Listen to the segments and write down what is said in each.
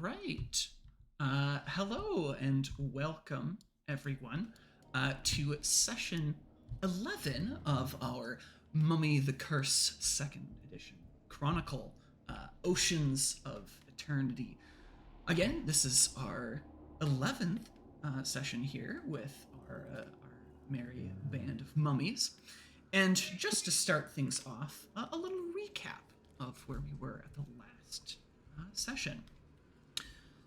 right. Hello and welcome, everyone, to session 11 of our Mummy the Curse 2nd Edition Chronicle, Oceans of Eternity. Again, this is our 11th session here with our merry band of mummies. And just to start things off, a little recap of where we were at the last session.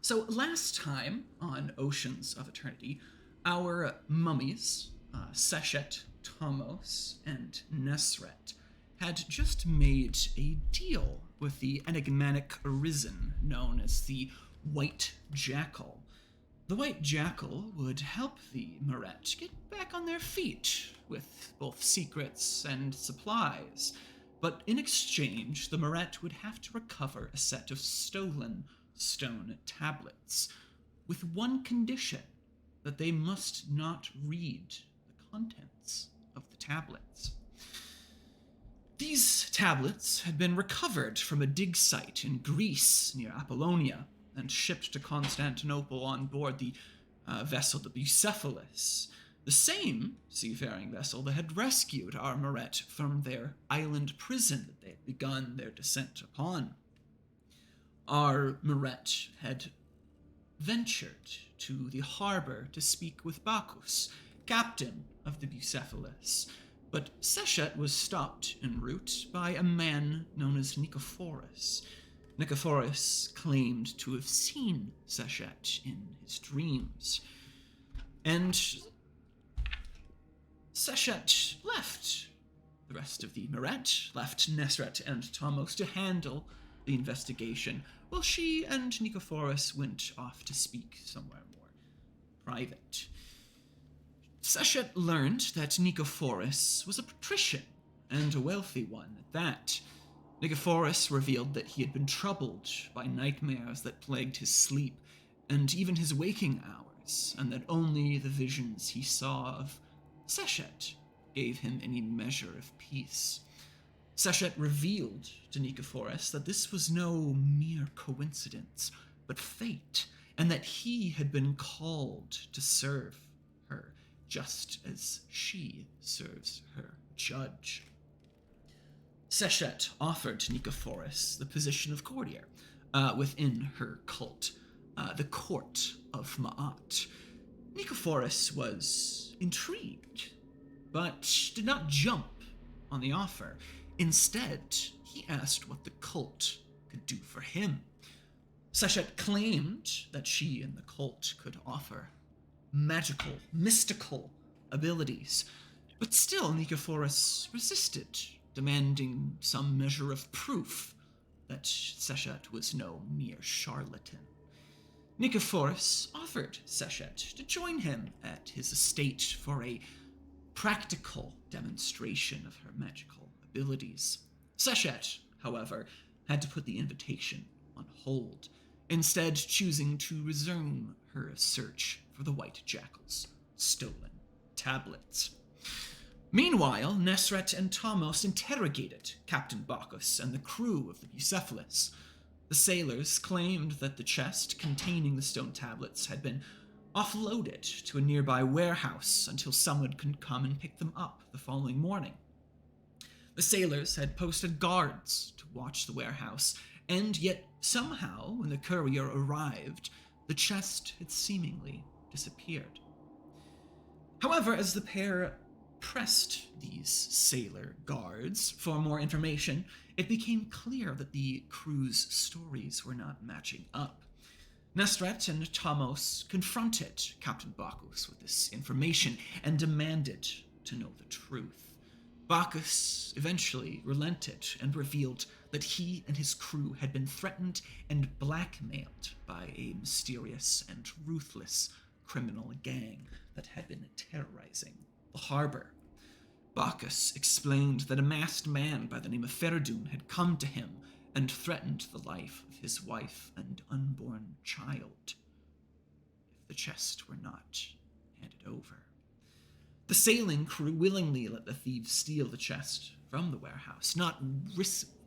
So last time on Oceans of Eternity, our mummies, Seshet, Tomos, and Nesret, had just made a deal with the enigmatic Arisen known as the White Jackal. The White Jackal would help the Maret get back on their feet with both secrets and supplies, but in exchange, the Maret would have to recover a set of stolen stone tablets, with one condition: that they must not read the contents of the tablets. These tablets had been recovered from a dig site in Greece near Apollonia and shipped to Constantinople on board the vessel the Bucephalus, the same seafaring vessel that had rescued our Maret from their island prison that they had begun their descent upon. Our Maret had ventured to the harbor to speak with Bacchus, captain of the Bucephalus, but Seshet was stopped en route by a man known as Nicephorus. Nicephorus claimed to have seen Seshet in his dreams, and Seshet left the rest of the Maret, left Nesret and Tomos to handle the investigation, while she and Nicephorus went off to speak somewhere more private. Seshet learned that Nicephorus was a patrician, and a wealthy one at that. Nicephorus revealed that he had been troubled by nightmares that plagued his sleep, and even his waking hours, and that only the visions he saw of Seshet gave him any measure of peace. Seshet revealed to Nicephorus that this was no mere coincidence, but fate, and that he had been called to serve her, just as she serves her judge. Seshet offered Nicephorus the position of courtier within her cult, the court of Ma'at. Nicephorus was intrigued, but did not jump on the offer. Instead, he asked what the cult could do for him. Seshet claimed that she and the cult could offer magical, mystical abilities, but still Nicephorus resisted, demanding some measure of proof that Seshet was no mere charlatan. Nicephorus offered Seshet to join him at his estate for a practical demonstration of her magical abilities. Seshet, however, had to put the invitation on hold, instead choosing to resume her search for the White Jackal's stolen tablets. Meanwhile, Nesret and Tomos interrogated Captain Bacchus and the crew of the Bucephalus. The sailors claimed that the chest containing the stone tablets had been offloaded to a nearby warehouse until someone could come and pick them up the following morning. The sailors had posted guards to watch the warehouse, and yet somehow, when the courier arrived, the chest had seemingly disappeared. However, as the pair pressed these sailor guards for more information, it became clear that the crew's stories were not matching up. Nesret and Tomos confronted Captain Bacchus with this information and demanded to know the truth. Bacchus eventually relented and revealed that he and his crew had been threatened and blackmailed by a mysterious and ruthless criminal gang that had been terrorizing the harbor. Bacchus explained that a masked man by the name of Feridun had come to him and threatened the life of his wife and unborn child if the chest were not handed over. The sailing crew willingly let the thieves steal the chest from the warehouse, not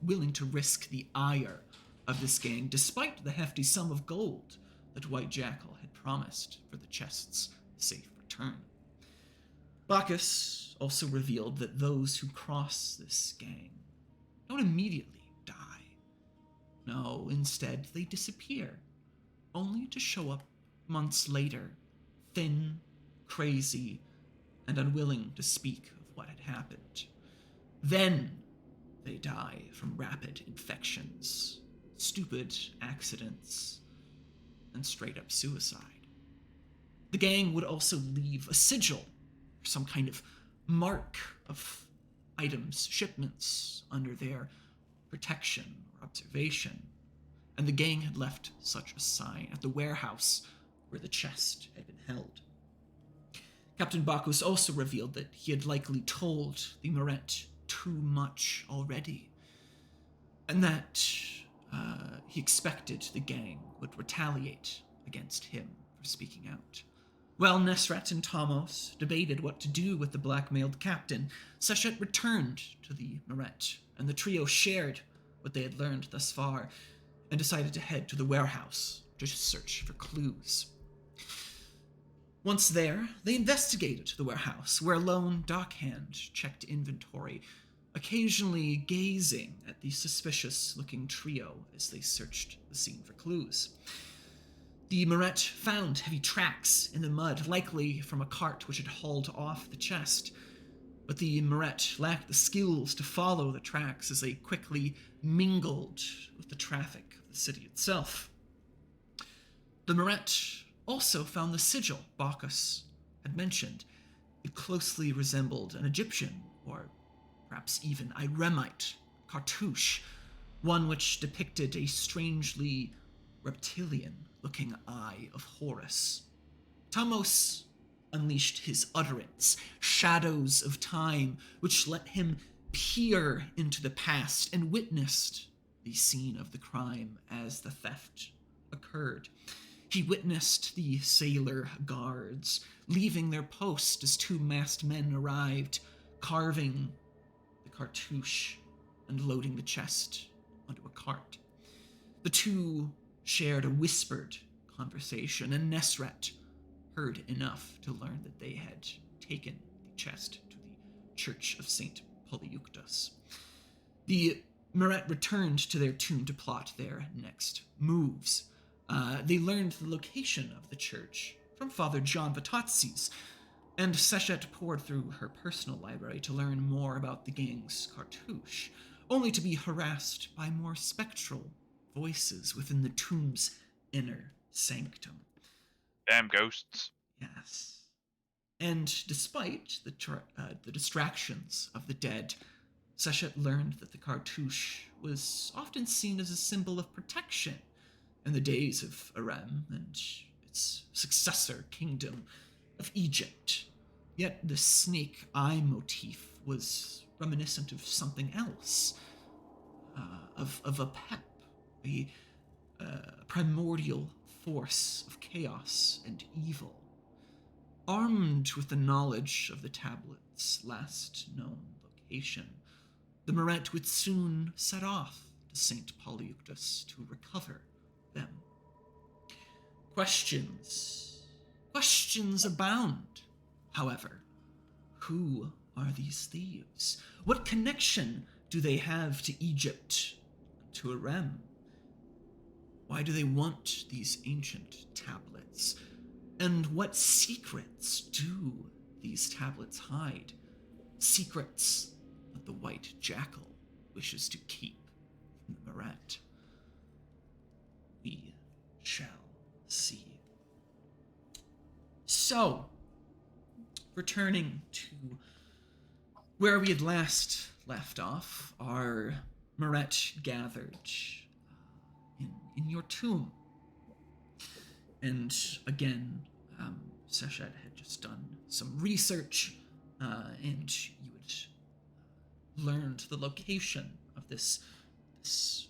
willing to risk the ire of this gang, despite the hefty sum of gold that White Jackal had promised for the chest's safe return. Bacchus also revealed that those who cross this gang don't immediately die. No, instead they disappear, only to show up months later, thin, crazy, and unwilling to speak of what had happened. Then they die from rapid infections, stupid accidents, and straight-up suicide. The gang would also leave a sigil, or some kind of mark of items, shipments, under their protection or observation, and the gang had left such a sign at the warehouse where the chest had been held. Captain Bacchus also revealed that he had likely told the Moret too much already, and that he expected the gang would retaliate against him for speaking out. While Nesret and Tomos debated what to do with the blackmailed captain, Sechet returned to the Moret, and the trio shared what they had learned thus far and decided to head to the warehouse to search for clues. Once there, they investigated the warehouse, where a lone dockhand checked inventory, occasionally gazing at the suspicious-looking trio as they searched the scene for clues. The Moret found heavy tracks in the mud, likely from a cart which had hauled off the chest, but the Moret lacked the skills to follow the tracks as they quickly mingled with the traffic of the city itself. The Moret also found the sigil Bacchus had mentioned. It closely resembled an Egyptian, or perhaps even Iremite, cartouche, one which depicted a strangely reptilian-looking eye of Horus. Tomos unleashed his utterance, shadows of time, which let him peer into the past and witnessed the scene of the crime as the theft occurred. He witnessed the sailor guards leaving their post as two masked men arrived, carving the cartouche and loading the chest onto a cart. The two shared a whispered conversation, and Nesret heard enough to learn that they had taken the chest to the Church of St. Polyeuctus. The Moret returned to their tomb to plot their next moves. They learned the location of the church from Father John Vatatzes, and Sechet poured through her personal library to learn more about the gang's cartouche, only to be harassed by more spectral voices within the tomb's inner sanctum. Damn ghosts. Yes. And despite the distractions of the dead, Sechet learned that the cartouche was often seen as a symbol of protection in the days of Arem and its successor kingdom of Egypt. Yet the snake eye motif was reminiscent of something else, of a pep, a primordial force of chaos and evil. Armed with the knowledge of the tablet's last known location, the Moret would soon set off to St. Polyeuctus to recover them. Questions abound, however. Who are these thieves? What connection do they have to Egypt, to Arem? Why do they want these ancient tablets? And what secrets do these tablets hide? Secrets that the White Jackal wishes to keep from the Moret. We shall see. So, returning to where we had last left off, our Moret gathered in your tomb. And again, Sechet had just done some research, and you had learned the location of this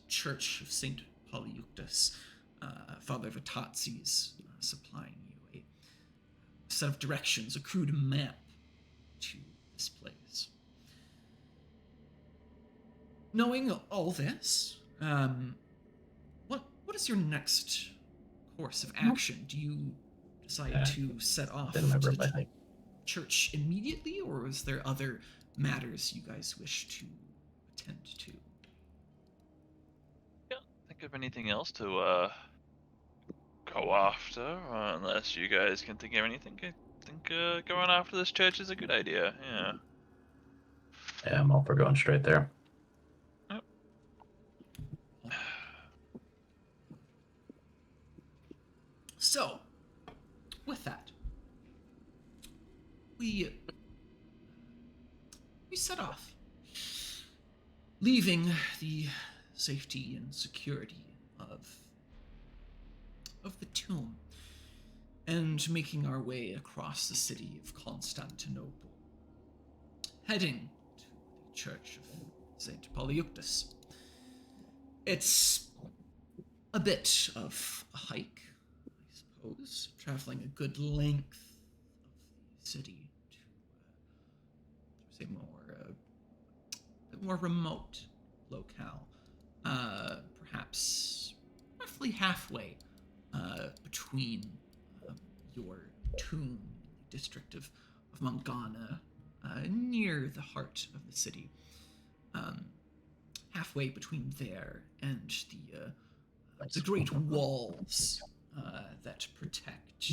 church of St. Polyeuctus, Father Vatatzes supplying you a set of directions, a crude map to this place. Knowing all this, is your next course of action? Do you decide to set off to remember the my height. church immediately, or is there other matters you guys wish to attend to? Can't think of anything else to go after, unless you guys can think of anything. I think going after this church is a good idea. Yeah. Yeah, I'm all for going straight there. Yep. So, with that, we set off, leaving the safety and security of the tomb, and making our way across the city of Constantinople, heading to the Church of St. Polyeuctus. It's a bit of a hike, I suppose, traveling a good length of the city to, say, a bit more remote locale, perhaps roughly halfway between your tomb, the district of Mangana, near the heart of the city. Halfway between there and the great walls that protect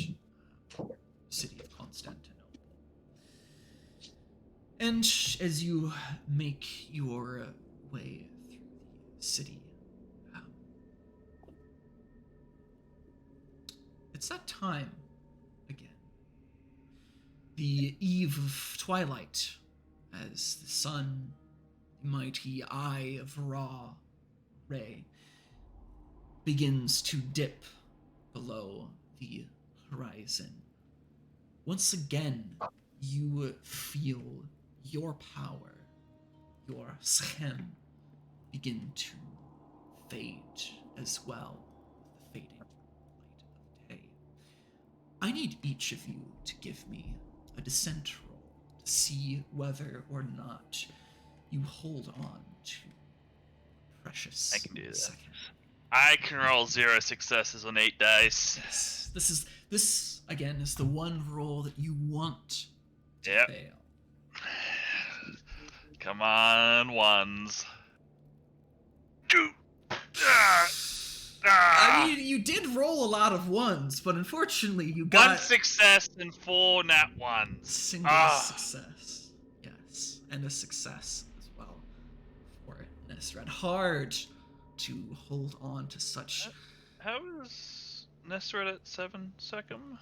the city of Constantinople. And as you make your way through the city, it's that time again. The eve of twilight, as the sun, the mighty eye of Ra, Ray, begins to dip below the horizon. Once again, you feel your power, your schem, begin to fade as well with the fading light of day. I need each of you to give me a descent roll to see whether or not you hold on to precious I can do that. second. I can roll 0 successes on 8 dice. Yes, this again is the one roll that you want to Yep. fail. Come on, ones. 2. I mean, you did roll a lot of ones, but unfortunately, you got 1 success and 4 nat ones. single success. Yes, and a success as well for Nesred. Hard to hold on to such. How is Nesred at 7 second?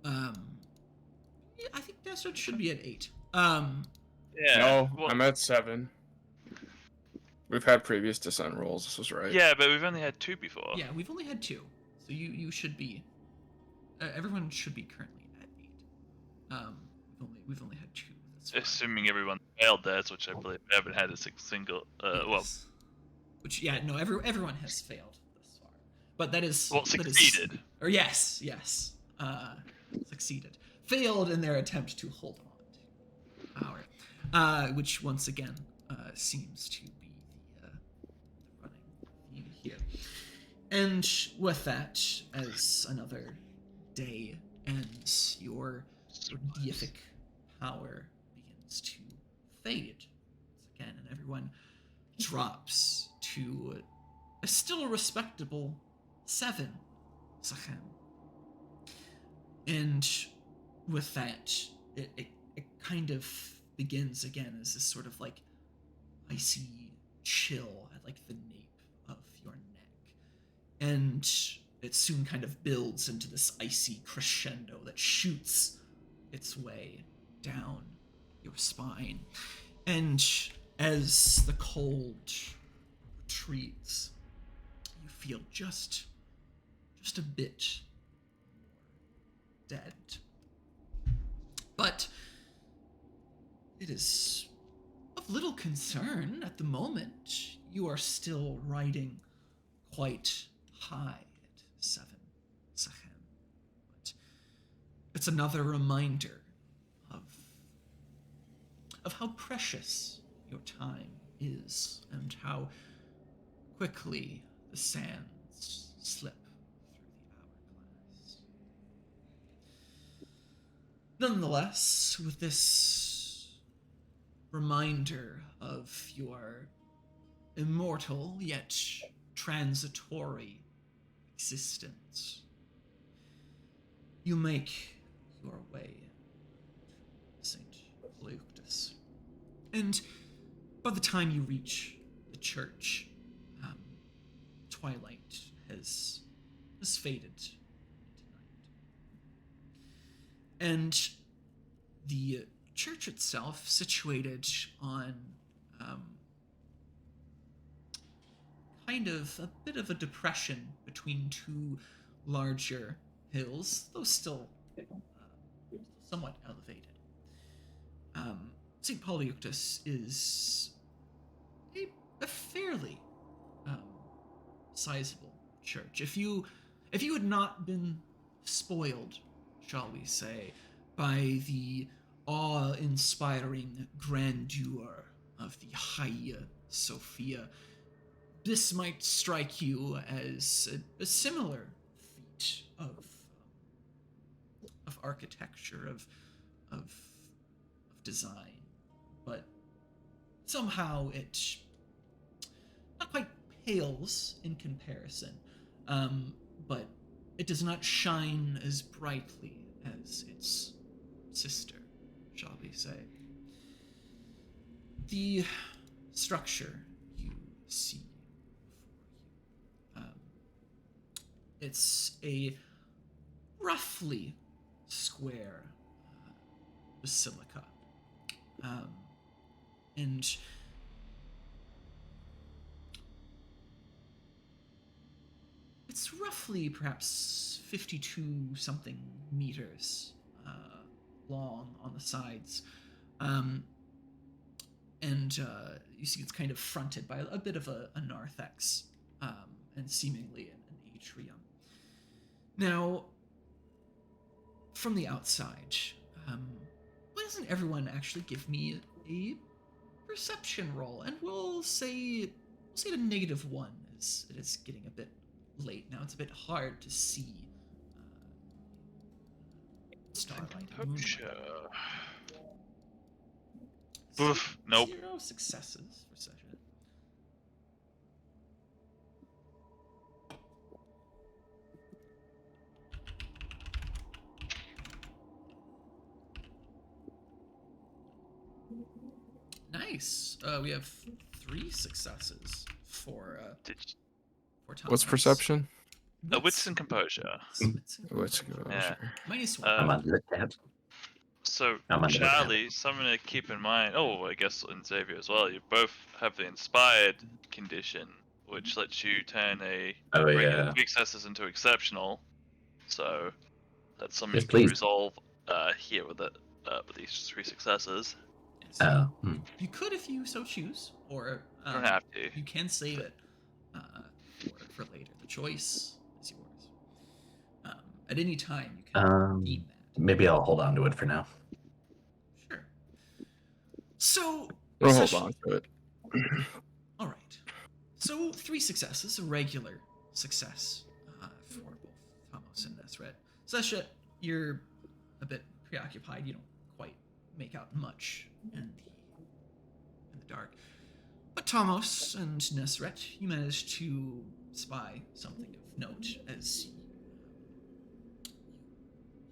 Yeah, I think Nesred should be at 8. Yeah. No, well, I'm at 7. We've had previous descent rolls. This was right. Yeah, but we've only had 2 before. Yeah, we've only had 2, so you should be. Everyone should be currently at 8. We've only had 2. That's fine. Assuming everyone failed theirs, which I believe we haven't had a single. Yes. Which no, everyone has failed thus far, but that is succeeded. Or yes, succeeded, failed in their attempt to hold on to power, which once again seems to be the running theme here. And with that, as another day ends, your deific power begins to fade once again, and everyone drops to a still respectable 7 Sachem. And with that, it kind of begins again as this sort of like icy chill at like the nape of your neck. And it soon kind of builds into this icy crescendo that shoots its way down your spine. And as the cold retreats, you feel just a bit more dead. But it is of little concern at the moment. You are still riding quite high at 7 Sachem. But it's another reminder of how precious your time is, and how quickly the sands slip through the hourglass. Nonetheless, with this reminder of your immortal yet transitory existence, you make your way to St. Euctus. And by the time you reach the church, twilight has faded into night. And the church itself, situated on kind of a bit of a depression between two larger hills, though still somewhat elevated. St. Polyeuctus is a fairly sizable church. If you had not been spoiled, shall we say, by the awe-inspiring grandeur of the Hagia Sophia, this might strike you as a similar feat of architecture, of design, but somehow it not quite pales in comparison, but it does not shine as brightly as its sister, shall we say. The structure you see before you, it's a roughly square basilica, and it's roughly perhaps 52 something meters long on the sides, and you see it's kind of fronted by a bit of a narthex, and seemingly an atrium. Now, from the outside, why doesn't everyone actually give me a perception roll? And we'll say a -1, as it is getting a bit late now. It's a bit hard to see starlight and moonlight. Oof, nope. 0 successes for session. Nice. We have 3 successes for Thomas. What's perception? Wits and composure. What's good? Yeah. -1. I'm on the tab. So, I'm under the Charlie, something to keep in mind. Oh, I guess in Xavier as well. You both have the inspired condition, which lets you turn a Oh, regular yeah. successes into exceptional. So that's something Yes, you can please. resolve here with these 3 successes. Yes. Oh, You could if you so choose, or You don't have to. you can save it for later. The choice is yours. At any time, you can redeem that. maybe I'll hold on to it for now. Sure. So, We'll hold on to it. all right. So 3 successes, a regular success for both Thomas and Nesret. Sesha, you're a bit preoccupied. You don't quite make out much in the dark. But Thomas and Nesret, you managed to spy something of note as you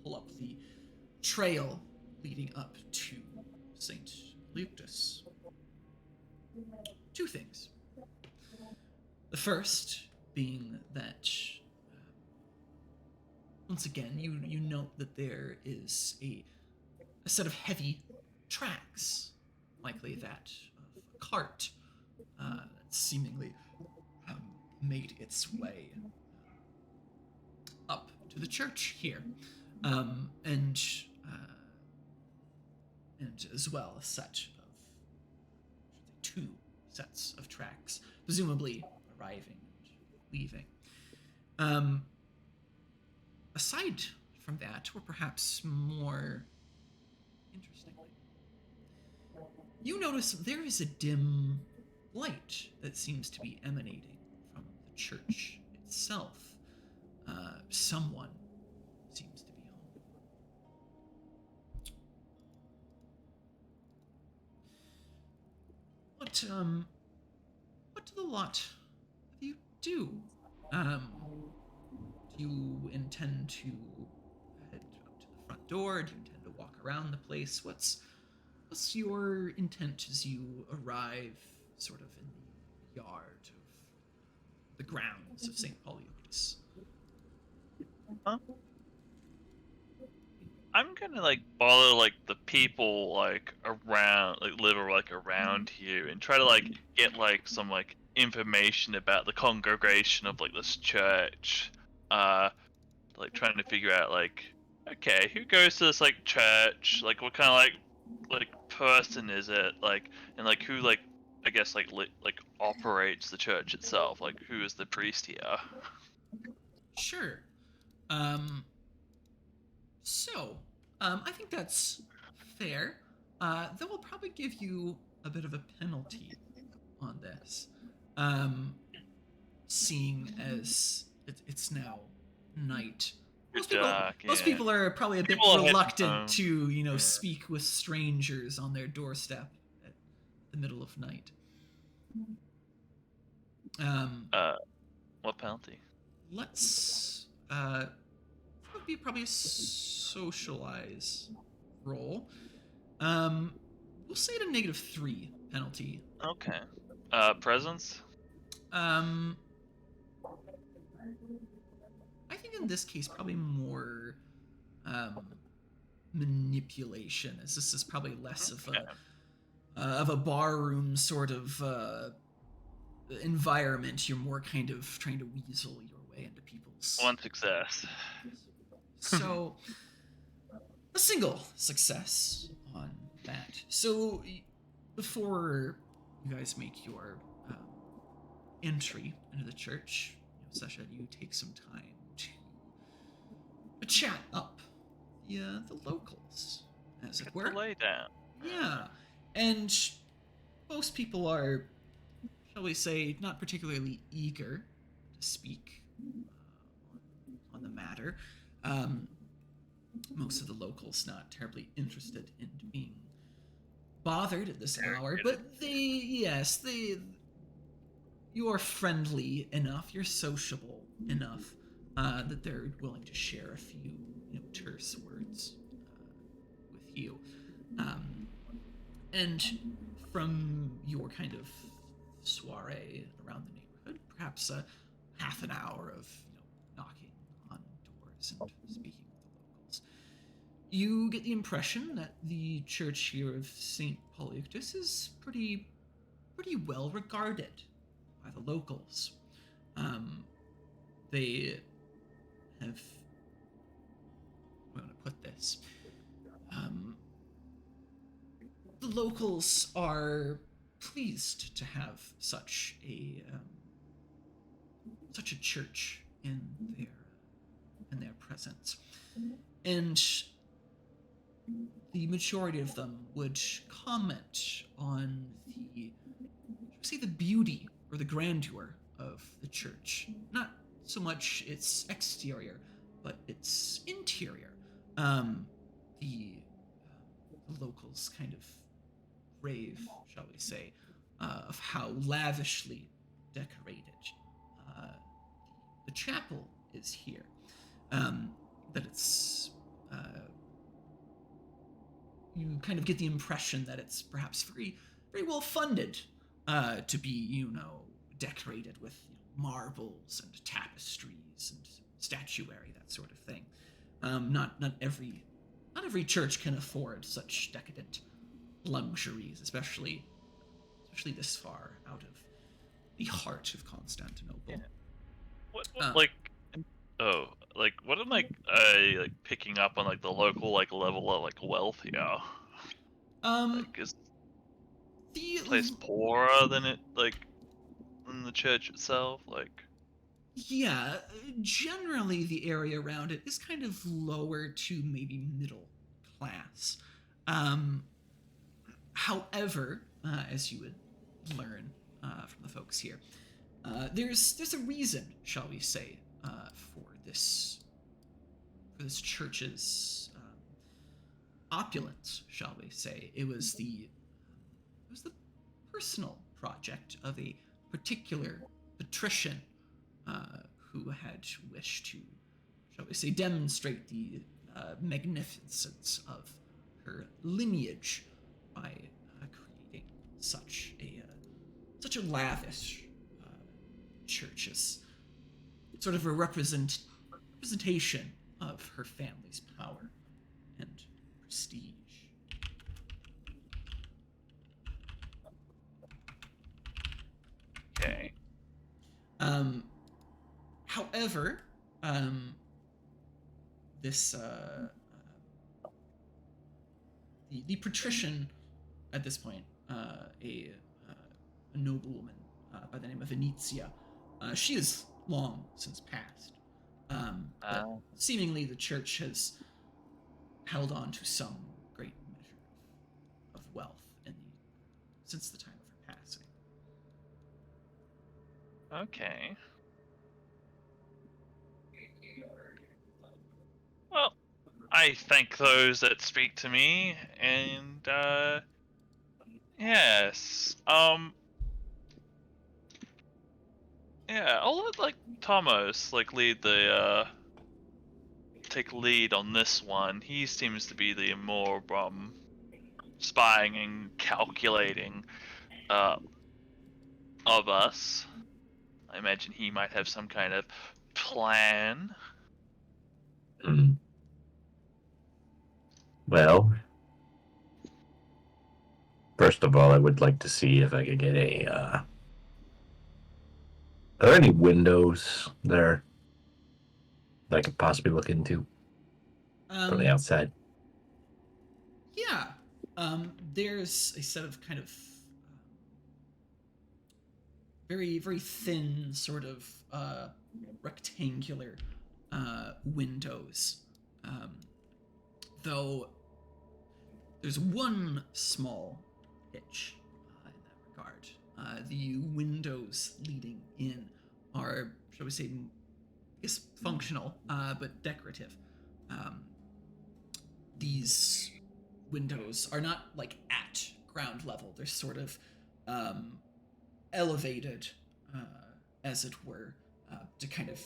pull up the trail leading up to St. Euctus. 2 things. The first being that, once again, you note that there is a set of heavy tracks, likely that of a cart, that seemingly made its way up to the church here, and as well a set of 2 sets of tracks, presumably arriving and leaving. Aside from that, or perhaps more interestingly, you notice there is a dim light that seems to be emanating from the church itself. Someone seems to be home. What do the lot of you do? Do you intend to head up to the front door? Do you intend to walk around the place? What's your intent as you arrive sort of in the yard of the grounds of St. Polyeuctus? I'm gonna like bother like the people like around like live or like around here and try to like get like some like information about the congregation of like this church. Like trying to figure out like okay, who goes to this like church? Like what kind of like person is it? Like and like who like I guess like like operates the church itself? Like who is the priest here? Sure. So, I think that's fair. Though we'll probably give you a bit of a penalty on this. Seeing as it's now night. Good dark, Most yeah. people are probably a bit People are heading reluctant home. to, Yeah. speak with strangers on their doorstep at the middle of night. What penalty? Let's that would be probably a socialize roll. We'll say it a -3 penalty. Okay. Presence? I think in this case probably more manipulation, as this is probably less of a barroom sort of environment. You're more kind of trying to weasel your way into people's. One success. So, a single success on that. So, before you guys make your entry into the church, Sasha, you take some time to chat up the locals, as it were. To lay down. Yeah, and most people are, shall we say, not particularly eager to speak on the matter. Most of the locals not terribly interested in being bothered at this hour, but you're friendly enough, you're sociable enough that they're willing to share a few terse words with you. And from your kind of soiree around the neighborhood, perhaps a half an hour of knocking on doors and speaking with the locals, you get the impression that the church here of St. Polyeuctus is pretty well regarded by the locals. They have, I'm going to put this, the locals are pleased to have such a church in their presence, and the majority of them would comment on the beauty or the grandeur of the church. Not so much its exterior, but its interior. The locals kind of rave, shall we say, of how lavishly decorated the chapel is here. That it's you kind of get the impression that it's perhaps very well funded to be, decorated with marbles and tapestries and statuary, that sort of thing. Not every church can afford such decadent luxuries, especially this far out of the heart of Constantinople. Yeah. What am I picking up on like the local like level of like wealth here? Is the place poorer than it like than the church itself? Like, yeah, generally the area around it is kind of lower to maybe middle class. However, as you would learn from the folks here. There's a reason, shall we say, for this church's opulence, shall we say. It was the personal project of a particular patrician who had wished to, shall we say, demonstrate the magnificence of her lineage by creating such a lavish church as sort of a representation of her family's power and prestige. Okay. However, this the patrician at this point, a noblewoman by the name of Venezia, she is long since passed. But seemingly the church has held on to some great measure of wealth since the time of her passing. Okay. Well, I thank those that speak to me, and yes, yeah, I'll let Tomos lead the take lead on this one. He seems to be the more spying and calculating of us. I imagine he might have some kind of plan. Well, first of all, I would like to see if I could get are there any windows there that I could possibly look into from the outside? Yeah. There's a set of kind of very, very thin, sort of rectangular windows. Though there's one small hitch in that regard. The windows leading in are, shall we say, I guess functional, but decorative. These windows are not at ground level. They're sort of elevated, as it were, to kind of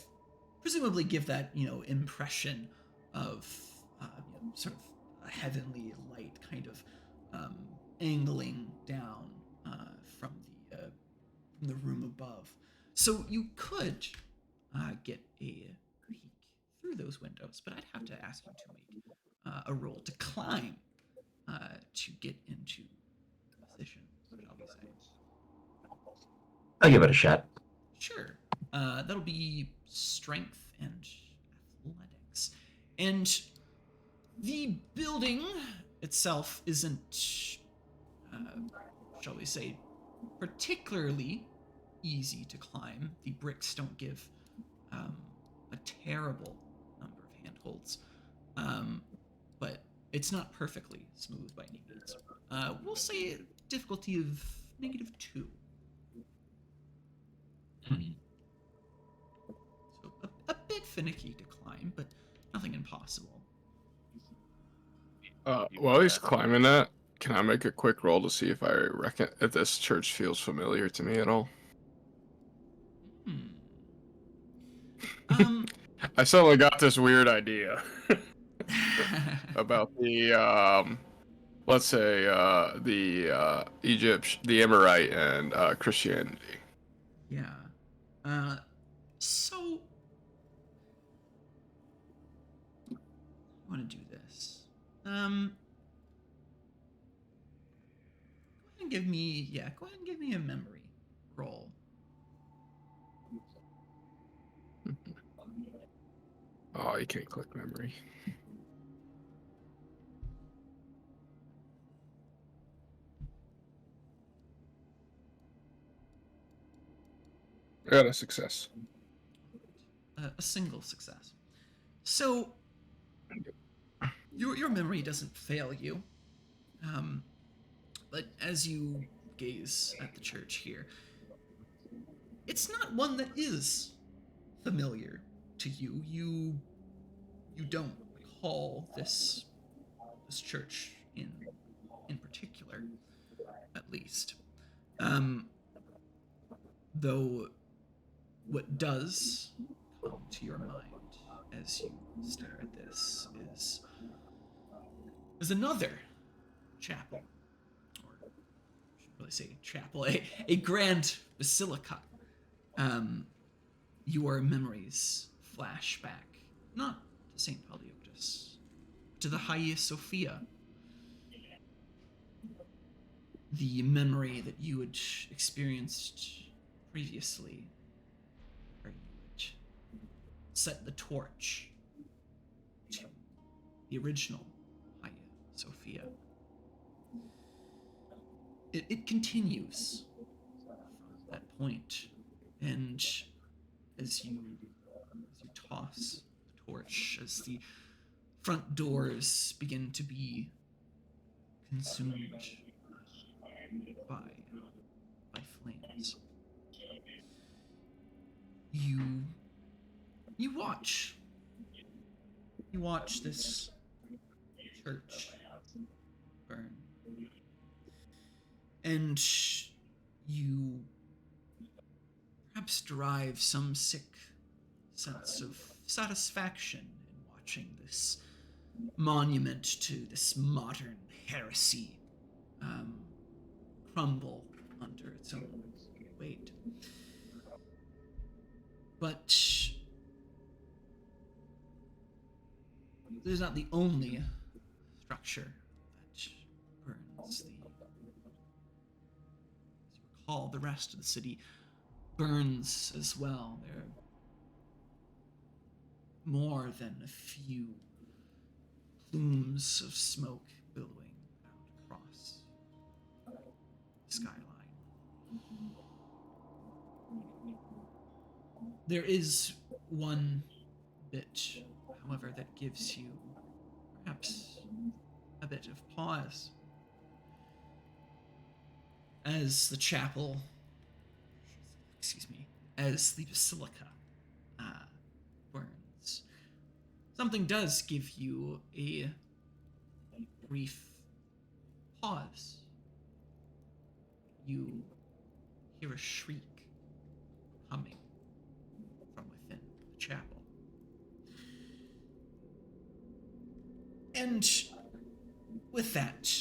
presumably give that impression of sort of a heavenly light kind of angling down from the room above. So you could get a peek through those windows, but I'd have to ask you to make a roll to climb to get into position, shall we say. I'll give it a shot. Sure. That'll be strength and athletics. And the building itself isn't, shall we say, particularly easy to climb. The bricks don't give a terrible number of handholds. But it's not perfectly smooth by any means. We'll say difficulty of -2. So a bit finicky to climb, but nothing impossible. While he's climbing that, can I make a quick roll to see if I reckon if this church feels familiar to me at all? I suddenly got this weird idea about the let's say the the Amorite and Christianity. Yeah. So I want to do this. Go ahead and give me a memory roll. Oh, you can't click memory. I got a success. A single success. So your memory doesn't fail you. But as you gaze at the church here, it's not one that is familiar to you. You don't recall this church in particular, at least. Though what does come to your mind as you stare at this is another chapel, or I should really say chapel, a grand basilica. Your memories flash back, not to St. Paliotis, to the Hagia Sophia. The memory that you had experienced previously, where you would set the torch to the original Hagia Sophia. It continues from that point, and as you toss the torch, as the front doors begin to be consumed by flames, you watch this church burn, and you perhaps derive some sick sense of satisfaction in watching this monument to this modern heresy crumble under its own weight. But it is not the only structure that burns. As you recall, the rest of the city burns as well. There are more than a few plumes of smoke billowing out across the skyline. There is one bit, however, that gives you perhaps a bit of pause. As the chapel, as the basilica burns, something does give you a brief pause. You hear a shriek coming from within the chapel. And with that,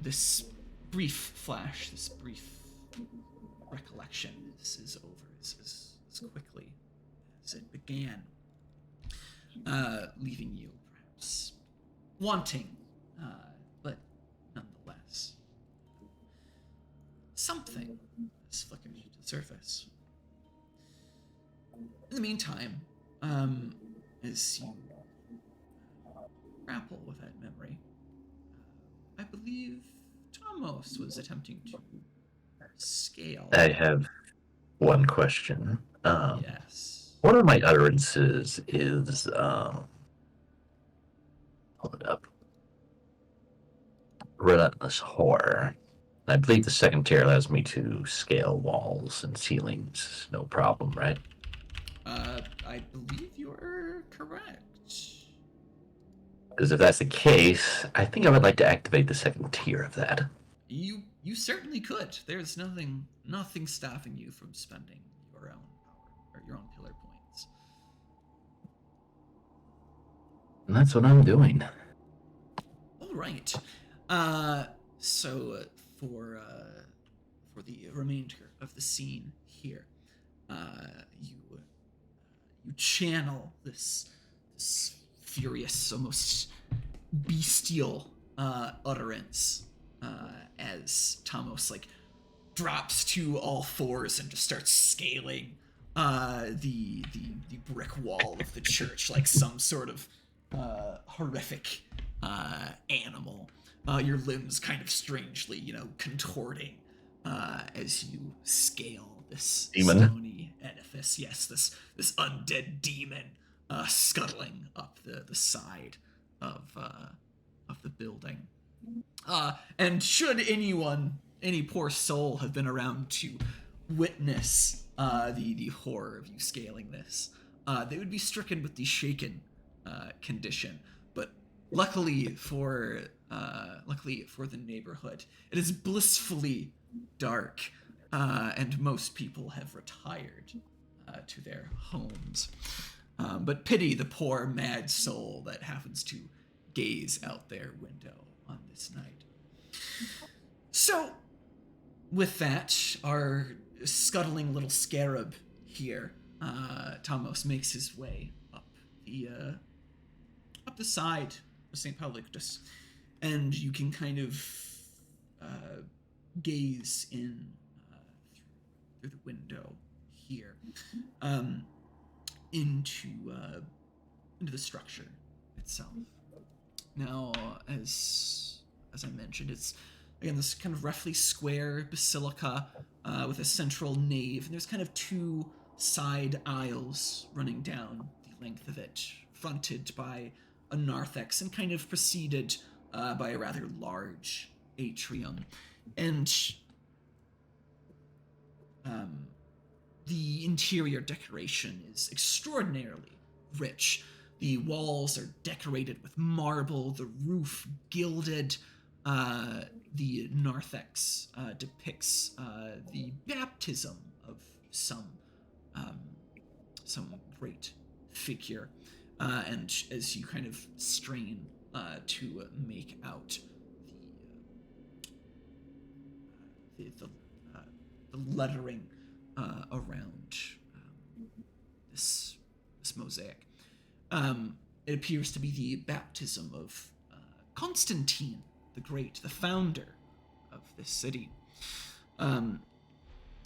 this brief flash, this brief recollection is over as quickly as it began, leaving you perhaps wanting, but nonetheless, something has flickered to the surface. In the meantime, as you grapple with that memory, I believe Tomos was attempting to scale. I have one question. Yes. One of my utterances is, hold it up, relentless horror. I believe the second tier allows me to scale walls and ceilings, no problem, right? I believe you're correct. Because if that's the case, I think I would like to activate the second tier of that. You certainly could. There's nothing stopping you from spending your own power or your own pillar points. And that's what I'm doing. All right. So for the remainder of the scene here, you channel this furious, almost bestial utterance as Tomos drops to all fours and just starts scaling the brick wall of the church like some sort of horrific animal. Your limbs kind of strangely, contorting as you scale this Demon. stony edifice. Yes, this undead demon scuttling up the side of the building. And should any poor soul have been around to witness the horror of you scaling this, they would be stricken with the shaken condition. But luckily for the neighborhood, it is blissfully dark, and most people have retired to their homes. But pity the poor mad soul that happens to gaze out their window on this night. So, with that, our scuttling little scarab here, Tomos makes his way up the side of St. Paulictus, and you can kind of gaze in through the window here into the structure itself. Now, as I mentioned, it's again this kind of roughly square basilica with a central nave, and there's kind of two side aisles running down the length of it, fronted by a narthex and kind of preceded by a rather large atrium. And the interior decoration is extraordinarily rich. The walls are decorated with marble, the roof gilded. The narthex depicts the baptism of some great figure. And as you kind of strain to make out the lettering around this mosaic, it appears to be the baptism of Constantine the Great, the founder of this city.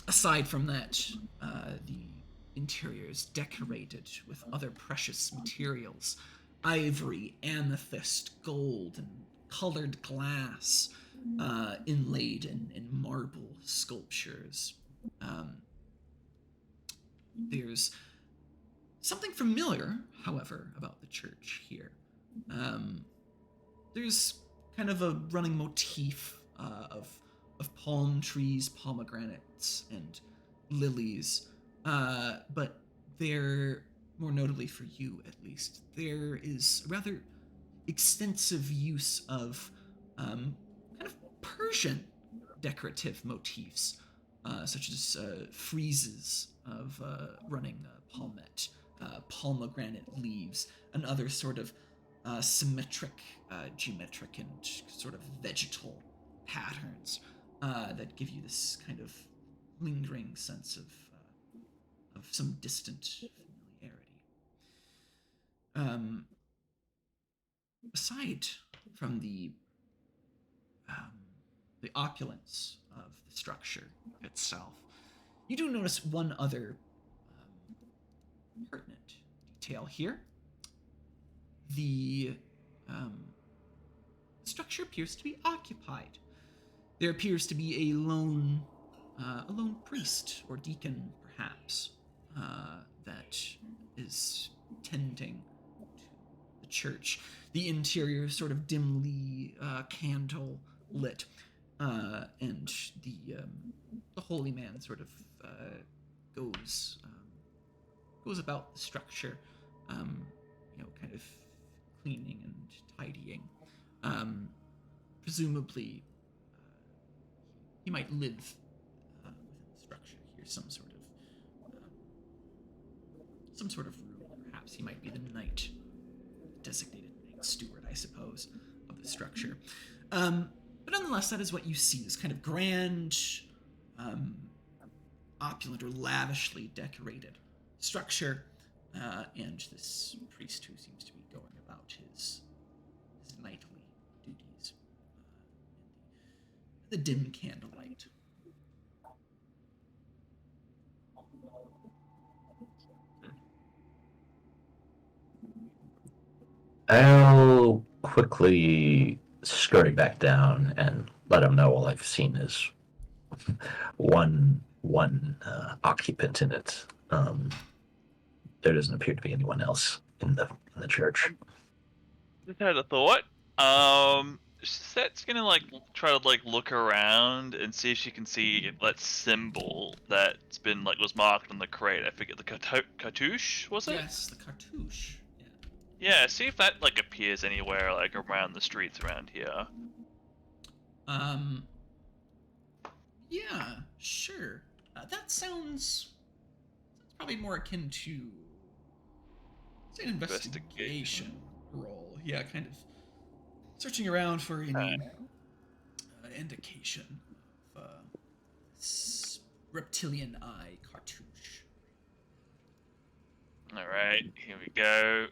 Aside from that, the interior is decorated with other precious materials: ivory, amethyst, gold, and colored glass, inlaid in marble sculptures. There's something familiar, however, about the church here. There's kind of a running motif of palm trees, pomegranates, and lilies. But there, more notably for you at least, there is rather extensive use of kind of Persian decorative motifs, such as friezes of running palmette, pomegranate leaves, and other sort of symmetric, geometric, and sort of vegetal patterns that give you this kind of lingering sense of some distant familiarity. Aside from the opulence of the structure itself, you do notice one other pertinent detail here. The structure appears to be occupied. There appears to be a lone priest or deacon, perhaps, that is tending to the church. The interior is sort of dimly candle lit, and the holy man sort of goes about the structure, kind of cleaning and tidying. Presumably, he might live within the structure here, some sort of room. Perhaps he might be the designated night steward, I suppose, of the structure. But nonetheless, that is what you see: this kind of grand, opulent or lavishly decorated structure, and this priest who seems to be going about his nightly duties in the dim candlelight. I'll quickly scurry back down and let him know all I've seen is one occupant in it. There doesn't appear to be anyone else in the church. Just had a thought. Set's gonna like try to like look around and see if she can see that symbol that's been like was marked on the crate. I forget the cartouche was it? Yes, the cartouche. Yeah. Yeah, see if that like appears anywhere like around the streets around here. Um. Yeah, sure. That sounds probably more akin to say an investigation role. Yeah, kind of searching around for any indication of this reptilian eye cartouche. All right, here we go.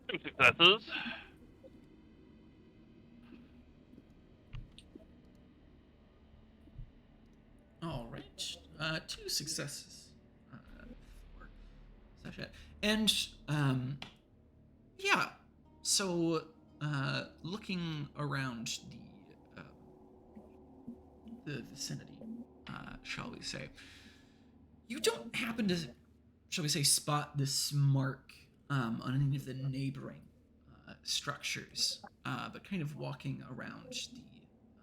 2 successes. All right, 2 successes for Sasha, and yeah. So, looking around the vicinity, shall we say, you don't happen to, shall we say, spot this mark on any of the neighboring structures, but kind of walking around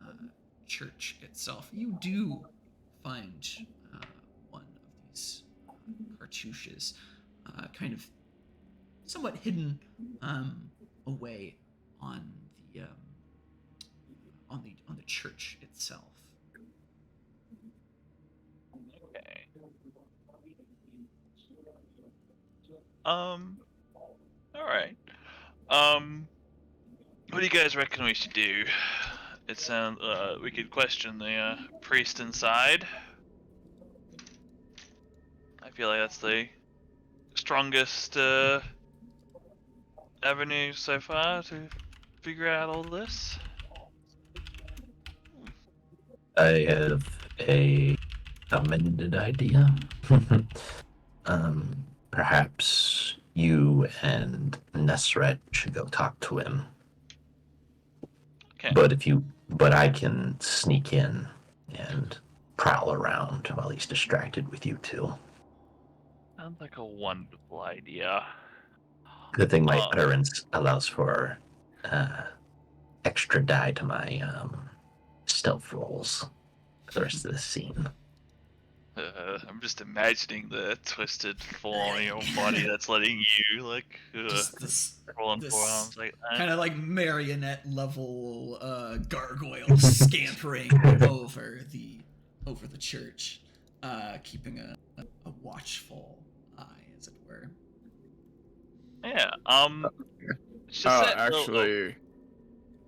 the church itself, you do find one of these cartouches, kind of somewhat hidden away on the church itself. Okay. All right. What do you guys reckon we should do? It sounds we could question the priest inside. I feel like that's the strongest avenue so far to figure out all this. I have a amended idea. Perhaps you and Nesret should go talk to him. Okay. But I can sneak in and prowl around while he's distracted with you two. Sounds like a wonderful idea. Good thing my utterance allows for extra die to my stealth rolls for the rest of the scene. I'm just imagining the twisted form in your body that's letting you like roll on forearms like that. Kind of like marionette level gargoyle scampering over the church, keeping a watchful eye, as it were. Yeah. Actually,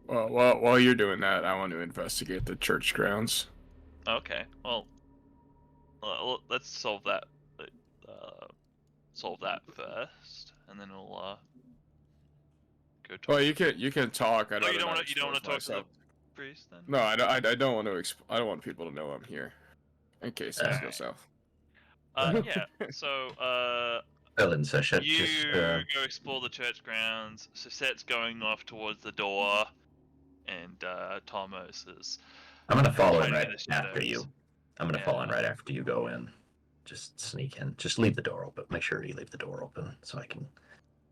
well, while you're doing that, I want to investigate the church grounds. Okay. Well, let's solve that. Solve that first, and then we'll go talk. Well, you can talk. You don't want to talk to the priest then? No, I don't want to. I don't want people to know I'm here, in case things go south. Yeah. So, Ellen Seshet, you just go explore the church grounds. Susette's going off towards the door, and Thomas is. I'm gonna follow in hiding right in the shadows. after you. I'm gonna follow in right after you go in. Just sneak in. Just leave the door open. Make sure you leave the door open so I can.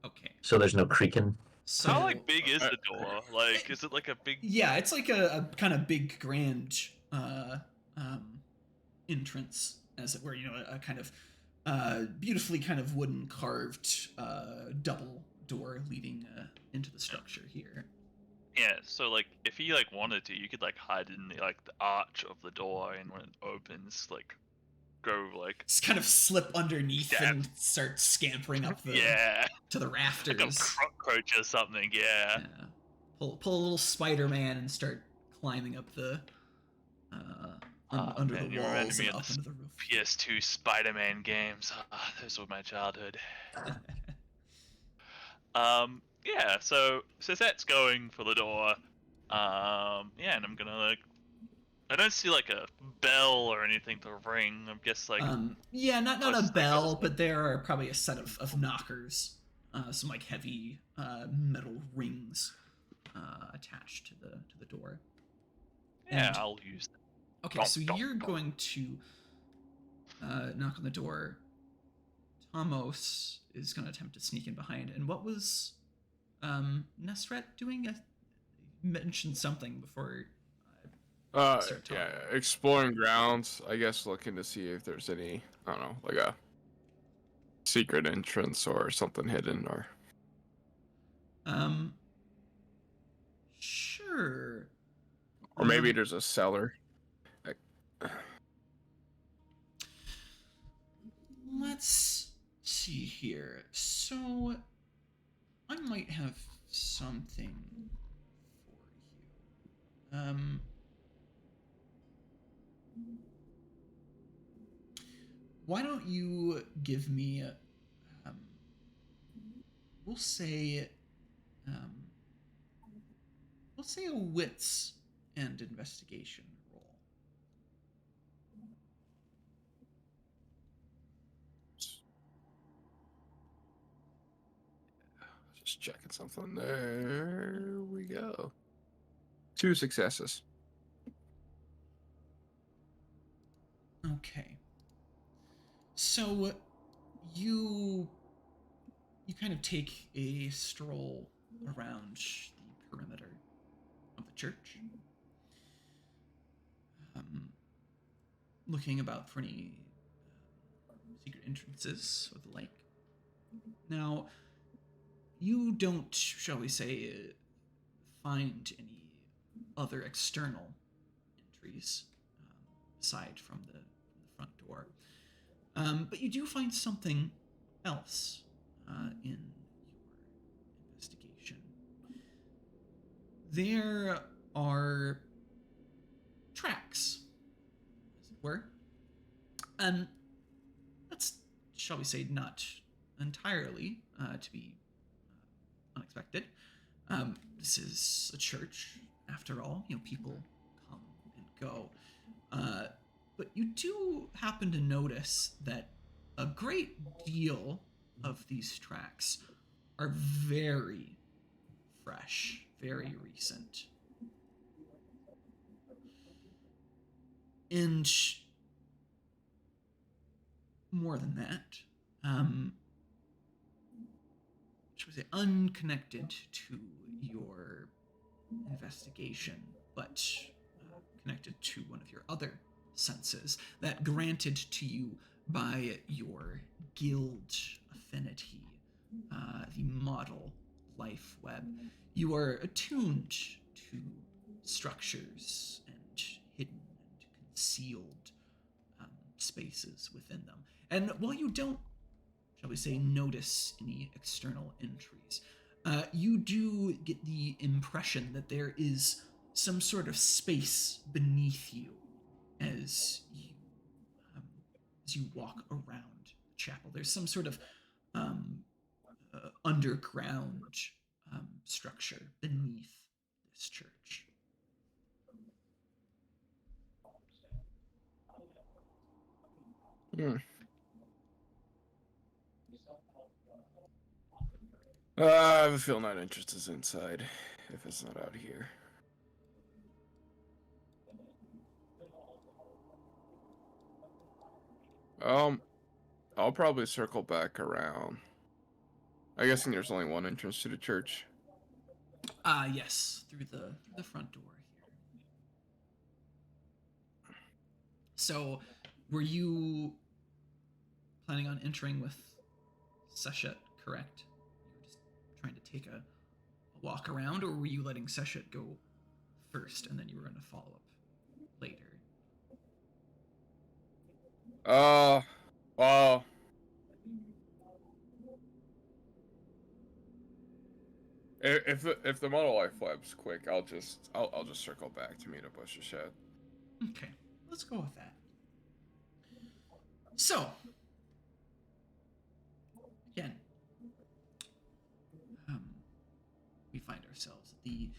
Okay. So there's no creaking. So, how like big is the door? Like, is it like a big? Yeah, it's like a kind of big grand entrance, as it were. You know, a kind of beautifully kind of wooden carved double door leading into the structure here. Yeah, so like if you like wanted to, you could like hide in the like the arch of the door, and when it opens, like go like Just kind of slip underneath and start scampering up the to the rafters. like a cockroach or something. Yeah. Pull a little Spider-Man and start climbing up the under the walls and up into the roof. PS2 Spider-Man games. Those were my childhood. Yeah, so Susette's going for the door. Yeah, and I'm gonna like. I don't see like a bell or anything to ring. I guess like. Yeah, not a bell, but there are probably a set of knockers, some like heavy metal rings attached to the door. Yeah, I'll use them. Okay, so you're going to knock on the door. Tomos is going to attempt to sneak in behind. And what was Nesret doing? mentioned something before. Start talking. Yeah, exploring grounds. I guess looking to see if there's any, I don't know, like a secret entrance or something hidden, or. Sure. Or maybe there's a cellar. Like, Let's see here. So, I might have something for you. Why don't you give me, we'll say, um, a wits and investigation roll. just checking something. There we go. 2 successes. Okay. So you kind of take a stroll around the perimeter of the church, looking about for any secret entrances or the like. Now, you don't, shall we say, find any other external entries aside from the front door. But you do find something else in your investigation. There are tracks, as it were. And that's, shall we say, not entirely to be unexpected. This is a church, after all. You know, people come and go. But you do happen to notice that a great deal of these tracks are very fresh, very recent. And more than that, should we say, unconnected to your investigation, but connected to one of your other senses that granted to you by your guild affinity, the model life web. You are attuned to structures and hidden and concealed spaces within them. And while you don't, shall we say, notice any external entries, you do get the impression that there is some sort of space beneath you as you walk around the chapel. There's some sort of underground structure beneath this church. I have a feeling that interest is inside, if it's not out here. I'll probably circle back around. I'm guessing there's only one entrance to the church. Yes, through the front door here. So, were you planning on entering with Seshet, correct? You were just trying to take a walk around, or were you letting Seshet go first and then you were going to follow up later? Well, if the model life web's quick, I'll just circle back to meet up with Seshet. Okay, let's go with that. So, again, we find ourselves at the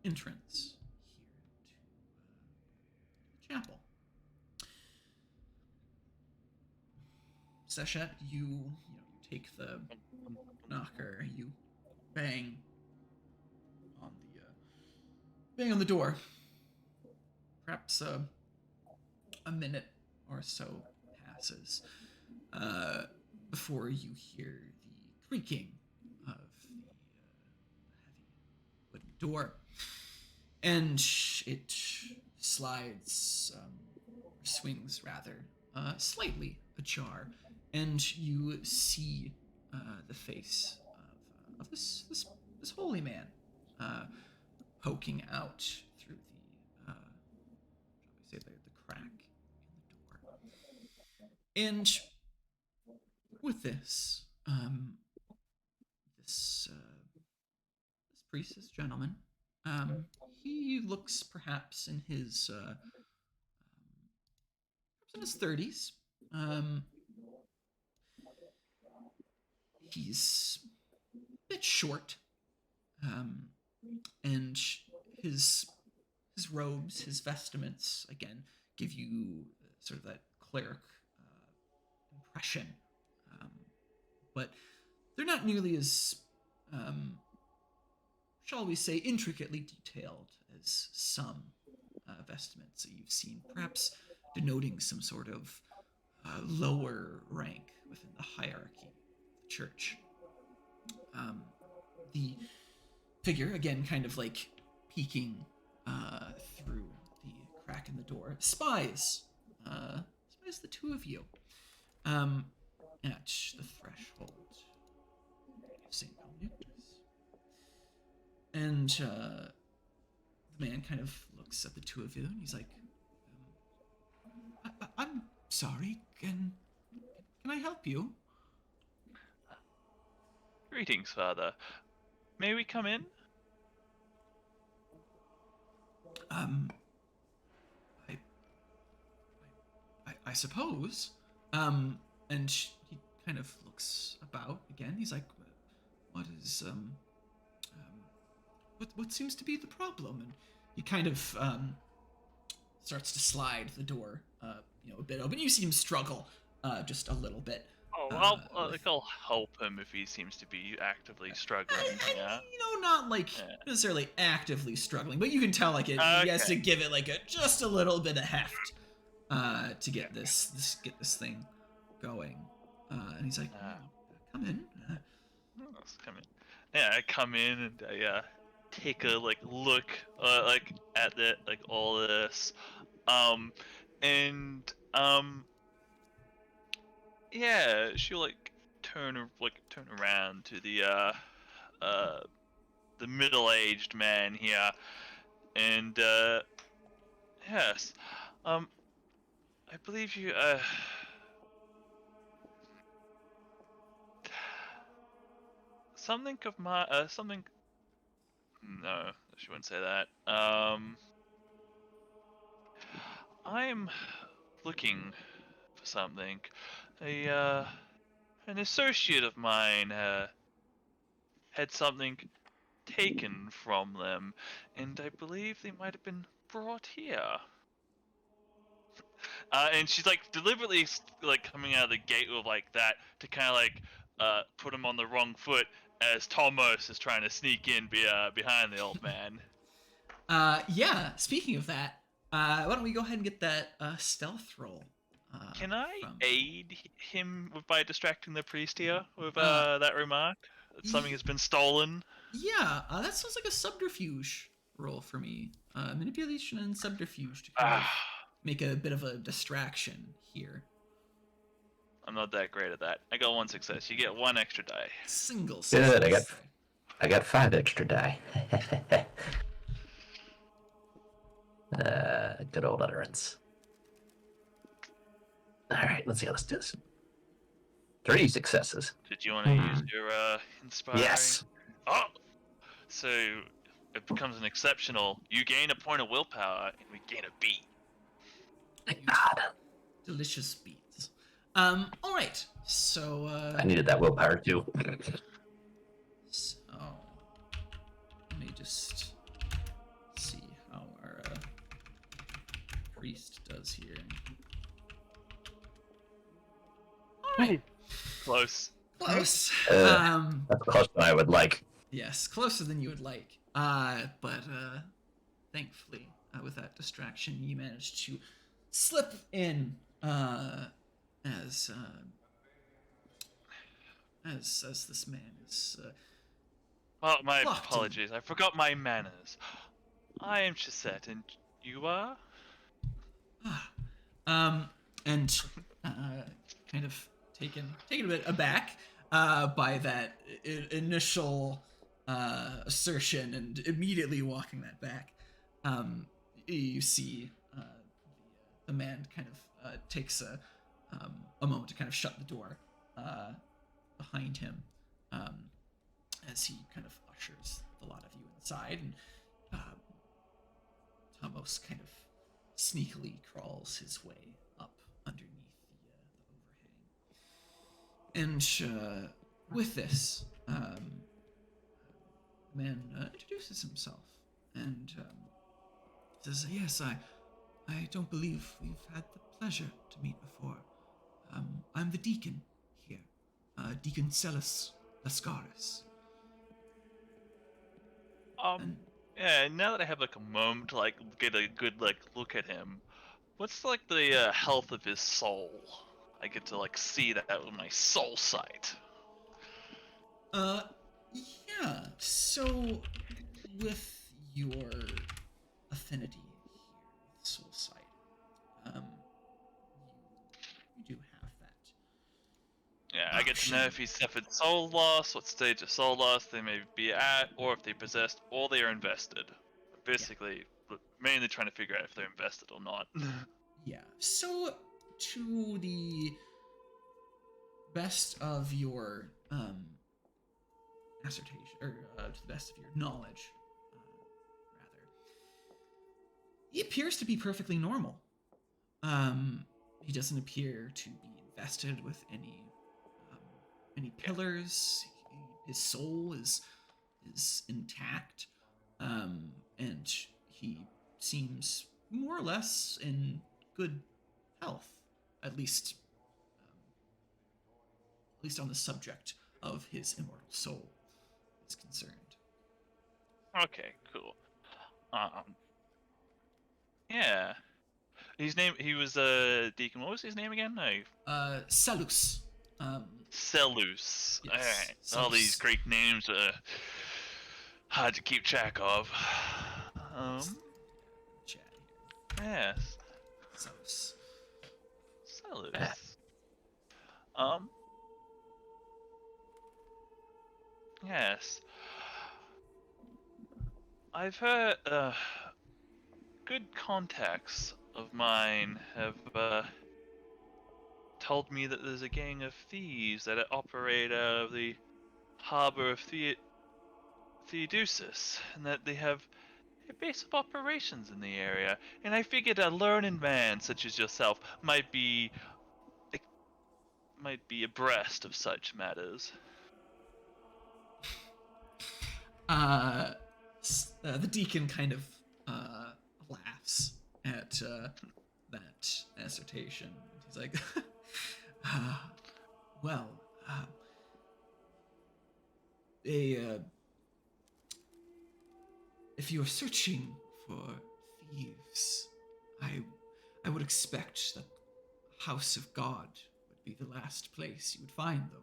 entrance here to the chapel. Seshet, you take the knocker, you bang on the door. Perhaps a minute or so passes before you hear the creaking of the heavy wooden door. and it slides, or swings rather, slightly ajar, and you see the face of this holy man poking out through the shall we say the crack in the door. And with this, this priest, this gentleman, he looks perhaps in his 30s. He's a bit short, and his robes, his vestments, again, give you sort of that cleric impression, but they're not nearly as, shall we say, intricately detailed as some vestments that you've seen, perhaps denoting some sort of lower rank within the hierarchy of the church. The figure, again, kind of like peeking through the crack in the door, spies the two of you at the threshold of St. Onyx. And the man kind of looks at the two of you, and he's like, I'm sorry, can I help you? Greetings, Father. May we come in? I suppose. And he kind of looks about again. He's like, what is, what seems to be the problem? And he kind of, starts to slide the door, a bit open. You see him struggle, just a little bit. Oh, I'll help him if he seems to be actively struggling. Yeah. Not like necessarily actively struggling, but you can tell like he has to give it like just a little bit of heft to get this thing going. And he's like, come in. Let's come in. Yeah, I come in and I take a look at the all of this, and yeah, she'll turn around to the middle-aged man here, and yes, I believe you something of my something. No, she wouldn't say that. I'm looking for something. An associate of mine had something taken from them, and I believe they might have been brought here. And she's deliberately coming out of the gate with that to kind of put him on the wrong foot as Thomas is trying to sneak in behind the old man. Yeah. Speaking of that, why don't we go ahead and get that stealth roll? Can I aid him by distracting the priest here with that remark? That something has been stolen? Yeah, that sounds like a subterfuge roll for me. Manipulation and subterfuge to kind of make a bit of a distraction here. I'm not that great at that. I got 1 success. You get 1 extra die. Single success. Good, I got 5 extra die. Good old utterance. Alright, let's see how this does. 3 successes. Did you want to use your inspiring? Yes. Oh! So it becomes an exceptional. You gain a point of willpower, and we gain a beat. Thank God. Delicious beats. All right. So I needed that willpower too. So let me just see how our priest does here. All right. Close. Close. That's closer than I would like. Yes, closer than you would like. But thankfully, with that distraction, you managed to slip in as this man is. Well, my apologies. I forgot my manners. I am Chisette, and you are? Ah, and kind of taken a bit aback by that initial assertion, and immediately walking that back. You see the man kind of takes a moment to kind of shut the door behind him as he kind of ushers the lot of you inside, and Tomos kind of sneakily crawls his way up underneath the overhang. And with this, the man introduces himself and says, "Yes, I don't believe we've had the pleasure to meet before. I'm the deacon here, Deacon Celis Lascaris." And Yeah, now that I have like a moment to like get a good like look at him, what's like the health of his soul? I get to like see that with my soul sight. Uh, yeah. So, with your affinity here with soul sight, um, you do have that Yeah, I get to know option. if he's suffered soul loss, what stage of soul loss they may be at, or if they're possessed or they are invested. Basically, mainly trying to figure out if they're invested or not. Yeah. So, to the best of your assertion, or to the best of your knowledge, rather, he appears to be perfectly normal. He doesn't appear to be invested with any pillars. His soul is intact, and he seems more or less in good health, at least on the subject of his immortal soul is concerned. Okay, cool. Yeah. He was Deacon. What was his name again? No. Salus. Um, Cellus. yes, Alright. All these Salus. Greek names are hard to keep track of. Um, Chat here. yes. Salus. Cellus. Um, yes. I've heard, good contacts of mine have, told me that there's a gang of thieves that operate out of the harbor of Theodosius, and that they have a base of operations in the area. And I figured a learned man such as yourself might be abreast of such matters. Uh, the deacon kind of laughs at that assertion. He's like, uh, "Well, a if you are searching for thieves, I would expect that the House of God would be the last place you would find them."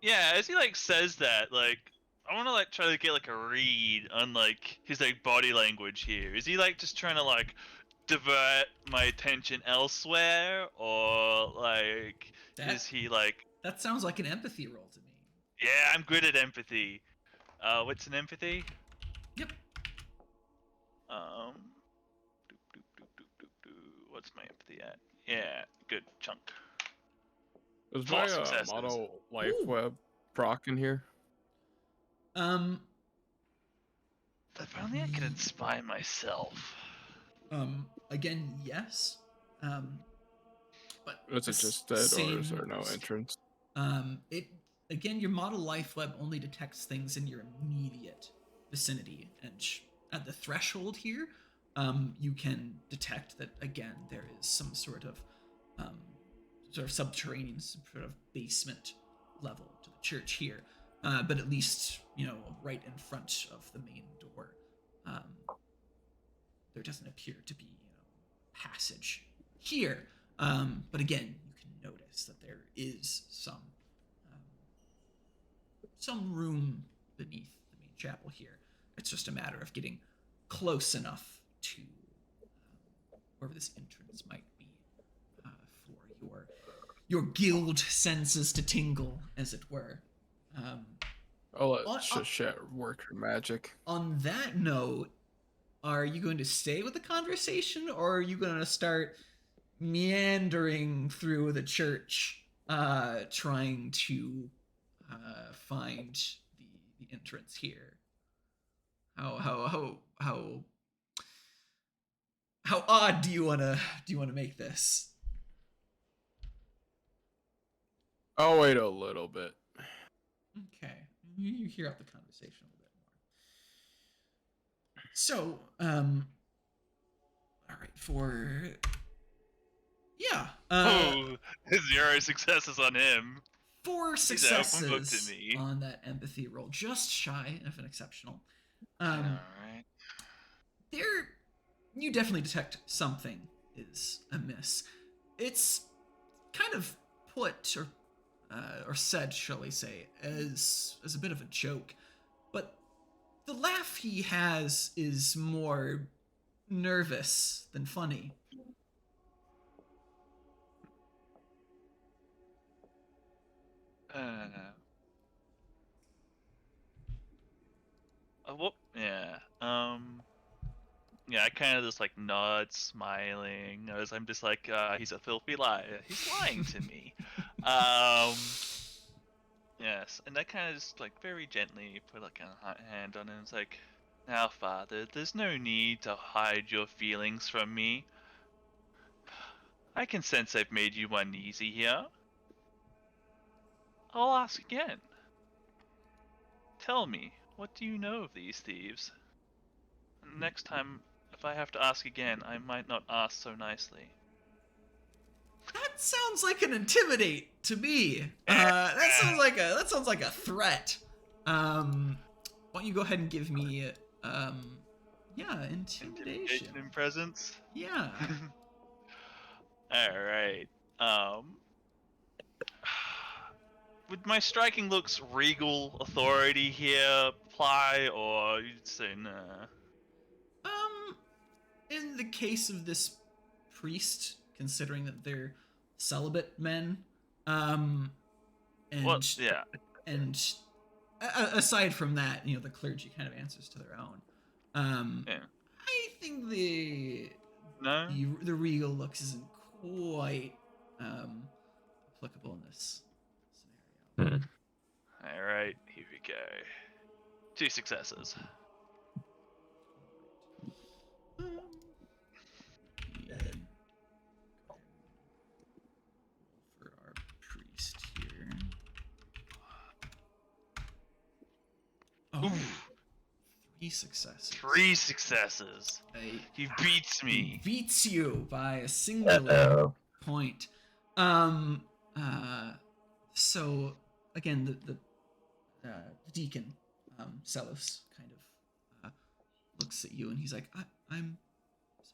Yeah, as he like says that, like I want to like try to get like a read on like his like body language here. Is he like just trying to like divert my attention elsewhere, or like is That he like, that sounds like an empathy roll to me. yeah, I'm good at empathy. What's an empathy? Yep. Um, what's my empathy at? Yeah, good chunk. Is 4 my successes. model life Ooh. web proc in here? If only I could inspire myself. Again, yes. But Is it just dead, or is there no entrance? It again, your model life web only detects things in your immediate vicinity, and at the threshold here, you can detect that again there is some sort of subterranean, some sort of basement level to the church here, but at least right in front of the main door, there doesn't appear to be passage here. But again, you can notice that there is some some room beneath the main chapel here. It's just a matter of getting close enough to wherever this entrance might be for your guild senses to tingle, as it were. I'll let Shashet work her magic. On that note, are you going to stay with the conversation, or are you going to start meandering through the church, trying to find the entrance here? How odd do you wanna make this? I'll wait a little bit. Okay, you hear out the conversation a little bit more. So, all right, Oh, 0 successes on him. 4 He's open successes book to me. on that empathy roll, just shy of an exceptional. All right. You definitely detect something is amiss. It's kind of put or said, shall we say, as a bit of a joke, but the laugh he has is more nervous than funny. Whoop. Yeah. Yeah, I kind of just like nod, smiling, as I'm just like, he's a filthy liar. He's lying to me. Yes, and I kind of just like very gently put like a hand on him. It's like, now, Father, there's no need to hide your feelings from me. I can sense I've made you uneasy here. I'll ask again. Tell me, what do you know of these thieves? Next time, if I have to ask again, I might not ask so nicely. That sounds like an intimidate to me. That sounds like a threat. Why don't you go ahead and give me, intimidation and presence. Yeah. All right. Would my striking looks, regal authority here apply, or you'd say nah? In the case of this priest, considering that they're celibate men, and yeah. and aside from that, the clergy kind of answers to their own. Yeah. I think the regal looks isn't quite applicable in this scenario. All right, here we go. 2 successes. For our priest here. Oh, 3 successes. 3 successes. He beats me. He beats you by a singular point. So again, the deacon, Celos, kind of looks at you and he's like, I'm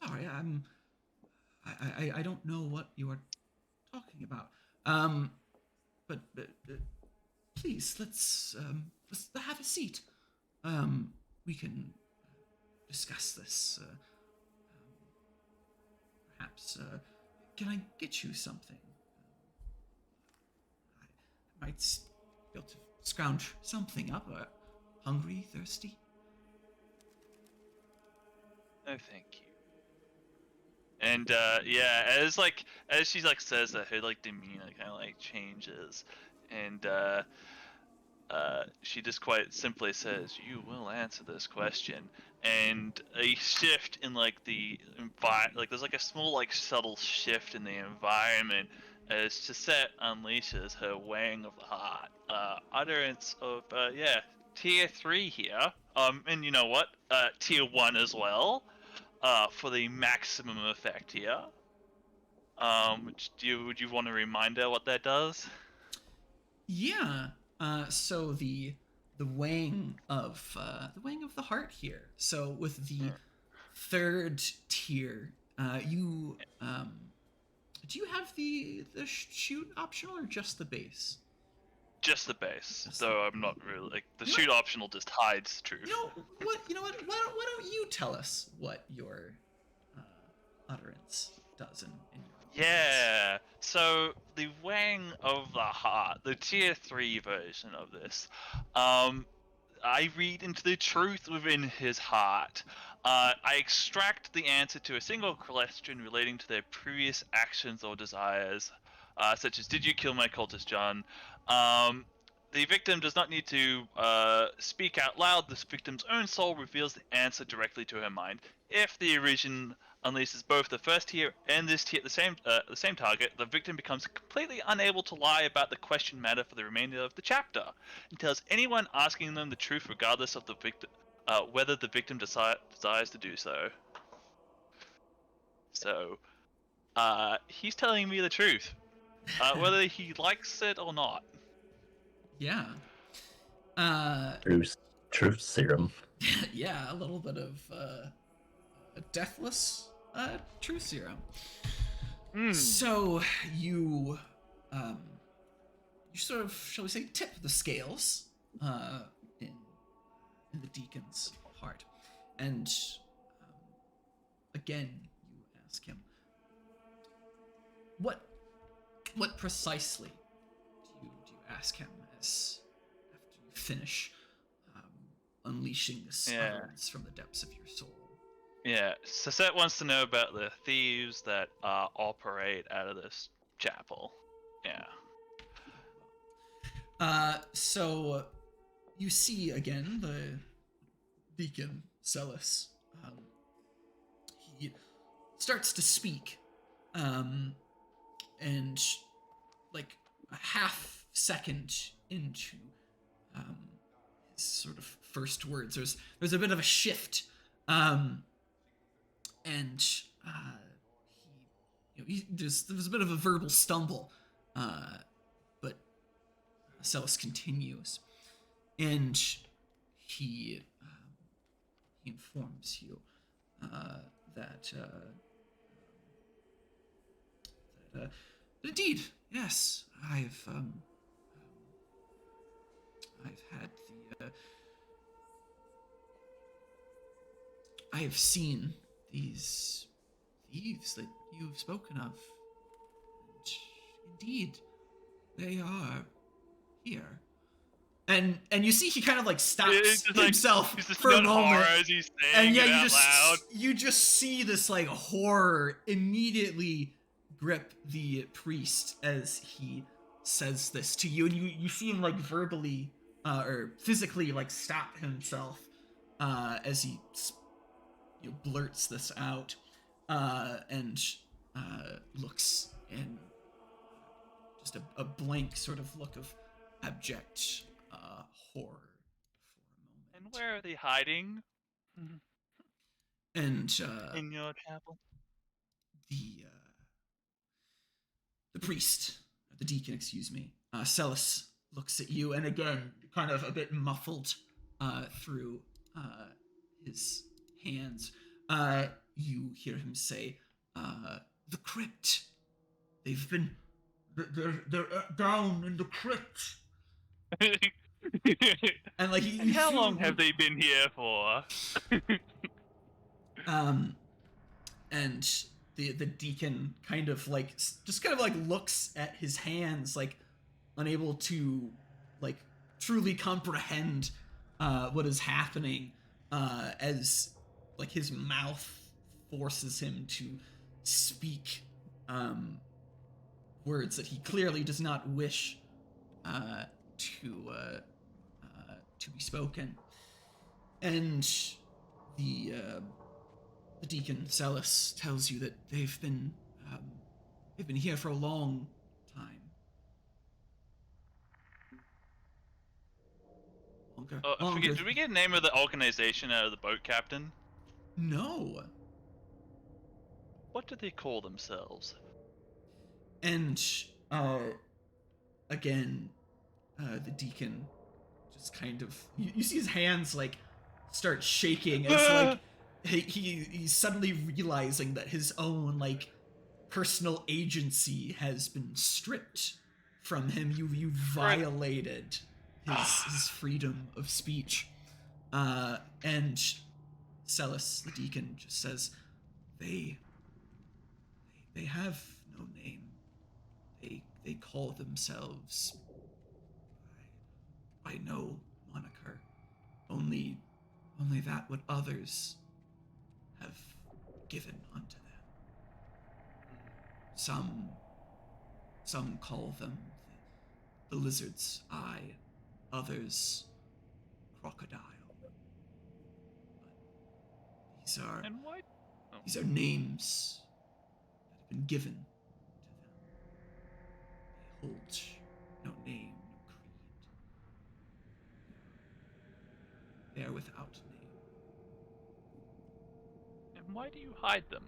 sorry, I don't know what you are talking about. But please, let's have a seat. We can discuss this. Perhaps, can I get you something? I might be able to scrounge something up. Hungry, thirsty? No, thank you. And yeah, as she like says that, her like demeanor kind of like changes, and she just quite simply says, "You will answer this question." And a shift in like the there's like a small like subtle shift in the environment as Chisette unleashes her wang of the heart, utterance of tier 3 here, and you know what, tier 1 as well. For the maximum effect here. Would you want to remind her what that does? Yeah. So the wang of the heart here. So with the 3rd tier, you do you have the shoot optional or just the base? Just the base. Just So I'm not really like the You shoot optional just hides the truth. You know what? You know what? Why don't you tell us what your utterance does in your Yeah. So the Wang of the Heart, the tier 3 version of this, I read into the truth within his heart. I extract the answer to a single question relating to their previous actions or desires, such as "Did you kill my cultist, John?" The victim does not need to speak out loud. This victim's own soul reveals the answer directly to her mind. If the Arisen unleashes both the first tier and this tier at the same target, the victim becomes completely unable to lie about the question matter for the remainder of the chapter, and tells anyone asking them the truth, regardless of the victim, whether the victim desires to do so. So, he's telling me the truth, whether he likes it or not. Yeah. Truth serum. Yeah, a little bit of a deathless truth serum. So you sort of, shall we say, tip the scales in the deacon's heart, and again you ask him, what precisely do you ask him as after you finish unleashing this utterance from the depths of your soul? Yeah, Sasette wants to know about the thieves that operate out of this chapel. Yeah. So you see again the deacon Celis. He starts to speak, and like a half second into his sort of first words, there's a bit of a shift, and there's a bit of a verbal stumble, but Celis continues, and he informs you that indeed, yes, I've had the I have seen these thieves that you've spoken of, and indeed, they are here. And you see he kind of like stops himself for a moment, horror as he's saying and yeah, it out loud. you just see this like horror immediately grip the priest as he says this to you, and you see him like verbally or physically like stop himself as he blurts this out, and looks in just a blank sort of look of abject horror for a moment. And where are they hiding? And In your chapel? The priest, the deacon, excuse me, Celis looks at you, and again, kind of a bit muffled through his hands, you hear him say, "The crypt. They're down in the crypt." And like, how long have they been here for? And the deacon kind of like just kind of like looks at his hands, like unable to like truly comprehend what is happening, as like his mouth forces him to speak words that he clearly does not wish to be spoken. And the deacon Celis tells you that they've been here for a long time. Longer. Did we get the name of the organization out of the boat captain? No. What do they call themselves? And again, the deacon just kind of you see his hands like start shaking as like he's suddenly realizing that his own like personal agency has been stripped from him. You violated his freedom of speech. And Celis, the deacon, just says, they have no name. They call themselves by no moniker. Only that what others have given unto them. Some call them the lizard's eye, others crocodile. But And why? these are names that have been given to them. They hold no name, no creed. They are without name. And why do you hide them?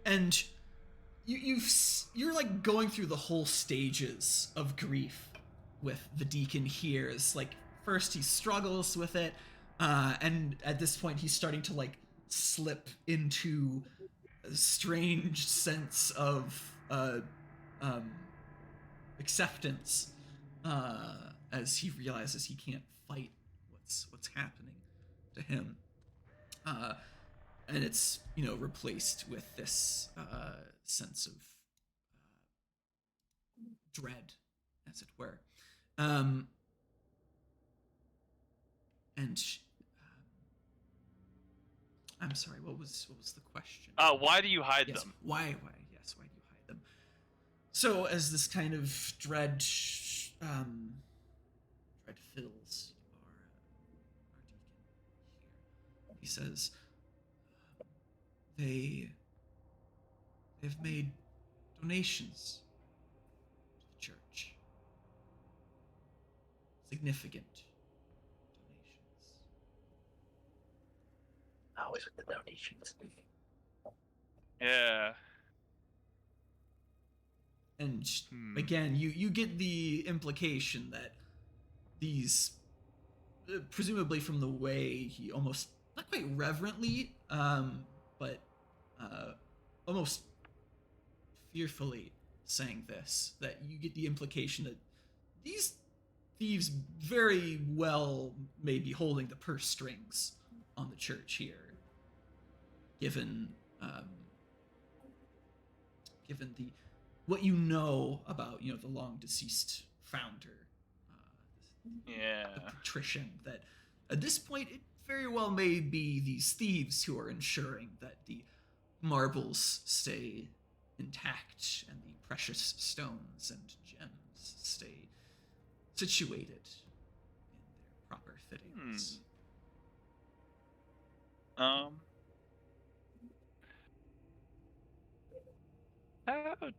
And you're like going through the whole stages of grief with the deacon here. Is like first he struggles with it, and at this point he's starting to like slip into a strange sense of acceptance as he realizes he can't fight what's happening to him. And it's, replaced with this sense of dread, as it were. I'm sorry, what was the question? Why do you hide Yes, them? why do you hide them? So as this kind of dread fills our deacon here, he says, they've made donations to the church. Significant donations. Always with the donations. Yeah. And again, you get the implication that these, presumably from the way he almost, not quite reverently, but almost fearfully saying this, that you get the implication that these thieves very well may be holding the purse strings on the church here, given the what you know about the long deceased founder, the patrician, that at this point it very well may be these thieves who are ensuring that the marbles stay intact and the precious stones and gems stay situated in their proper fittings. How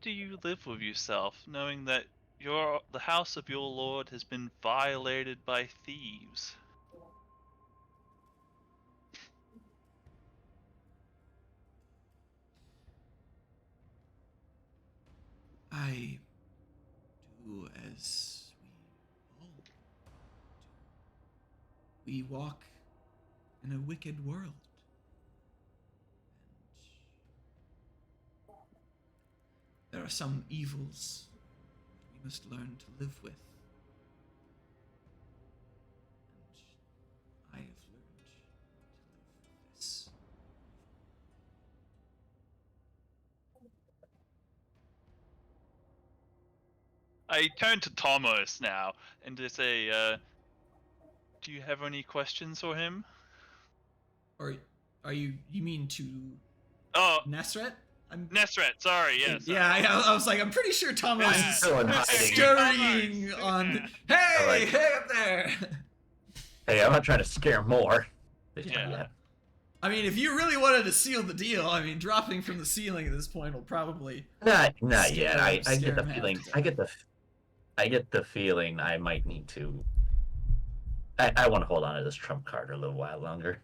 do you live with yourself, knowing that the house of your lord has been violated by thieves? I do as we all do. We walk in a wicked world. And there are some evils that we must learn to live with. And I have learned to live with this. I turn to Thomas now and to say, do you have any questions for him? Or are you mean to Nesret? Nesret, sorry, yes. Yeah, I was like, I'm pretty sure Thomas is Still in hiding. scurrying on. Hey, hey up there! Hey, I'm not trying to scare more. Yeah. I mean, if you really wanted to seal the deal, I mean, dropping from the ceiling at this point will probably Not yet. I get scare the him feeling. half to I get the feeling I might need to. I want to hold on to this trump card a little while longer.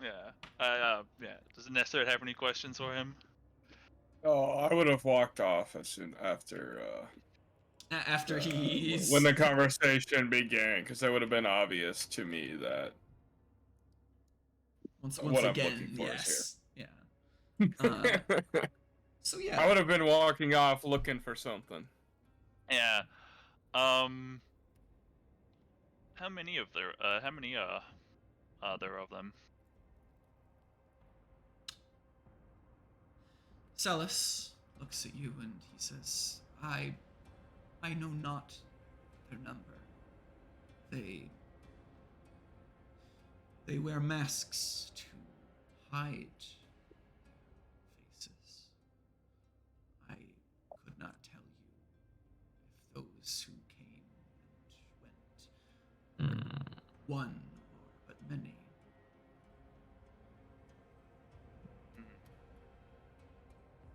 Yeah. Does Nesret have any questions for him? Oh, I would have walked off as soon after he's when the conversation began, because that would have been obvious to me that once what I'm again, looking for yes, is yeah. here. So yeah. I would have been walking off looking for something. Yeah. How many are there of them? Celis looks at you and he says, I know not their number. They wear masks to hide faces. I could not tell you if those who came and went Hmm. one or but many.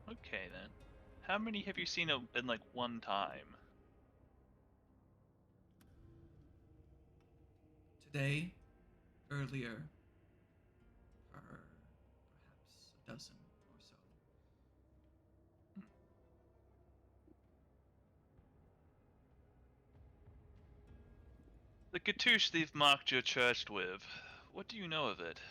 Okay then. How many have you seen in like one time? Today, earlier, perhaps a dozen or so. The cartouche they've marked your church with. What do you know of it?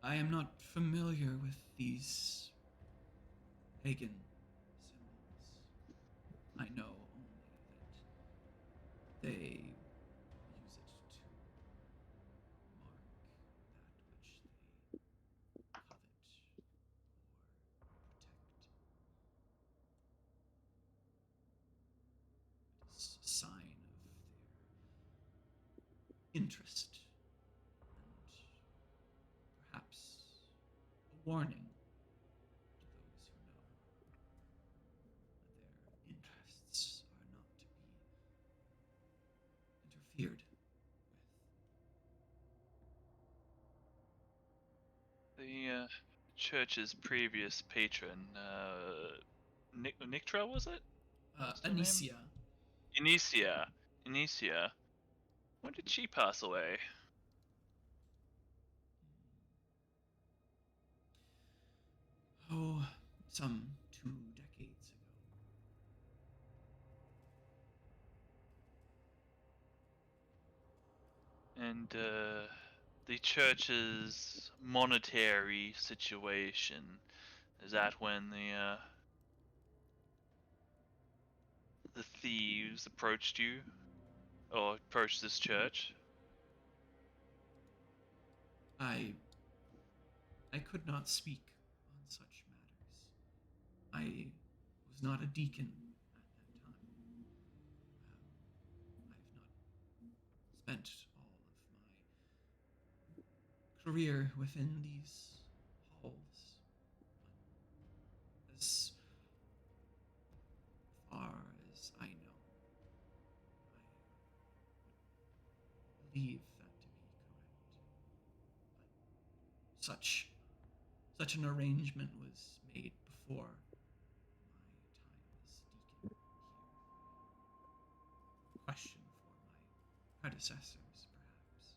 I am not familiar with these pagan symbols. I know only that they use it to mark that which they covet or protect. It is a sign of their interest and perhaps a warning to those who know that their interests are not to be interfered with. The church's previous patron, Nictra, was it? What's her name? Anicia. Inicia. When did she pass away? Oh, some 2 decades ago. And the church's monetary situation, is that when the thieves approached you or approached this church? I could not speak on such matters. I was not a deacon at that time. I've not spent all of my career within these halls. But as far as I know, I believe that to be correct. But such an arrangement was made before my time as deacon here. Question for my predecessors, perhaps.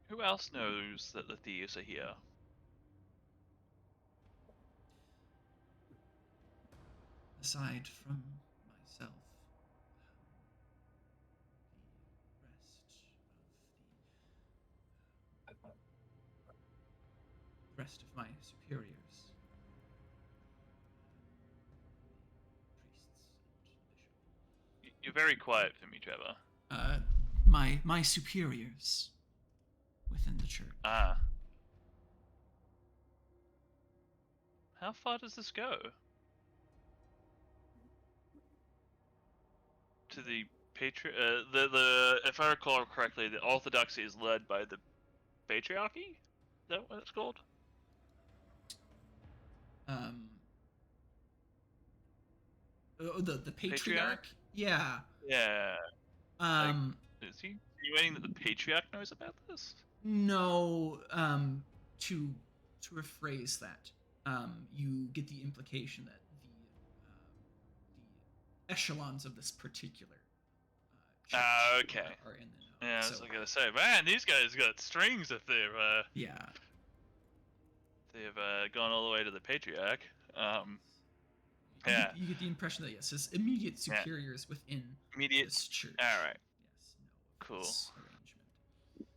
Who else knows that the thieves are here? Aside from myself, the rest of my superiors, priests and bishop. You're very quiet for me, Trevor. My superiors within the church. Ah. How far does this go? To the if I recall correctly, the Orthodoxy is led by the Patriarchy? Is that what it's called? The patriarch? Yeah. Yeah. Is he insinuating that the Patriarch knows about this? No, to rephrase that, you get the implication that the echelons of this particular church okay. are in the know. Yeah, So, I was gonna say, man, these guys got strings if they've yeah. they've gone all the way to the Patriarch. You get the impression that yes, his immediate superiors within this church. All right. Yes, know of Cool. this arrangement.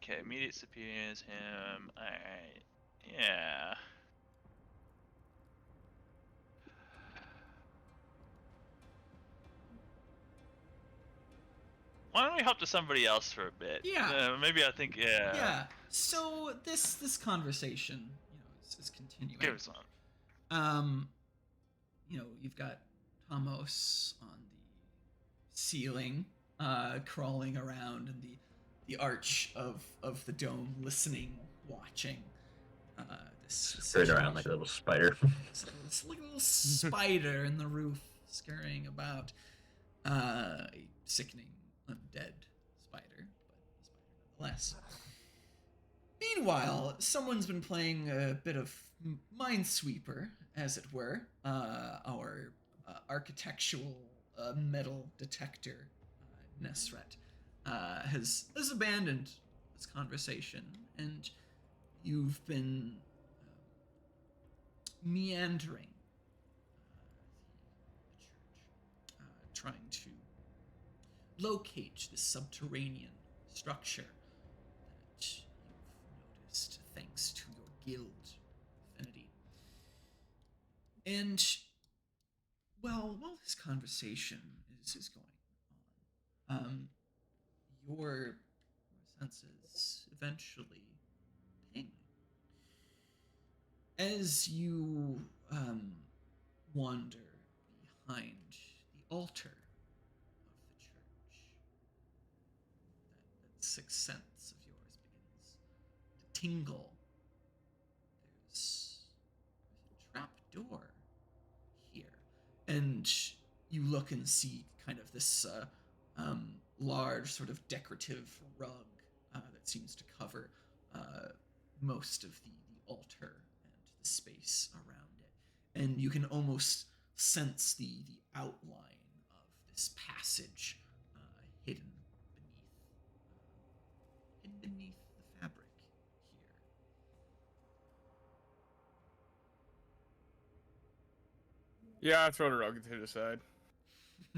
Okay, immediate superiors him. Alright. Yeah. Why don't we hop to somebody else for a bit? Yeah. Maybe I think, yeah. Yeah. So this conversation, is continuing. Give us one. You've got Tomos on the ceiling, crawling around in the arch of the dome, listening, watching. This Right around like a little spider. It's like a little spider in the roof, scurrying about. A sickening, undead spider, but a spider nonetheless. Meanwhile, someone's been playing a bit of Minesweeper, as it were. Our architectural metal detector, Nesret, has abandoned this conversation, and you've been meandering the church, trying to locate this subterranean structure that you've noticed thanks to your guild affinity. And, well, while this conversation is going on, your senses eventually ping. As you wander behind the altar of the church, that sixth sense of yours begins to tingle. There's a trap door here, and you look and see kind of this large sort of decorative rug that seems to cover most of the altar and the space around it, and you can almost sense the outline of this passage hidden beneath the fabric here. Yeah, I throw the rug to the side.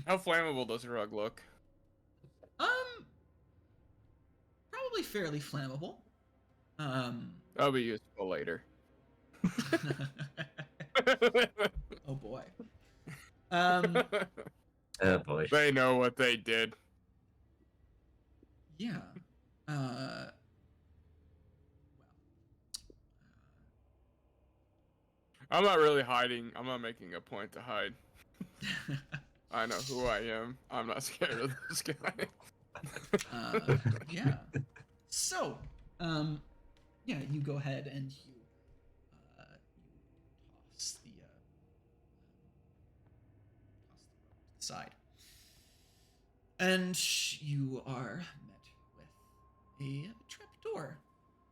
How flammable does the rug look? Probably fairly flammable. That'll be useful later. Oh boy. Oh boy. They know what they did. Yeah. I'm not really hiding. I'm not making a point to hide. I know who I am. I'm not scared of this guy. Yeah. So, yeah, you go ahead and you toss the rug to the side, and you are met with a trapdoor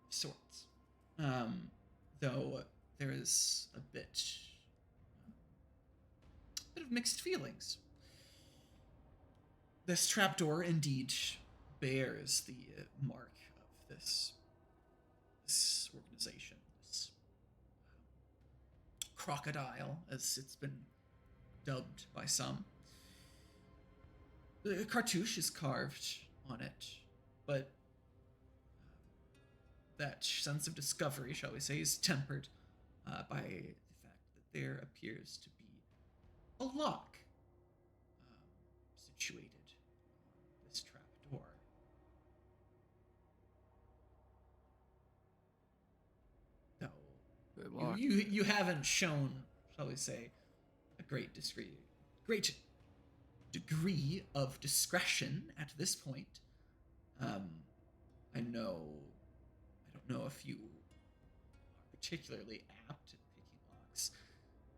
of sorts. Though there is a bit of mixed feelings. This trapdoor indeed bears the mark of this organization, this crocodile, as it's been dubbed by some. The cartouche is carved on it, but that sense of discovery, shall we say, is tempered by the fact that there appears to be a lock situated on this trapdoor. Though you haven't shown, shall we say, a great degree of discretion at this point. I don't know if you are particularly apt at picking locks,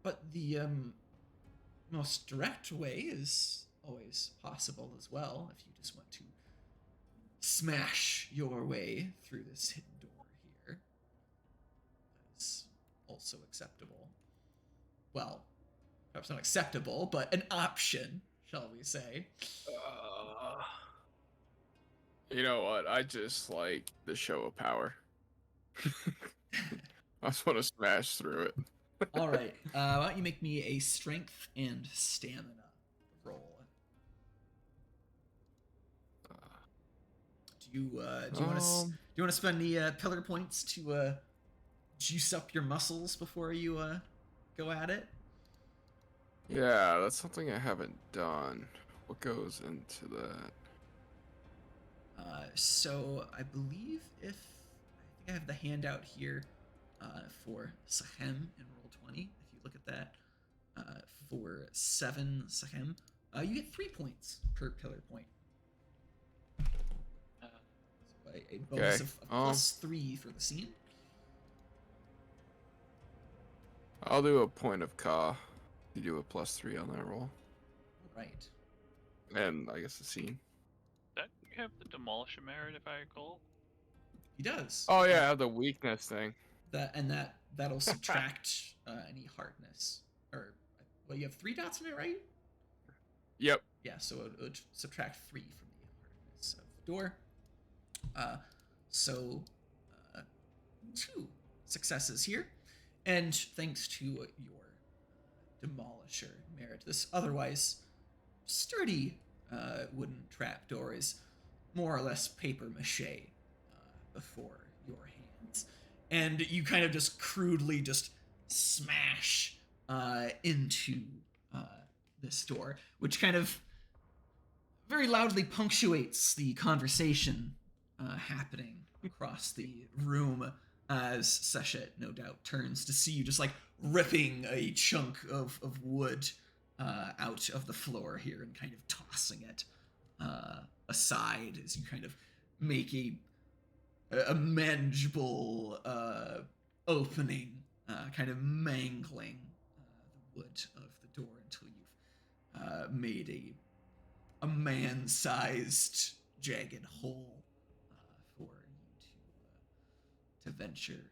but the most direct way is always possible as well if you just want to smash your way through this hidden door here. That's also acceptable. Well, perhaps not acceptable, but an option, shall we say. You know what? I just like the show of power. I just want to smash through it. All right. Why don't you make me a strength and stamina roll? Do you want you want to spend the pillar points to juice up your muscles before you go at it? Yeah, that's something I haven't done. What goes into that? So I believe I think I have the handout here for Sahem in Roll20. If you look at that, for 7 Sahem, you get 3 points per pillar point. Uh, So a bonus Okay, of +3 for the scene. I'll do a point of Ka. You do a +3 on that roll. Right. And I guess the scene. don't you have the Demolisher merit, if I recall? He does. Oh yeah, I have the weakness thing. That'll subtract any hardness. Or, well, you have 3 dots in it, right? Yep. Yeah, so it would subtract 3 from the hardness of the door. So 2 successes here. And thanks to your Demolisher merit, this otherwise sturdy wooden trapdoor is more or less paper mache before your hands. And you kind of just crudely just smash into this door, which kind of very loudly punctuates the conversation happening across the room as Seshet no doubt turns to see you just like ripping a chunk of wood out of the floor here and kind of tossing it aside as you kind of make a manageable opening, kind of mangling the wood of the door until you've made a man-sized jagged hole for you to venture into.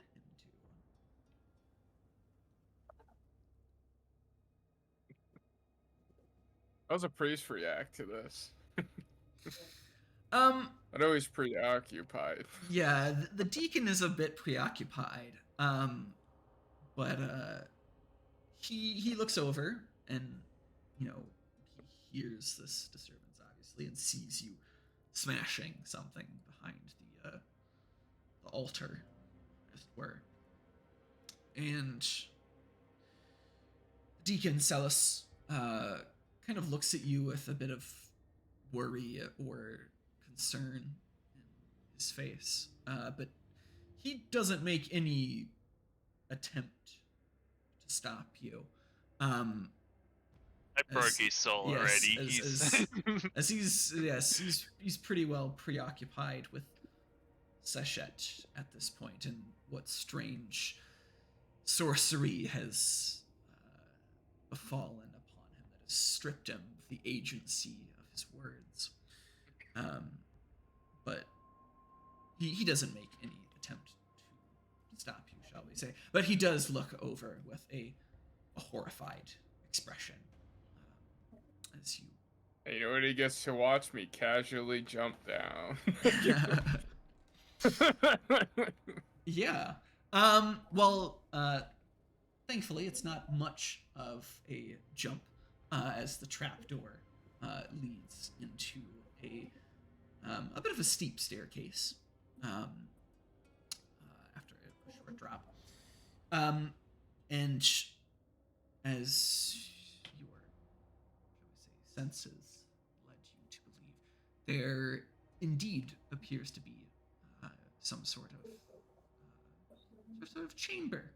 I was a priest react to this. I'd Um, always preoccupied. yeah, the deacon is a bit preoccupied. But he looks over and he hears this disturbance obviously and sees you smashing something behind the altar, as it were. And Deacon Celis kind of looks at you with a bit of worry or concern in his face, but he doesn't make any attempt to stop you. I broke his soul yes, already. as he's pretty well preoccupied with Seshet at this point, and what strange sorcery has befallen upon him that has stripped him of the agency of his words. But he doesn't make any attempt to stop you, shall we say. But he does look over with a horrified expression as you. And you know what? He gets to watch me casually jump down. Yeah. Well, thankfully, it's not much of a jump as the trapdoor leads into a bit of a steep staircase after a short drop. And as your, shall we say, senses led you to believe, there indeed appears to be some sort of chamber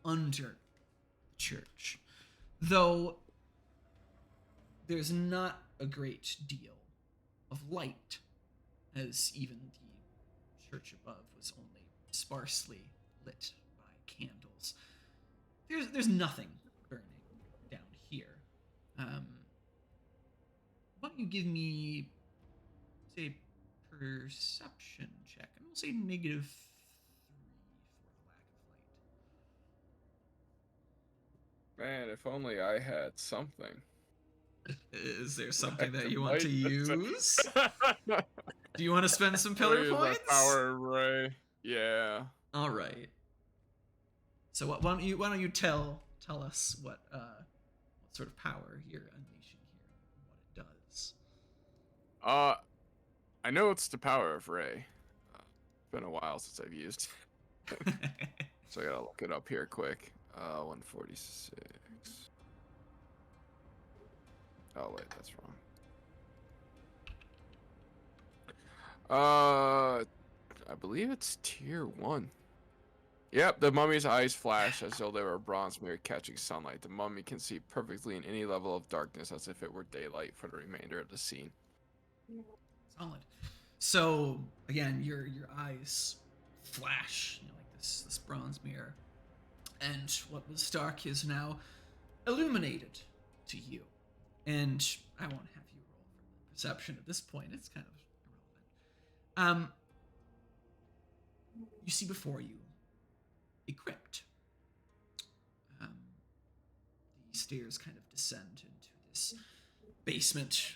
under the church, though there's not a great deal of light, as even the church above was only sparsely lit by candles. There's nothing burning down here. Why don't you give me, say, perception check? I'm gonna say -3 for the lack of light. Man, if only I had something. Is there something that you want to use? Do you want to spend some Pillar pillar points? Power array. Yeah. All right. So why don't you tell us what sort of power you're unleashing here, and what it does? I know it's the power of Ray. been a while since I've used. So I gotta look it up here quick. 146. Oh wait, that's wrong. I believe it's tier 1. Yep, the mummy's eyes flash as though they were a bronze mirror catching sunlight. The mummy can see perfectly in any level of darkness as if it were daylight for the remainder of the scene. Solid. So again, your eyes flash, like this bronze mirror, and what was dark is now illuminated to you. And I won't have you roll for perception at this point. It's kind of irrelevant. You see before you a crypt. The stairs kind of descend into this basement.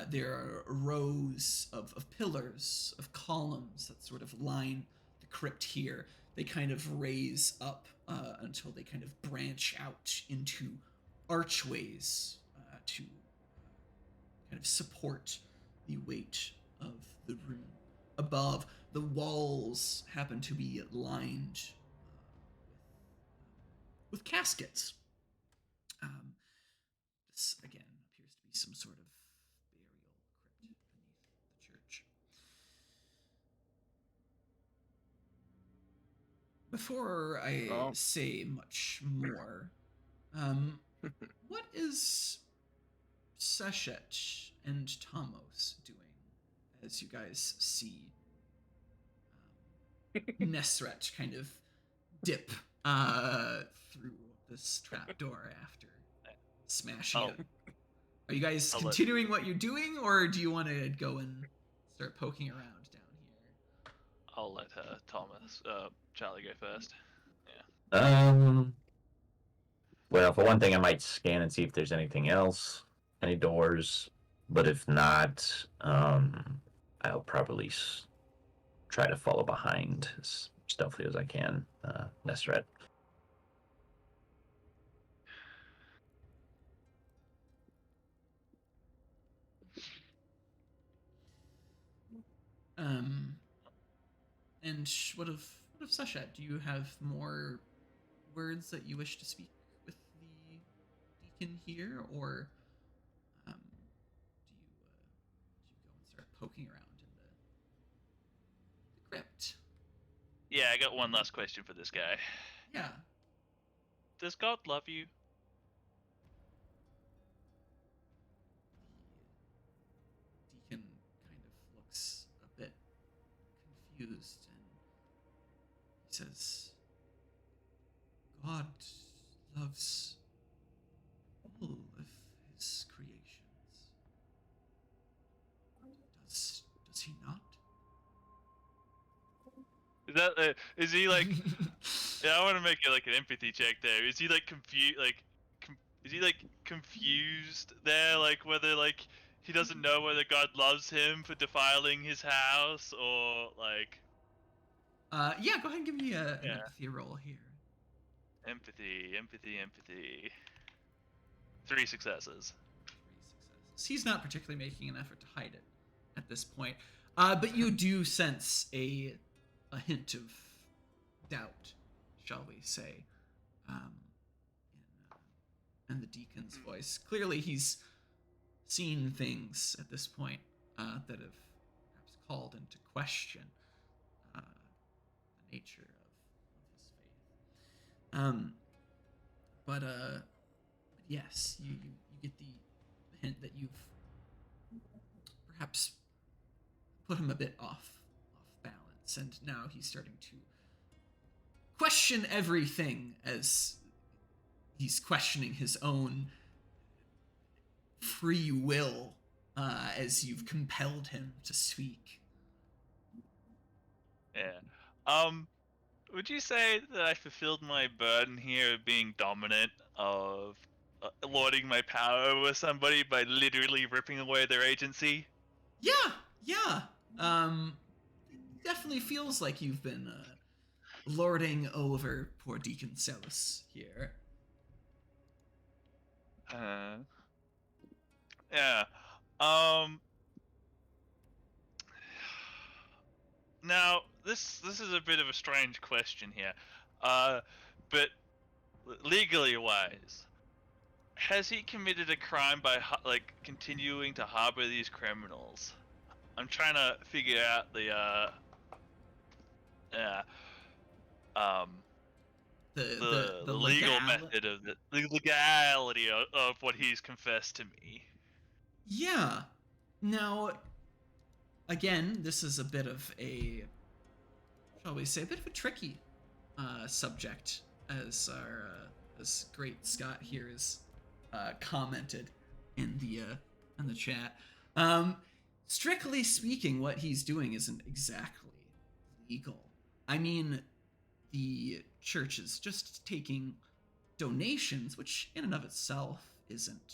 There are rows of pillars, of columns that sort of line the crypt here. They kind of raise up until they kind of branch out into archways to kind of support the weight of the room. Above, the walls happen to be lined with caskets. This, again, appears to be some sort of burial crypt beneath the church. Before I say much more, what is Seshet and Tamos doing as you guys see Nesret kind of dip through this trapdoor after smashing it? Are you guys continuing what you're doing, or do you want to go and start poking around down here? I'll let Charlie go first. Well, for one thing, I might scan and see if there's anything else, any doors. But if not, I'll probably try to follow behind as stealthily as I can, Nesret. And what of Seshet? Do you have more words that you wish to speak with the deacon here, or do you go and start poking around in the crypt? Yeah, I got one last question for this guy. Yeah. Does God love you? The deacon kind of looks a bit confused, and he says, God loves all of his creations. Does he not? Is that is he like? Yeah, I want to make it like an empathy check there. Is he like confused? Is he like confused there? Like whether like he doesn't know whether God loves him for defiling his house, or like? Yeah. Go ahead and give me an empathy roll here. Empathy. 3 successes. 3 successes. He's not particularly making an effort to hide it at this point, but you do sense a hint of doubt, shall we say, in the deacon's voice. Clearly, he's seen things at this point that have perhaps called into question the nature of his faith. But yes, you get the hint that you've perhaps put him a bit off balance, and now he's starting to question everything as he's questioning his own free will as you've compelled him to speak. Yeah. Would you say that I fulfilled my burden here of being dominant, of lording my power over somebody by literally ripping away their agency? Yeah. Definitely feels like you've been lording over poor Deacon Celis here. Yeah. Now, this is a bit of a strange question here, but legally wise, has he committed a crime by like continuing to harbor these criminals? I'm trying to figure out the uh, um, the legal method of the legality of what he's confessed to me. Yeah. Now, again, this is a bit of a, shall we say, a bit of a tricky subject, as our as great Scott here is commented in the chat. Strictly speaking, what he's doing isn't exactly legal. I mean, the church is just taking donations, which in and of itself isn't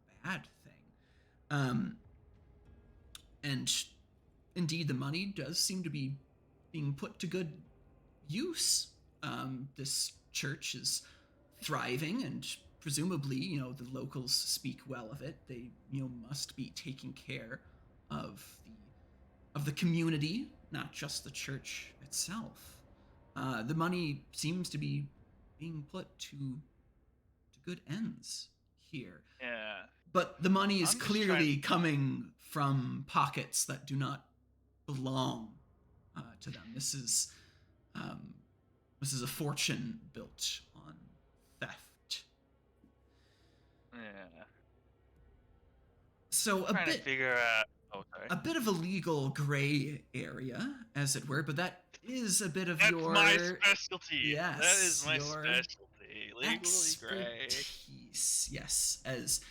a bad thing. And indeed, the money does seem to be being put to good use. This church is thriving, and presumably, the locals speak well of it. They, must be taking care of the community, not just the church itself. The money seems to be being put to good ends here. Yeah. But the money is I'm just clearly coming from pockets that do not belong to them. This is a fortune built on theft. Yeah. So Trying to figure out. Oh, sorry. a bit of a legal gray area, as it were, but that is a bit of That's your my specialty. Yes, that is my your specialty. Legally gray. expertise. Yes, as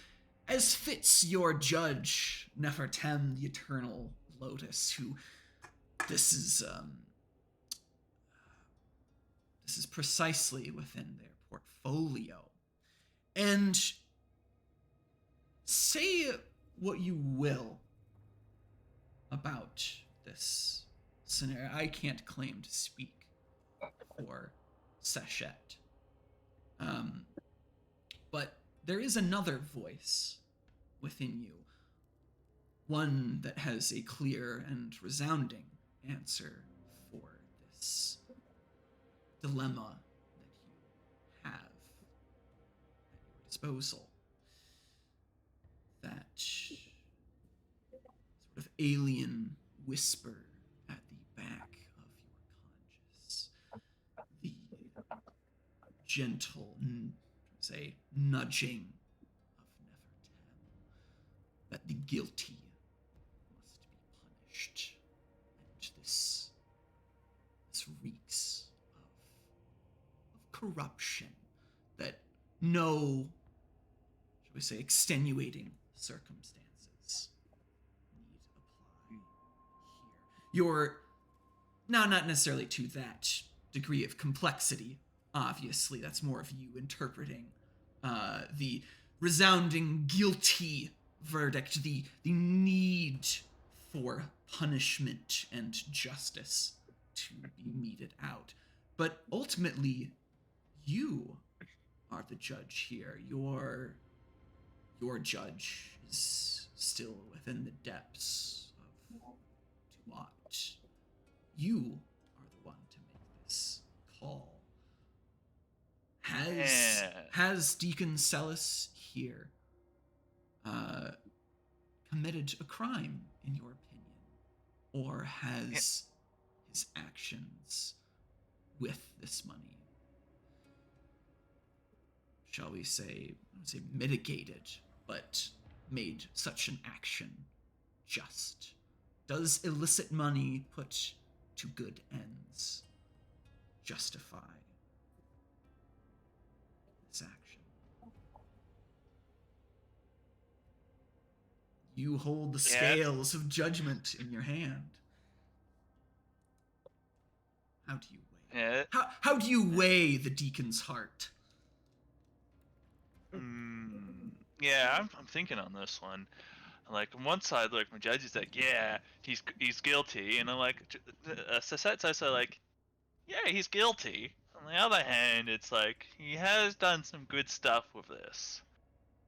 fits your judge, Nefertem, the Eternal Lotus, who this is precisely within their portfolio. And say what you will about this scenario. I can't claim to speak for Sachet. But there is another voice within you, one that has a clear and resounding answer for this dilemma that you have at your disposal. That sort of alien whisper at the back of your conscience, the gentle, say, nudging of Nefertem, that the guilty must be punished, and this reeks of corruption that no, shall we say, extenuating circumstances need apply here. You're not necessarily to that degree of complexity. Obviously, that's more of you interpreting the resounding guilty verdict, the need for punishment and justice to be meted out. But ultimately, you are the judge here. Your judge is still within the depths of Tuat. You are the one to make this call. Has Deacon Celis here committed a crime, in your opinion? Or has his actions with this money, shall we say, I would say mitigated, but made such an action just? Does illicit money put to good ends justify this action? You hold the scales of judgment in your hand. How do you weigh? How do you weigh the deacon's heart? Yeah, I'm thinking on this one. Like on one side, like my judge is like, yeah, he's guilty, and I'm like, Sasset's also like, yeah, he's guilty. On the other hand, it's like he has done some good stuff with this,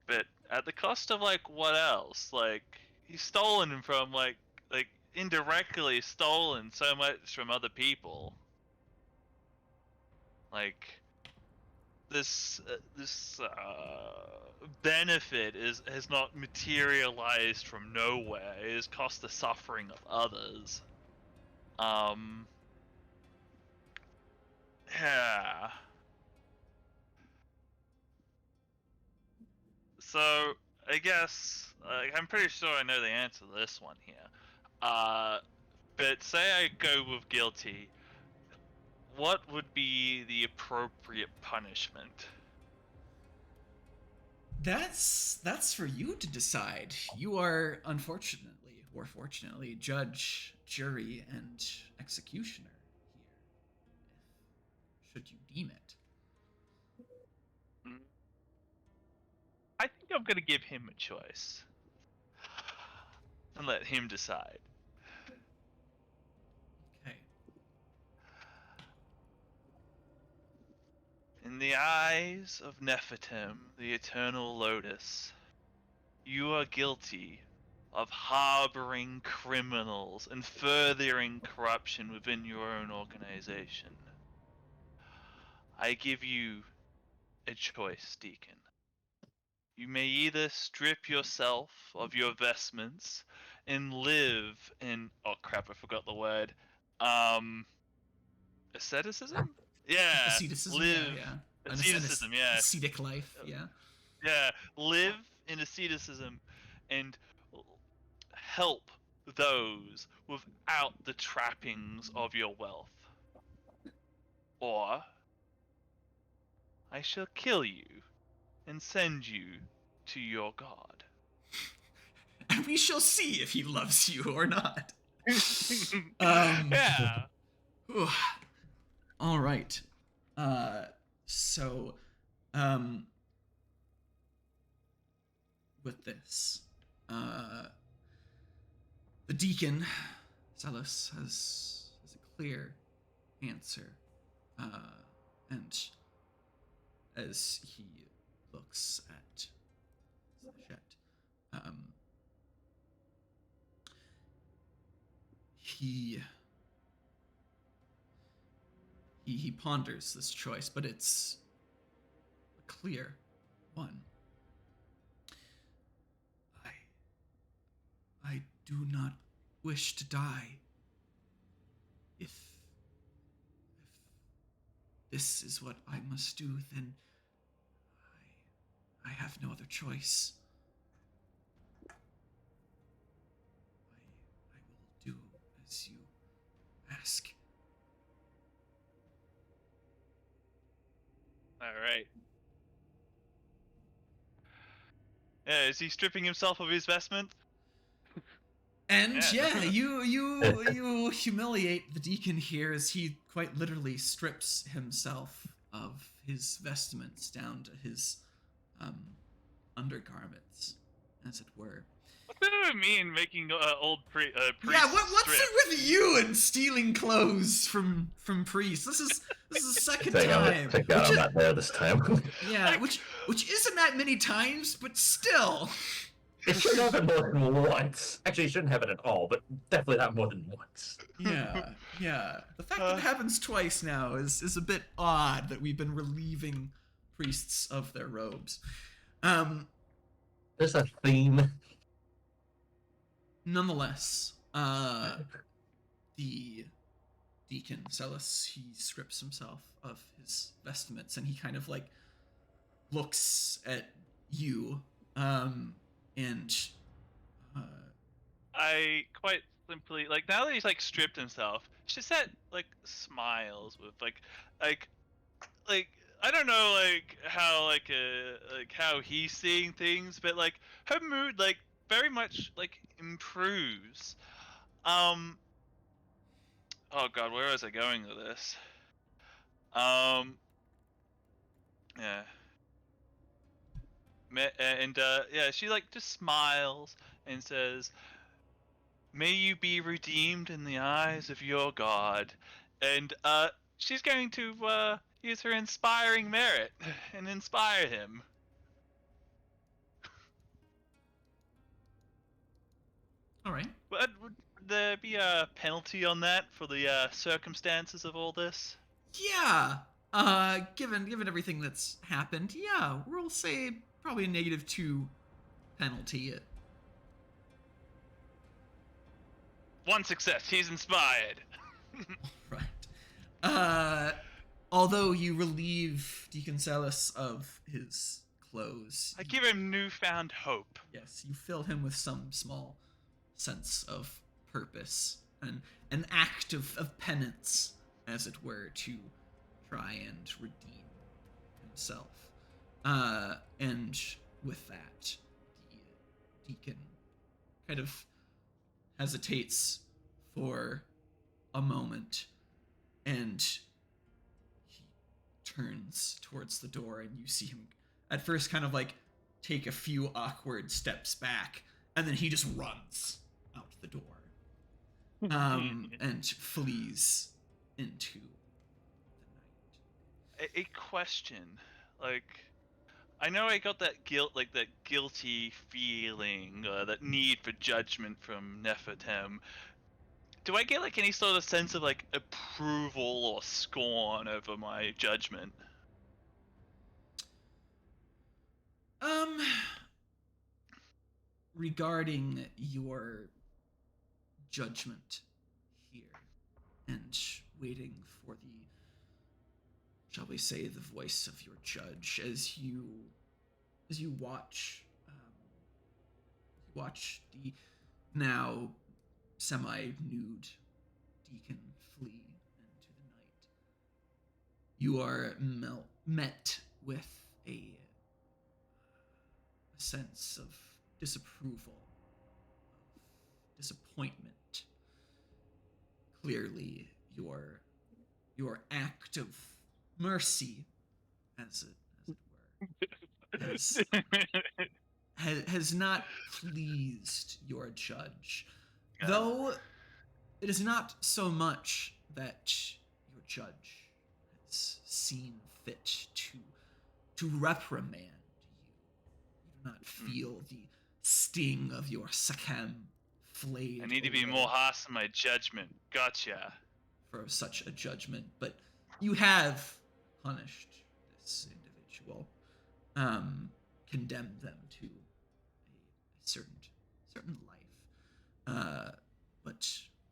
but at the cost of like what else? Like he's stolen from like indirectly stolen so much from other people. Like, this benefit has not materialized from nowhere. It has cost the suffering of others. Yeah. So I guess I'm pretty sure I know the answer to this one here. But say I go with guilty, what would be the appropriate punishment? That's for you to decide. You are, unfortunately or fortunately, judge, jury, and executioner here, should you deem it. I think I'm gonna give him a choice and let him decide. Okay. In the eyes of Nephilim, the Eternal Lotus, you are guilty of harboring criminals and furthering corruption within your own organization. I give you a choice, Deacon. You may either strip yourself of your vestments and live in, oh crap, I forgot the word. Asceticism? Yeah, Asceticism, live. yeah. Asceticism, yeah. Ascetic life, yeah. Yeah, live in asceticism and help those without the trappings of your wealth. Or I shall kill you and send you to your god. And we shall see if he loves you or not. Yeah. Whew. All right. So, with this, the deacon, Zealous, has a clear answer, and as he looks at Sachet, he ponders this choice, but it's a clear one. I do not wish to die. If this is what I must do, then I have no other choice. I will do as you ask. All right. Yeah, is he stripping himself of his vestment? And you humiliate the deacon here as he quite literally strips himself of his vestments down to his undergarments, as it were. What do you mean making old priests Yeah, what's strip? it with you and stealing clothes from priests? This is the second time. Thank God I'm not there this time. Yeah, which isn't that many times, but still. It should happen more than once. Actually, it shouldn't happen at all, but definitely not more than once. Yeah. The fact that it happens twice now is a bit odd, that we've been relieving priests of their robes. There's a theme. Nonetheless, the deacon, Celis, he strips himself of his vestments and he kind of like looks at you, and I quite simply like, now that he's like stripped himself, Shizette like smiles with like I don't know like how he's seeing things, but like her mood like very much like improves. Oh god, where was I going with this? Yeah. And yeah, she like just smiles and says, "May you be redeemed in the eyes of your God," and she's going to use her inspiring merit and inspire him. all right. But there be a penalty on that for the circumstances of all this? Yeah. Given everything that's happened, yeah, we'll say probably a -2 penalty. One success. He's inspired. Right. Although you relieve Deacon Celis of his clothes, I give him newfound hope. yes, you fill him with some small sense of purpose and an act of penance, as it were, to try and redeem himself. And with that, the deacon kind of hesitates for a moment, and he turns towards the door, and you see him at first kind of like take a few awkward steps back, and then he just runs out the door and flees into the night. A question, like, I know I got that that guilty feeling, that need for judgment from Nefertem. Do I get like any sort of sense of like approval or scorn over my judgment? Regarding your judgment here and waiting for the, shall we say, the voice of your judge as you watch the now semi-nude deacon flee into the night. You are met with a sense of disapproval, of disappointment. Clearly, your act of mercy, as it were, has not pleased your judge. Yeah. Though it is not so much that your judge has seen fit to reprimand you. You do not feel the sting of your sakam flayed. I need to be away more harsh in my judgment. Gotcha. for such a judgment, but you have punished this individual, condemned them to a certain life, but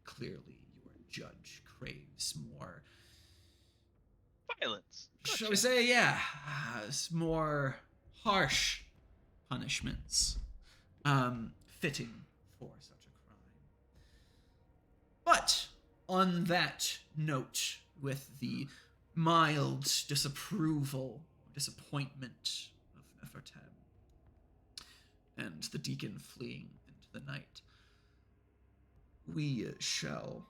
clearly your judge craves more, Violence. shall we say, yeah, more harsh punishments, fitting for such a crime. But on that note, with the mild disapproval, disappointment of Nefertem, and the deacon fleeing into the night, we shall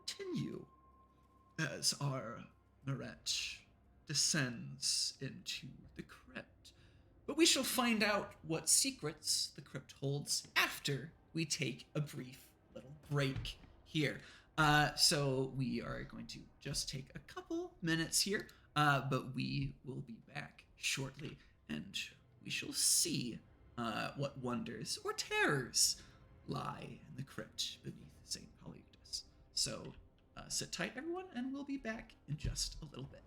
continue as our Mirette descends into the crypt. But we shall find out what secrets the crypt holds after we take a brief little break here. So we are going to just take a couple minutes here, but we will be back shortly, and we shall see what wonders or terrors lie in the crypt beneath St. Polyeuctus. So sit tight, everyone, and we'll be back in just a little bit.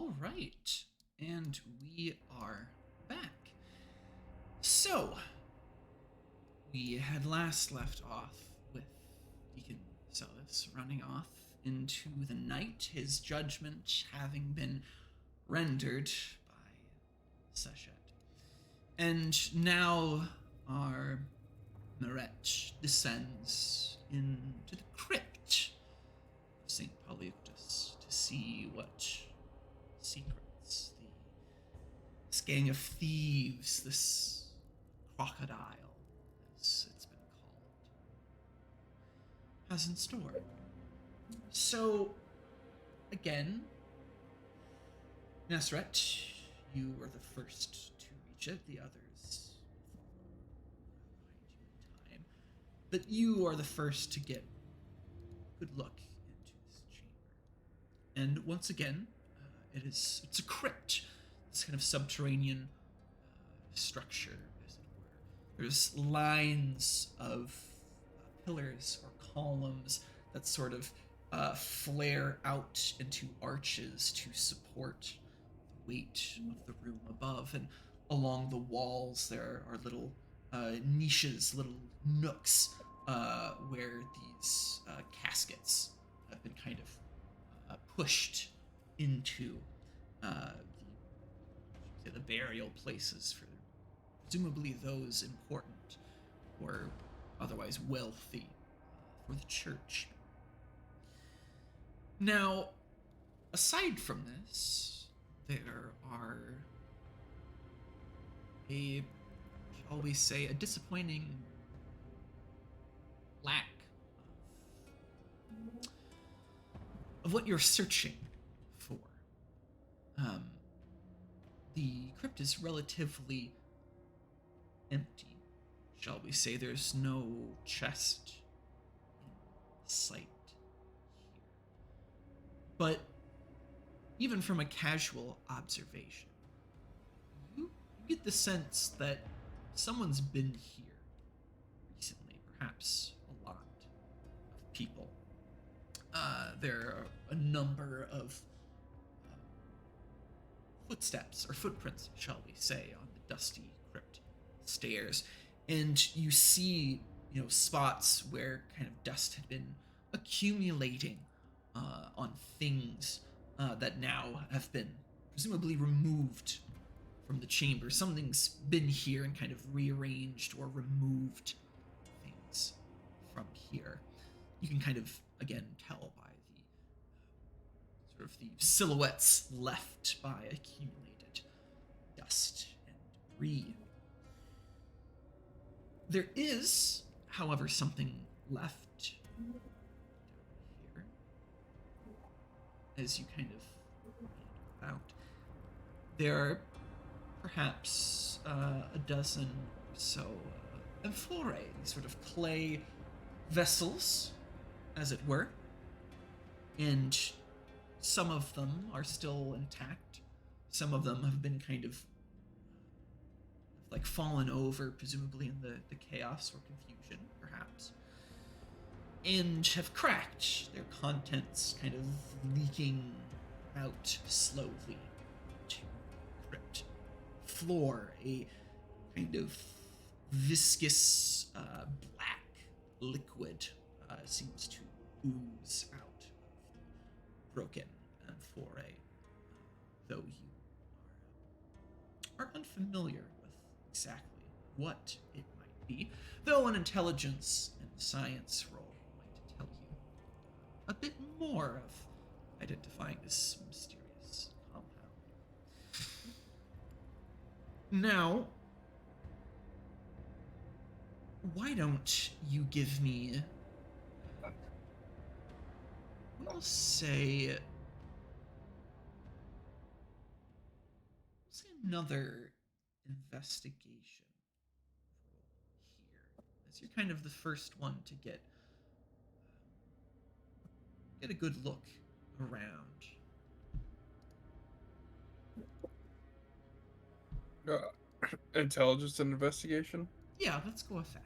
All right, and we are back. So, we had last left off with Deacon Celis running off into the night, his judgment having been rendered by Seshet. And now our Meret descends into the crypt of St. Polyeuctus to see what secrets this gang of thieves, this crocodile, as it's been called, has in store. So, again, Nasret, you were the first to reach it, the others behind you in time. But you are the first to get a good look into this chamber. And once again, it's a crypt, this kind of subterranean structure, as it were. There's lines of pillars or columns that sort of flare out into arches to support the weight of the room above. And along the walls, there are little niches, little nooks where these caskets have been kind of pushed into the burial places for presumably those important or otherwise wealthy for the church. Now, aside from this, there are shall we say, a disappointing lack of what you're searching for. The crypt is relatively empty, shall we say. There's no chest in sight here. But even from a casual observation, you get the sense that someone's been here recently, perhaps a lot of people. There are a number of footsteps, or footprints, shall we say, on the dusty crypt stairs. And you see, spots where kind of dust had been accumulating on things that now have been presumably removed from the chamber. Something's been here and kind of rearranged or removed things from here. You can kind of, again, tell by the sort of the silhouettes left by accumulated dust and debris. There is, however, something left down here. As you kind of out, there are perhaps a dozen or so amphorae, these sort of clay vessels, as it were, and some of them are still intact. Some of them have been kind of like fallen over, presumably in the chaos or confusion, perhaps, and have cracked, their contents kind of leaking out slowly to the crypt floor. A kind of viscous black liquid seems to ooze out of the broken amphorae, though you are unfamiliar with exactly what it might be, though an intelligence and science roll might tell you a bit more of identifying this mysterious compound. Now, why don't you give me, we'll say another investigation roll here, as you're kind of the first one to get a good look around. Intelligence and investigation? Yeah, let's go with that.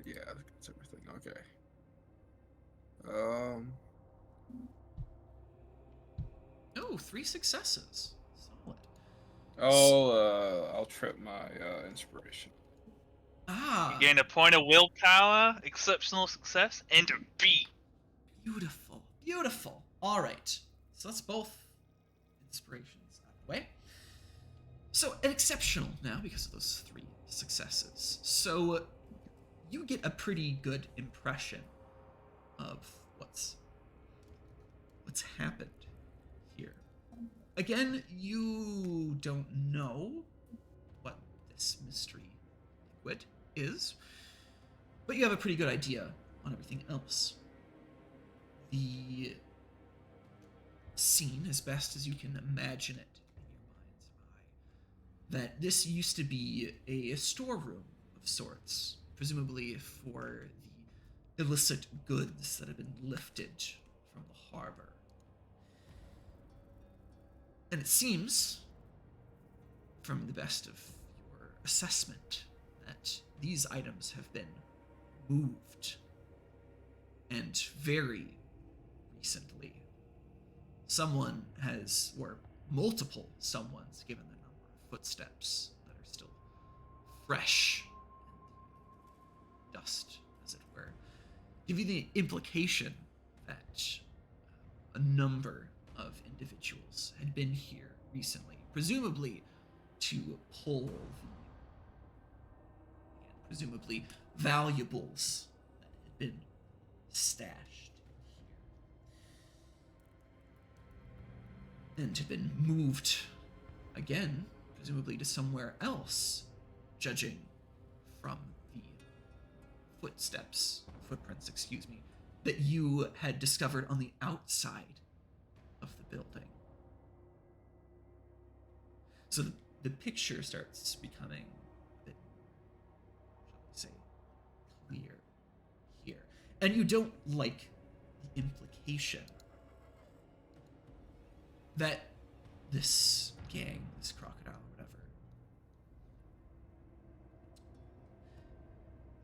Yeah, that's everything. Okay. Oh, 3 successes. Solid. I'll trip my inspiration. Ah, You gain a point of willpower, exceptional success, and a beat. beautiful. Beautiful. All right. So that's both inspirations out of the way. So, an exceptional now because of those 3 successes. So, you get a pretty good impression of what's happened here. Again, you don't know what this mystery liquid is, but you have a pretty good idea on everything else. The scene, as best as you can imagine it in your mind's eye, that this used to be a storeroom of sorts, presumably for the illicit goods that have been lifted from the harbor. And it seems, from the best of your assessment, that these items have been moved. And very recently, someone has, or multiple someones, given the number of footsteps that are still fresh in the dust, as it were, give you the implication that a number of individuals had been here recently, presumably to pull presumably valuables that had been stashed here, and had been moved again, presumably to somewhere else, judging from the footprints, that you had discovered on the outside of the building. So the picture starts becoming a bit, shall we say, clear here. And you don't like the implication that this gang, this crocodile, whatever,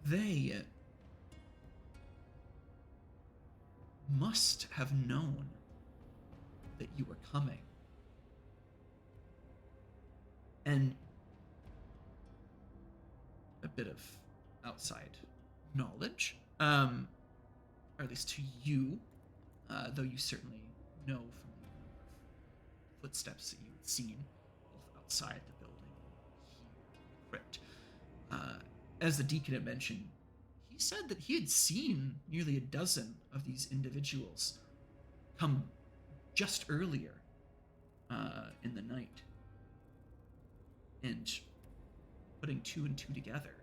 they must have known that you were coming. And a bit of outside knowledge, or at least to you, though you certainly know from the number of footsteps that you had seen, both outside the building and here in the crypt. As the deacon had mentioned, he said that he had seen nearly a dozen of these individuals come just earlier in the night. And putting 2 and 2 together,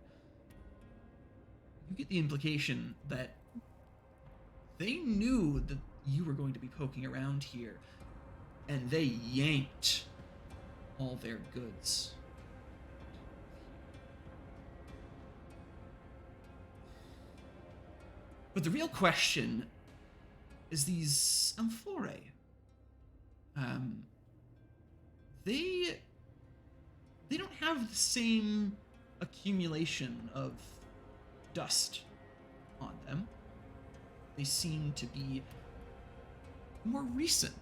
you get the implication that they knew that you were going to be poking around here, and they yanked all their goods. But the real question is these amphorae. They don't have the same accumulation of dust on them. They seem to be a more recent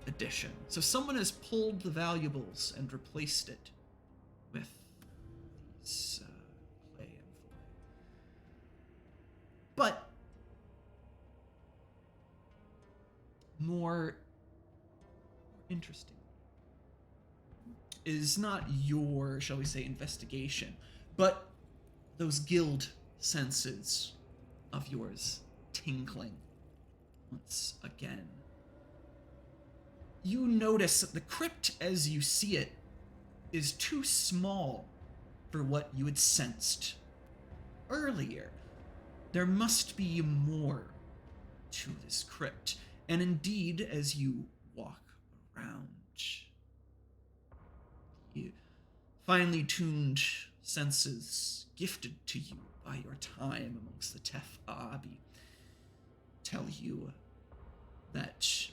addition. So someone has pulled the valuables and replaced it with these clay amphorae. But more interesting is not your, shall we say, investigation, but those guild senses of yours tingling once again. You notice that the crypt as you see it is too small for what you had sensed earlier. There must be more to this crypt. And indeed, as you walk around, the finely tuned senses gifted to you by your time amongst the Tef Abi tell you that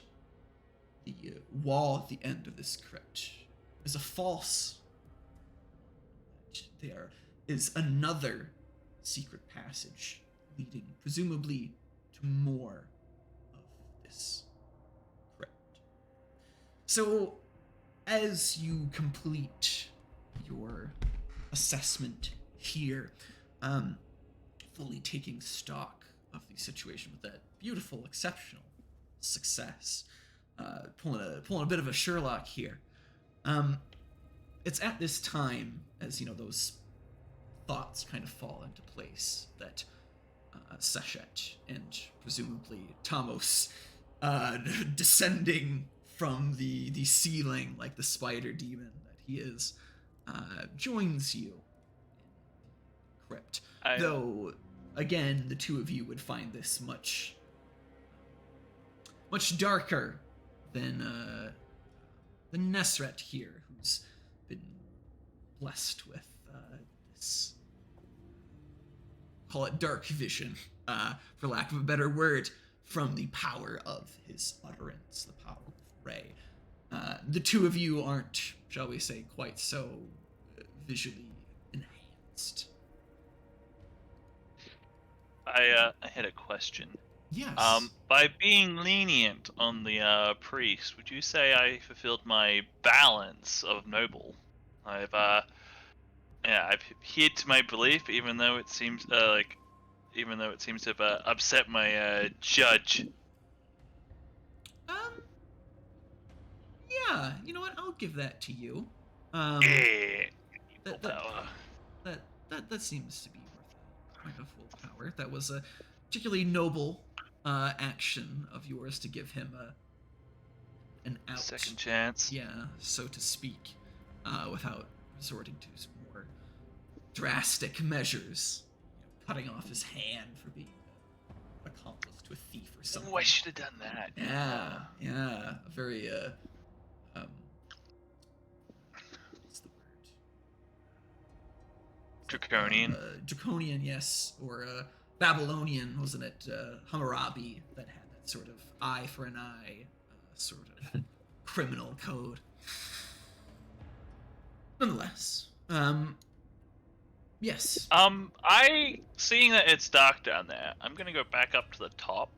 the wall at the end of this crypt is a false. There is another secret passage leading, presumably, to more of this crypt. So, as you complete your assessment here, fully taking stock of the situation with that beautiful, exceptional success, pulling a bit of a Sherlock here. It's at this time, as those thoughts kind of fall into place, that Seshet and presumably Tamos descending from the ceiling like the spider demon that he is, joins you in the crypt. Though, again, the two of you would find this much darker than Nesret here, who's been blessed with this, call it dark vision, for lack of a better word, from the power of his utterance, the power of Ray. The two of you aren't, shall we say, quite so visually enhanced. I had a question. Yes. By being lenient on the priest, would you say I fulfilled my balance of noble? I've hid to my belief, even though it seems to have upset my judge. Yeah, you know what? I'll give that to you. Yeah. That, Power. that seems to be worth a full power. That was a particularly noble action of yours to give him an out. Second chance. Yeah, so to speak, without resorting to some more drastic measures, cutting off his hand for being accomplice to a thief or something. Oh, I should have done that. Yeah, a very what's the word? Draconian. Draconian, yes, or Babylonian, wasn't it? Hammurabi, that had that sort of eye for an eye, sort of criminal code. Nonetheless, yes. Seeing that it's dark down there, I'm gonna go back up to the top,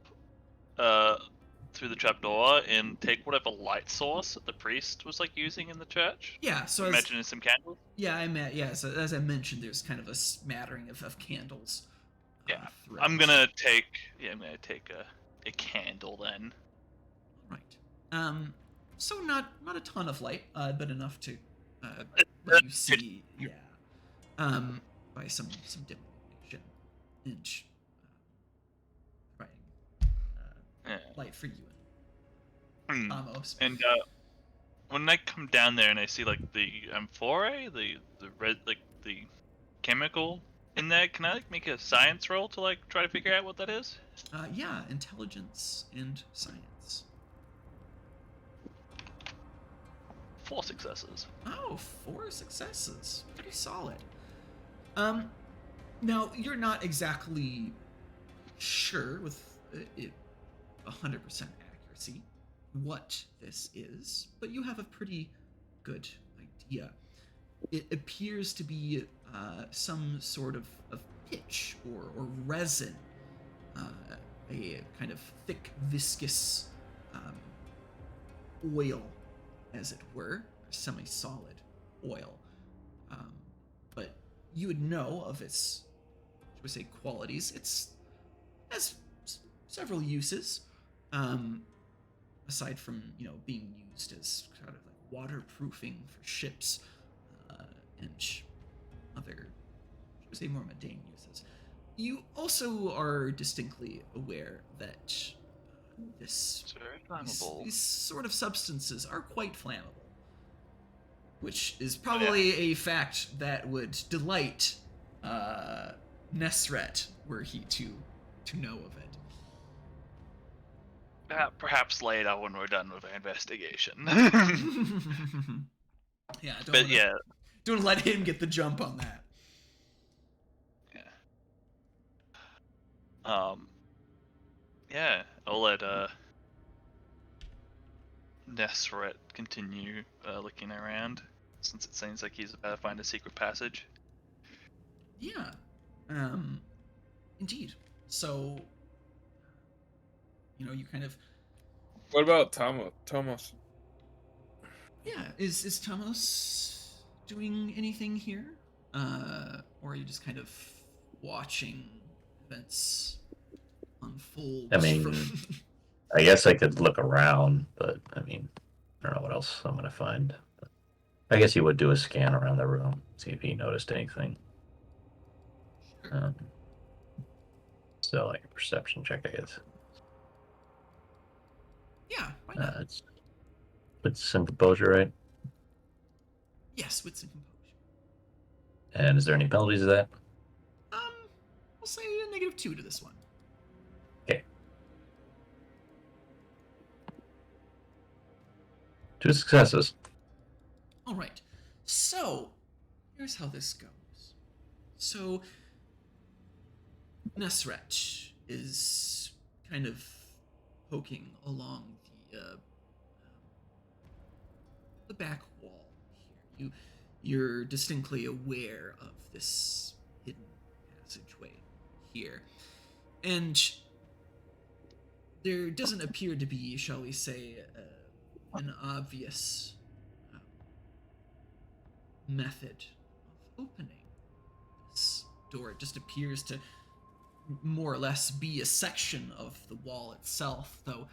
through the trapdoor and take whatever light source that the priest was using in the church. Yeah, so imagine some candles. So as I mentioned, there's kind of a smattering of candles. Yeah, throughout. I'm gonna take a candle then. Right. So not a ton of light, but enough to let you see. Yeah. By some dim illumination, and providing light for you and Amos. And when I come down there and I see the amphora, the red the chemical in there, can I make a science roll to try to figure out what that is? Yeah, intelligence and science. 4 successes. Oh, 4 successes. Pretty solid. Now you're not exactly sure with it 100% accuracy what this is, but you have a pretty good idea. It appears to be some sort of pitch or resin, a kind of thick, viscous oil, as it were, semi-solid oil. But you would know of its, should we say, qualities. It has several uses, aside from being used as kind of waterproofing for ships and other, should we say, more mundane uses. You also are distinctly aware that these sort of substances are quite flammable, which is probably a fact that would delight Nesret were he to know of it. Perhaps later when we're done with our investigation. Don't let him get the jump on that. I'll let Nesret continue looking around, since it seems like he's about to find a secret passage. Yeah, indeed. So, you kind of... What about Thomas? Yeah, is Thomas doing anything here? Or are you just kind of watching events unfold? I mean, I guess I could look around, but I mean, I don't know what else I'm gonna find. I guess he would do a scan around the room, see if he noticed anything. Sure. So like a perception check, I guess. Yeah, why not? It's with some composure, right? Yes, with some composure. And is there any penalties to that? I'll say a -2 to this one. Okay. 2 successes. All right. So, here's how this goes. So, Nesret is kind of poking along the back wall here. You're distinctly aware of this hidden passageway here, and there doesn't appear to be, shall we say, an obvious method of opening this door. It just appears to more or less be a section of the wall itself, though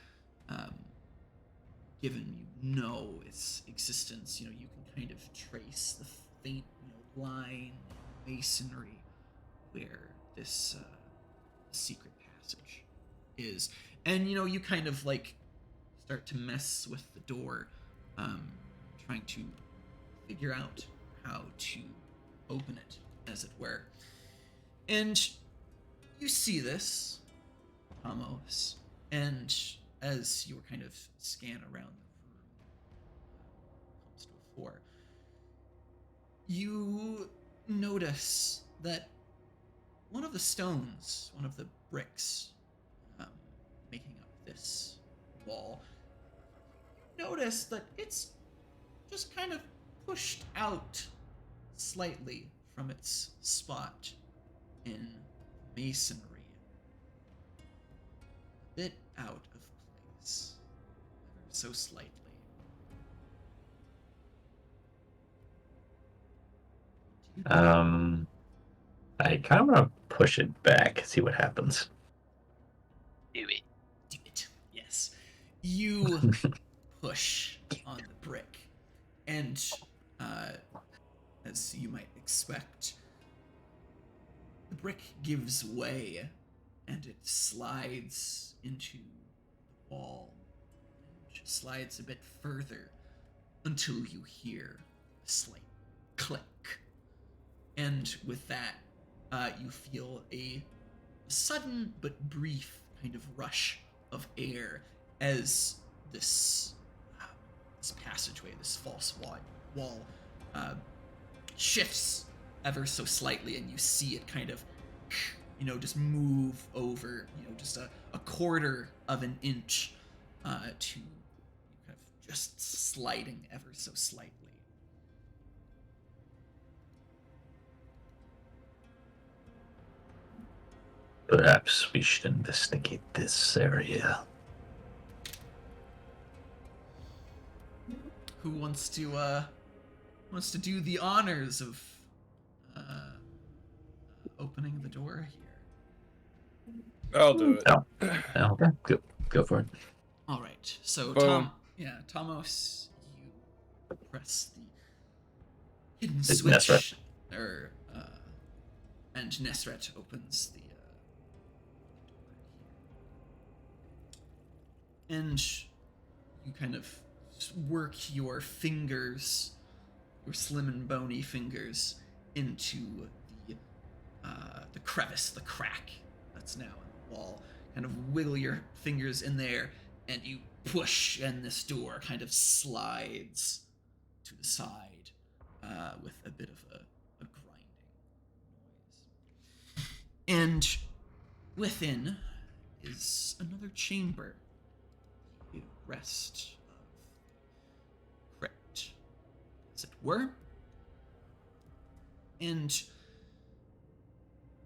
given you know its existence, you can kind of trace the faint line in masonry where this secret passage is. And you kind of like start to mess with the door, trying to figure out how to open it, as it were. And you see this, Amos, and as you were kind of scan around the room, comes to a fore, you notice that one of the stones, one of the bricks making up this wall, notice that it's just kind of pushed out slightly from its spot in masonry. A bit out of place, ever so slightly. I kind of want to push it back, see what happens. Do it. Do it. Yes. You push on the brick, and as you might expect, the brick gives way, and it slides into the wall, and slides a bit further until you hear a slight click. And with that, you feel a sudden but brief kind of rush of air as this passageway, this false wall, shifts ever so slightly, and you see it kind of, just move over, just a quarter of an inch to kind of just sliding ever so slightly. Perhaps we should investigate this area. Who wants to do the honors of opening the door here? I'll do it. Oh, okay, go for it. All right. So Boom. Tomos, you press the hidden It's switch, Nesret. And Nesret opens the door here. And you kind of work your fingers, your slim and bony fingers, into the crevice, the crack that's now in the wall. Kind of wiggle your fingers in there, and you push, and this door kind of slides to the side with a bit of a grinding noise. And within is another chamber, the rest of the crypt, as it were. And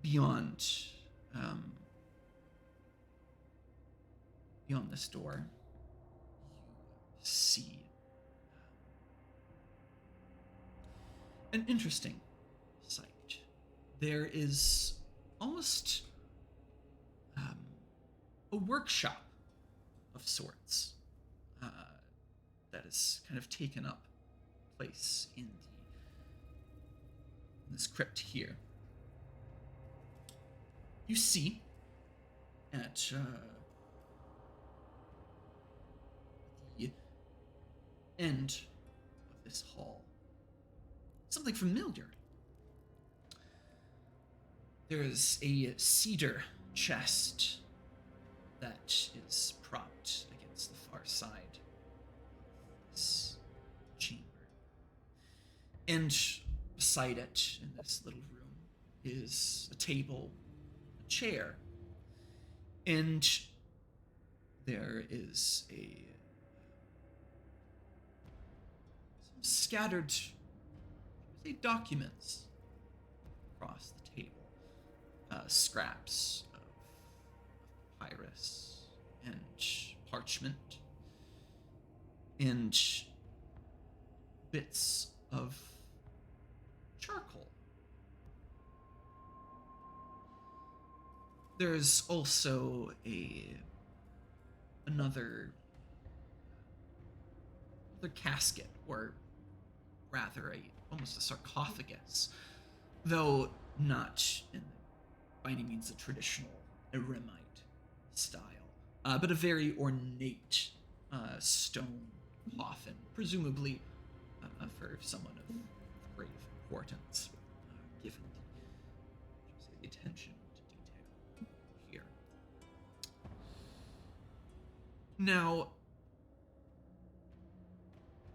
beyond this door, you see an interesting sight. There is almost a workshop of sorts that has kind of taken up place in this crypt here. You see at the end of this hall something familiar. There is a cedar chest that is propped against the far side of this chamber. And beside it, in this little room, is a table, a chair, and there is some scattered, documents across the table, scraps of papyrus and parchment, and bits of charcoal. There's also another casket, or rather almost a sarcophagus, though not by any means a traditional eremite style, but a very ornate stone coffin, presumably for someone of great importance, given the attention to detail here. Now,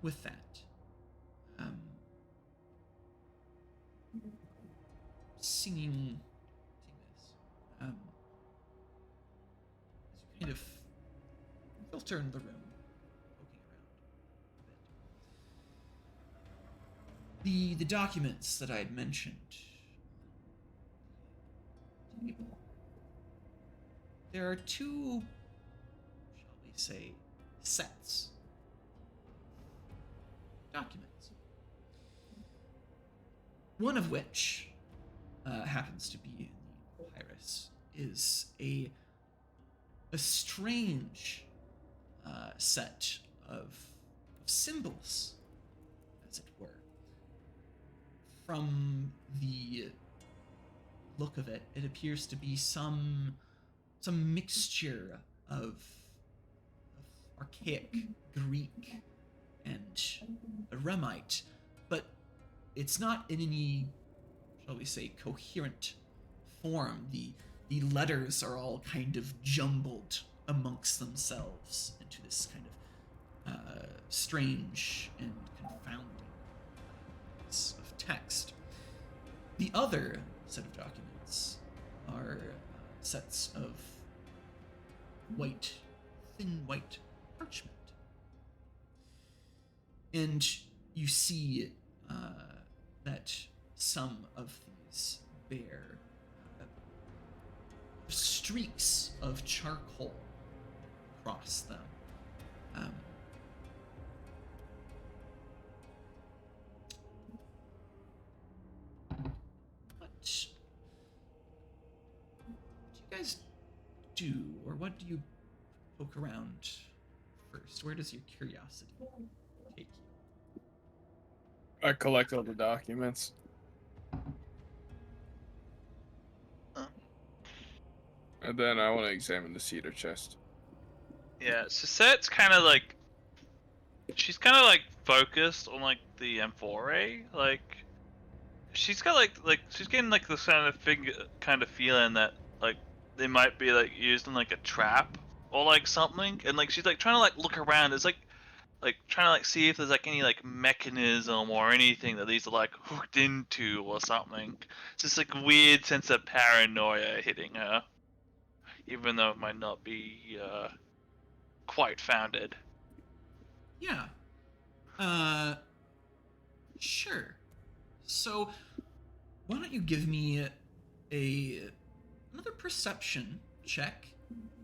with that, singing this, as you kind of filter in the room, poking around a bit. The documents that I had mentioned on the table, there are two, shall we say, sets of documents. One of which happens to be in the papyrus is a strange set of symbols, as it were. From the look of it, it appears to be some mixture of archaic Greek and Eremite, but it's not in any, shall we say, coherent form. The letters are all kind of jumbled amongst themselves into this kind of strange and confounding piece of text. The other set of documents are sets of thin white parchment. And you see that some of these bear streaks of charcoal across them. What do you guys do, or what do you poke around first? Where does your curiosity take you? I collect all the documents. And then I want to examine the cedar chest. Yeah, Susette's kind of like, she's kind of like focused on like the amphora. Like, she's got like she's getting like this kind of feeling that like they might be like used in like a trap or like something, and like she's like trying to like look around. It's like trying to like see if there's like any like mechanism or anything that these are like hooked into or something. It's just like weird sense of paranoia hitting her, even though it might not be quite founded. Yeah. Sure. So, why don't you give me another perception check,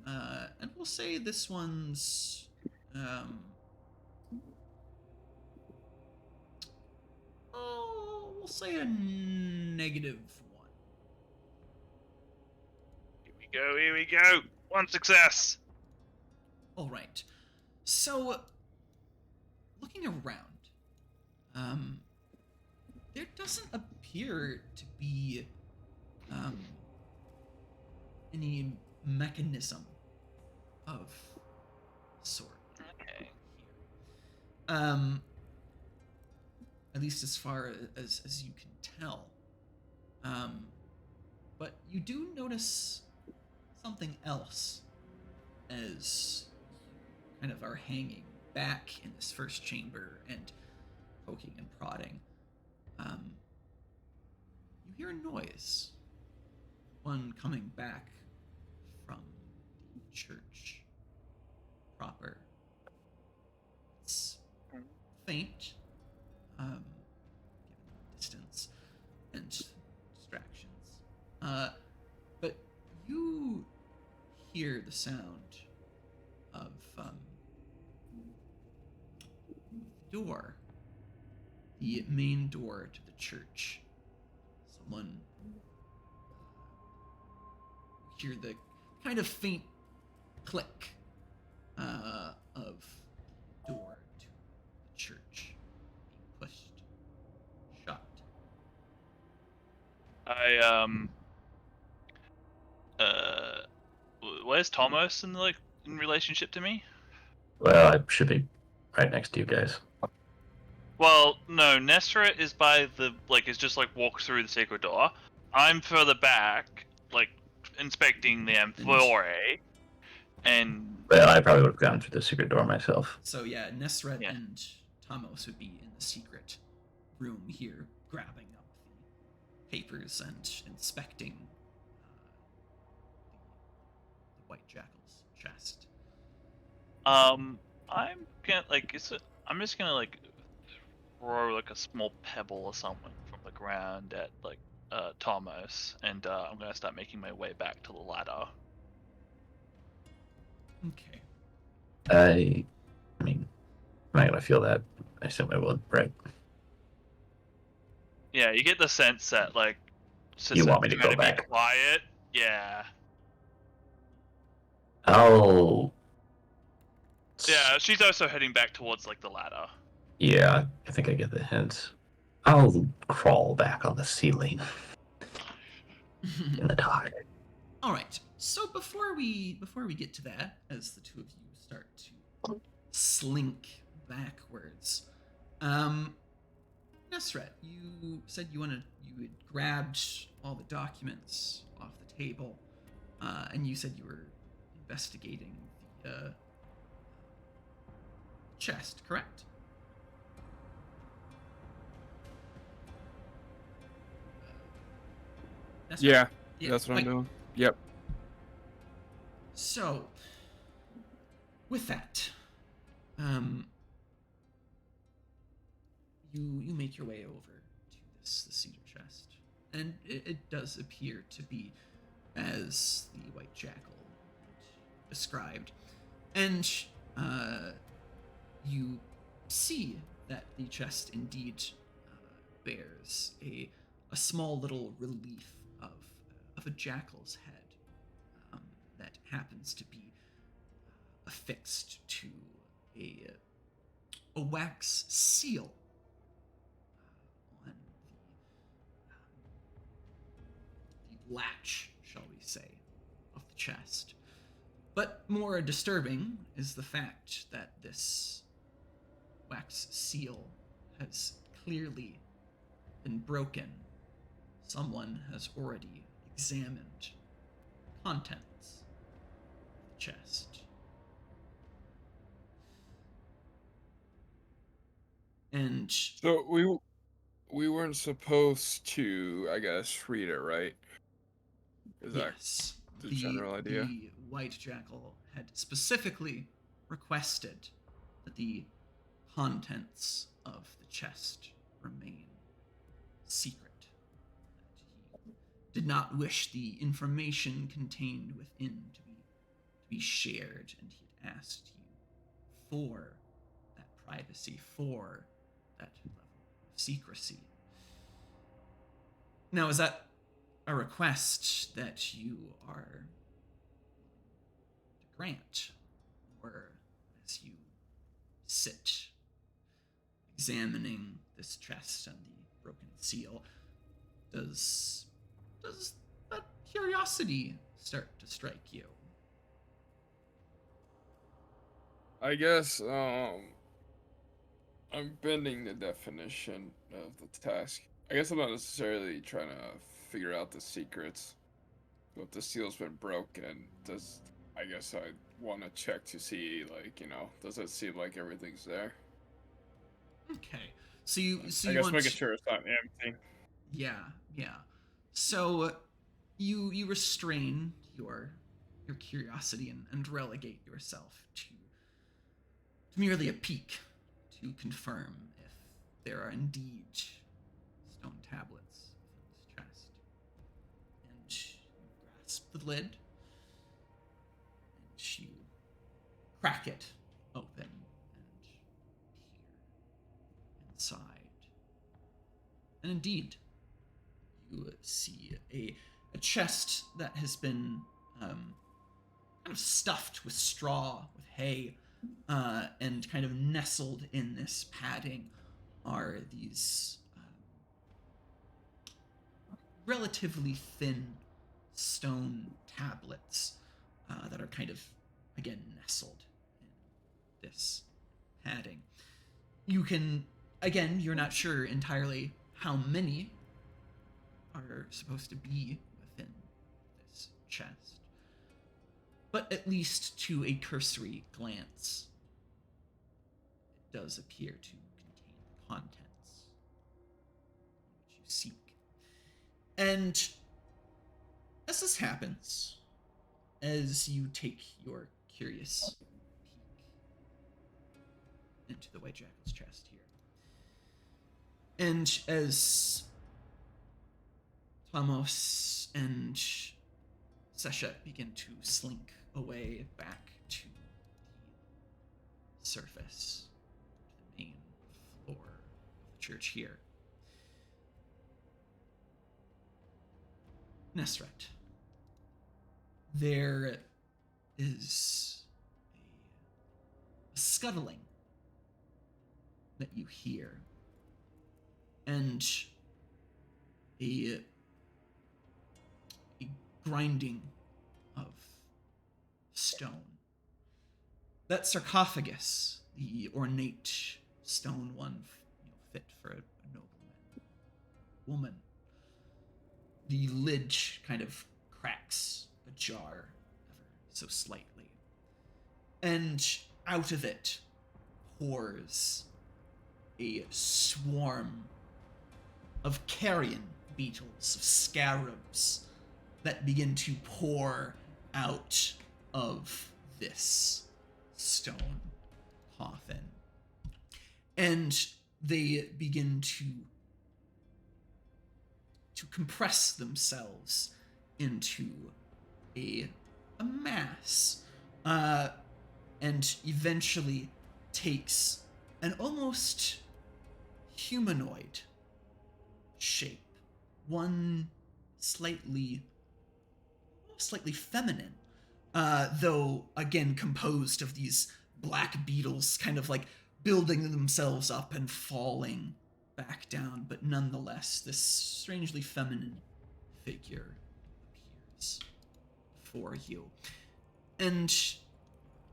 and we'll say this one's we'll say a -1. Here we go. One success. All right. So, looking around, there doesn't appear to be any mechanism of sort Okay. here. At least as far as you can tell. But you do notice something else as you kind of are hanging back in this first chamber and poking and prodding. You hear a noise. One coming back from the church proper. It's faint, given the distance and distractions. But you hear the sound of the door, the main door to the church. Someone hear the kind of faint click of the door to the church being pushed shut. Where's Thomas in relationship to me? Well, I should be right next to you guys. Well, no, Nesteret is by is just walks through the secret door. I'm further back, inspecting the amphore, and Well, I probably would have gone through the secret door myself. So yeah, Nesteret Yeah. and Tamos would be in the secret room here, grabbing up the papers and inspecting the White Jackal's chest. I'm gonna I'm just gonna throw a small pebble or something from the ground at Thomas, and I'm gonna start making my way back to the ladder. Okay. I mean, I'm not gonna feel that. I assume I would, right? Yeah, you get the sense that You want me to trying go back? Be quiet. Yeah. Oh. Yeah, she's also heading back towards the ladder. Yeah, I think I get the hint. I'll crawl back on the ceiling in the dark. All right. So before we get to that, as the two of you start to slink backwards, Nesteret, you said you had grabbed all the documents off the table, and you said you were investigating the chest, correct? Nesteret? Yeah, that's what I'm wait. doing. Yep. So, with that, you make your way over to the cedar chest, and it does appear to be as the White Jackal described, and you see that the chest indeed bears a small little relief of a jackal's head that happens to be affixed to a wax seal on the latch, shall we say, of the chest. But more disturbing is the fact that this wax seal has clearly been broken. Someone has already examined contents of the chest. And So we weren't supposed to, I guess, read it, right? Is yes, the general idea? The White Jackal had specifically requested that the contents of the chest remain secret. That he did not wish the information contained within to be shared, and he had asked you for that privacy, for that level of secrecy. And, you, you make your way over to the cedar chest, and it does appear to be as the White Jackal had described. You see that the contents of the chest indeed bear a small little relief of a jackal's head that happens to be affixed to a wax seal on the latch of the chest. But more disturbing is the fact that this wax seal has clearly been broken. Someone has already examined contents of the chest. Now, is that a request that you are to grant? Or as you sit examining this chest and the broken seal, does that curiosity start to strike you? I guess I'm bending the definition of the task. I guess I'm not necessarily trying to figure out the secrets, but if the seal's been broken, I guess I want to check to see, like, does it seem like everything's there? Okay. So you I guess want making sure it's not empty. Yeah, yeah. So you restrain your curiosity and relegate yourself to merely a peek to confirm if there are indeed stone tablets in this chest. And you grasp the lid and you crack it open and peer inside. And indeed, you see a chest that has been kind of stuffed with straw, with hay, and kind of nestled in this padding are these relatively thin stone tablets that are kind of, again, nestled in this padding. You can, again, you're not sure entirely how many are supposed to be within this chest, but at least to a cursory glance, it does appear to contain the contents which you seek. And as this happens, as you take your curious peek into the White Jackal's chest here, and as Thomas and Seshet begin to slink away back to the surface, to the main floor of the church here, Nesret, there is a scuttling that you hear, and a grinding of stone. That sarcophagus, the ornate stone one, fit for a nobleman, woman, the lid kind of cracks ajar ever so slightly, and out of it pours a swarm of carrion beetles, of scarabs, that begin to pour out of this stone coffin. And they begin to compress themselves into a mass, and eventually takes an almost humanoid shape, one slightly feminine, though again composed of these black beetles kind of like building themselves up and falling back down, but nonetheless this strangely feminine figure appears for you, and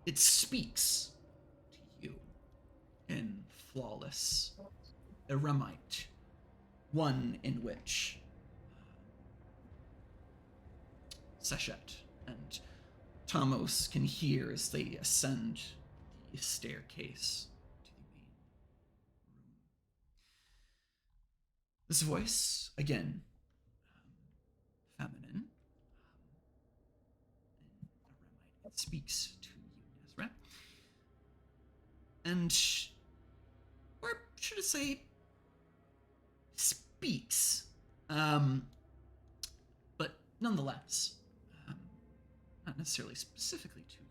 it speaks to you in flawless Eremite, one in which Seshet and Tomos can hear as they ascend the staircase to the main room. This voice, again, feminine, in Eremite, speaks to you, Nesret. And, or should I say, speaks, but nonetheless, not necessarily specifically to you,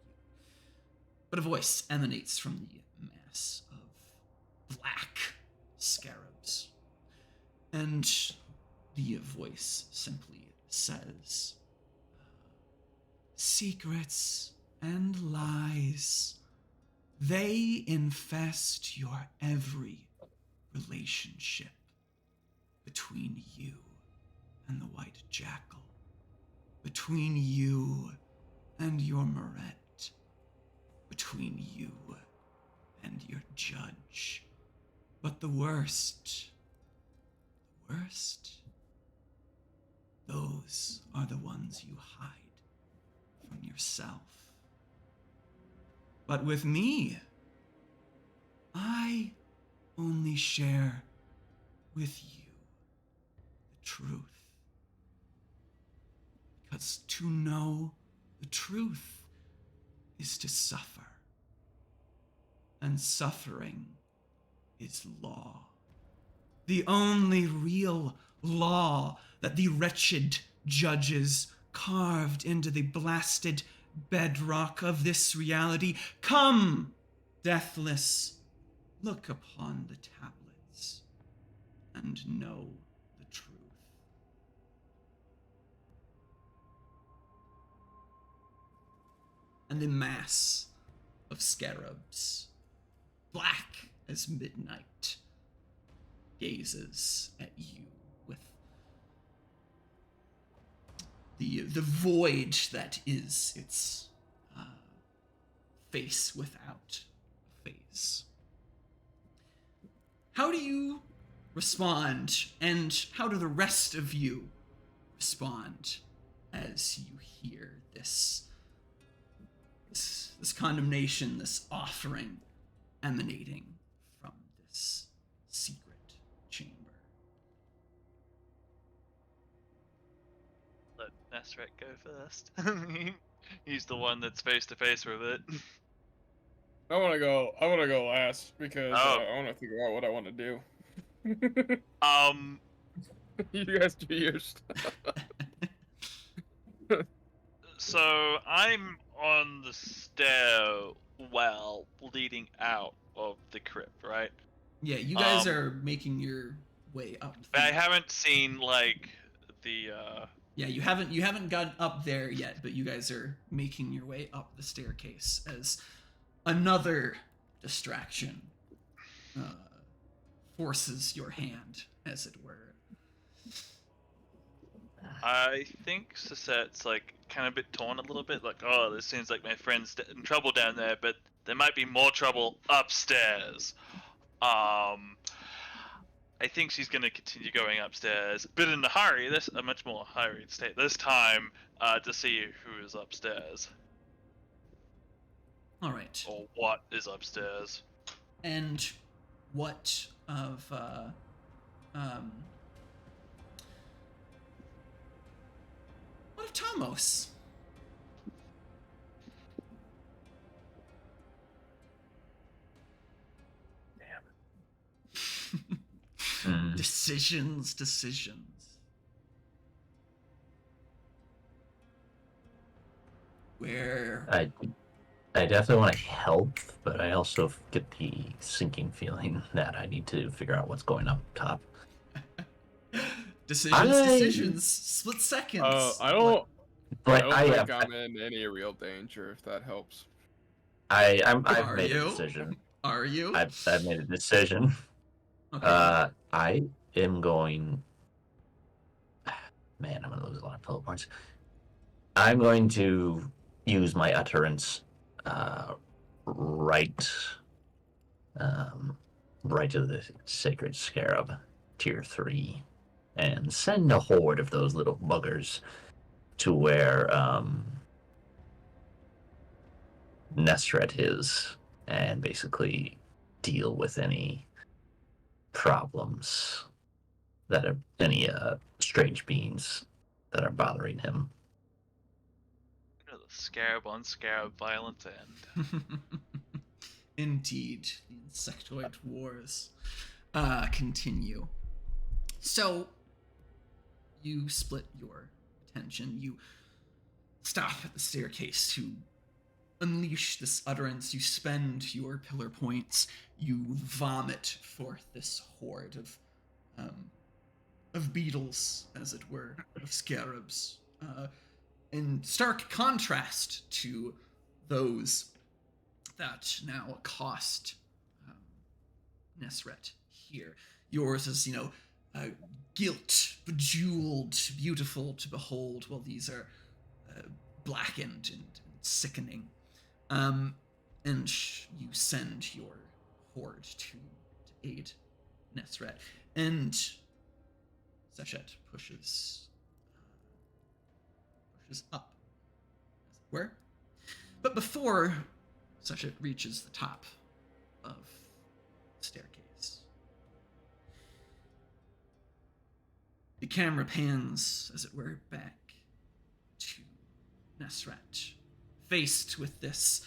but a voice emanates from the mass of black scarabs. And The voice simply says, secrets and lies, they infest your every relationship between you and the white jackal, between you and your Moret, between you and your judge. But the worst, those are the ones you hide from yourself. But with me, I only share with you the truth. Because to know the truth is to suffer. And suffering is law. The only real law that the wretched judges carved into the blasted bedrock of this reality. Come, deathless, look upon the tablets and know the truth. And a mass of scarabs, black as midnight, gazes at you with the void that is its face without a face. How do you respond, and how do the rest of you respond as you hear this condemnation, this offering emanating from this secret chamber? Let Nasret go first. He's the one that's face to face with it. I want to go last because Oh. I want to figure out what I want to do. You guys do yours. So I'm on the stairwell leading out of the crypt, right? Yeah, you guys are making your way up. But I haven't seen like the Yeah, you haven't gotten up there yet, but you guys are making your way up the staircase as another distraction forces your hand, as it were. I think Susette's like kind of a bit torn a little bit, like, oh, this seems like my friend's in trouble down there, but there might be more trouble upstairs. I think she's gonna continue going upstairs, but in a much more hurried state this time, to see who is upstairs. All right. Or what is upstairs. And what of what of Tomos? Decisions. Where I definitely want to help, but I also get the sinking feeling that I need to figure out what's going up top. decisions, split seconds. I don't But think I'm in any real danger, if that helps. I've Are made you? a decision. Are you? I've made a decision. Okay. I am going. Man, I'm gonna lose a lot of bullet points. I'm going to use my utterance, right to the sacred scarab, tier 3, and send a horde of those little buggers to where Nesret is, and basically deal with any problems that are any strange beings that are bothering him. The scarab on scarab violence end. Indeed, the insectoid wars continue. So, you split your attention. You stop at the staircase to unleash this utterance. You spend your pillar points. You vomit forth this horde of beetles, as it were, of scarabs, in stark contrast to those that now accost Nesret here. Yours is, gilt, bejeweled, beautiful to behold, while these are blackened and sickening. And you send your horde to aid Nesret. And Sachet pushes up, as it were. But before Sachet reaches the top of the staircase, the camera pans, as it were, back to Nesret, faced with this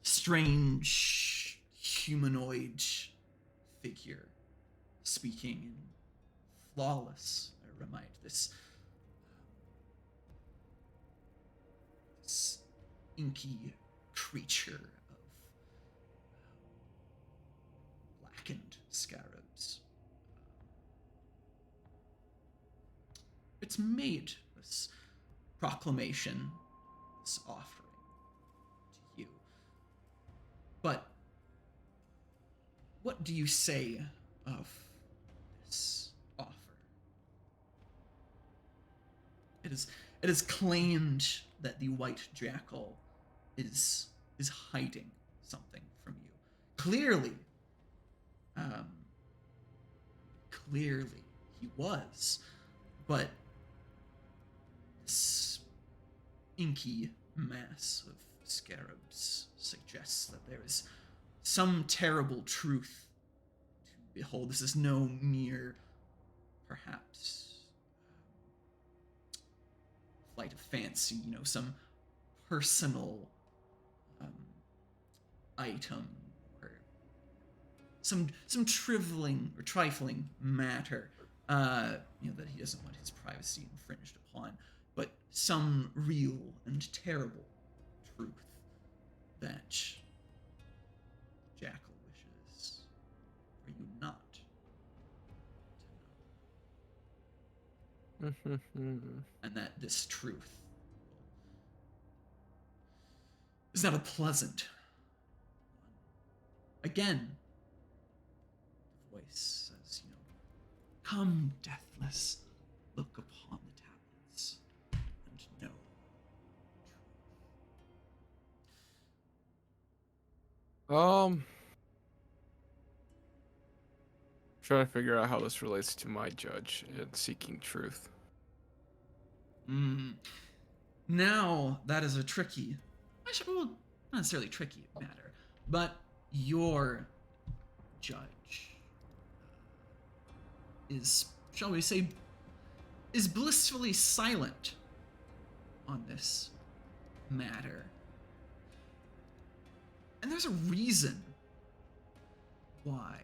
strange humanoid figure, speaking in flawless Aramite, this inky creature of blackened scarabs. It's made this proclamation, this offering to you. But what do you say of this offer? It is claimed that the white jackal is hiding something from you. Clearly he was, but this inky mass of scarabs suggests that there is some terrible truth to behold. This is no mere, perhaps, flight of fancy, some personal item or some trifling matter, that he doesn't want his privacy infringed upon, but some real and terrible truth that Jackal wishes for you not to know. And that this truth is not a pleasant one. Again, the voice says, come, deathless, look upon the tablets and know Trying to figure out how this relates to my judge and seeking truth. Now that is a tricky, not necessarily tricky matter, but your judge is, shall we say, is blissfully silent on this matter. And there's a reason why.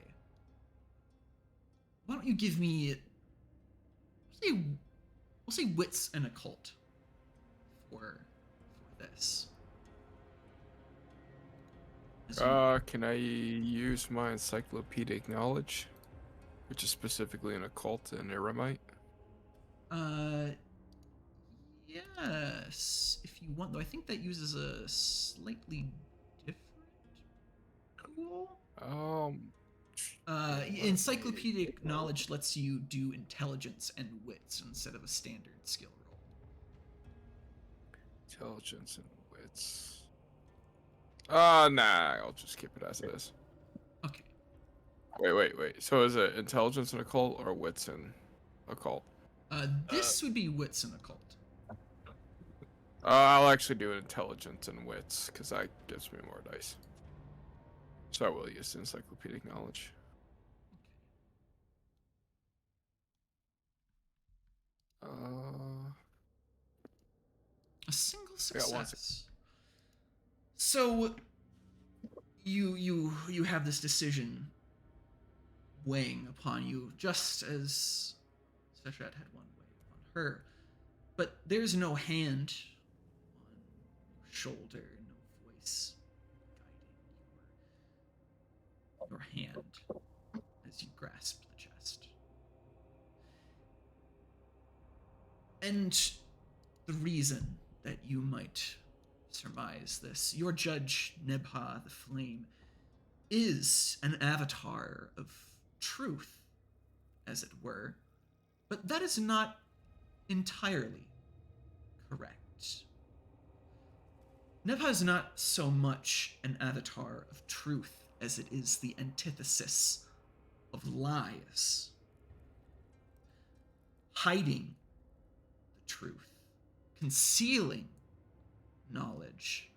Why don't you give me, we'll say wits and occult for this. Can I use my encyclopedic knowledge, which is specifically an occult and Aramite? Yes, if you want, though. I think that uses a slightly different tool. Encyclopedic knowledge lets you do intelligence and wits instead of a standard skill roll. Intelligence and wits. Nah, I'll just keep it as it is. Okay. Wait. So is it intelligence and occult or wits and occult? This would be wits and occult. I'll actually do intelligence and wits, because that gives me more dice. So I will use encyclopedic knowledge. A single success. So you have this decision weighing upon you, just as Seshat had one weigh upon her. But there's no hand on your shoulder, no voice guiding your hand as you grasp the chest. And the reason that you might surmise this, your judge, Nebha the Flame, is an avatar of truth, as it were, but that is not entirely correct. Nebha is not so much an avatar of truth as it is the antithesis of lies. Hiding the truth, concealing knowledge.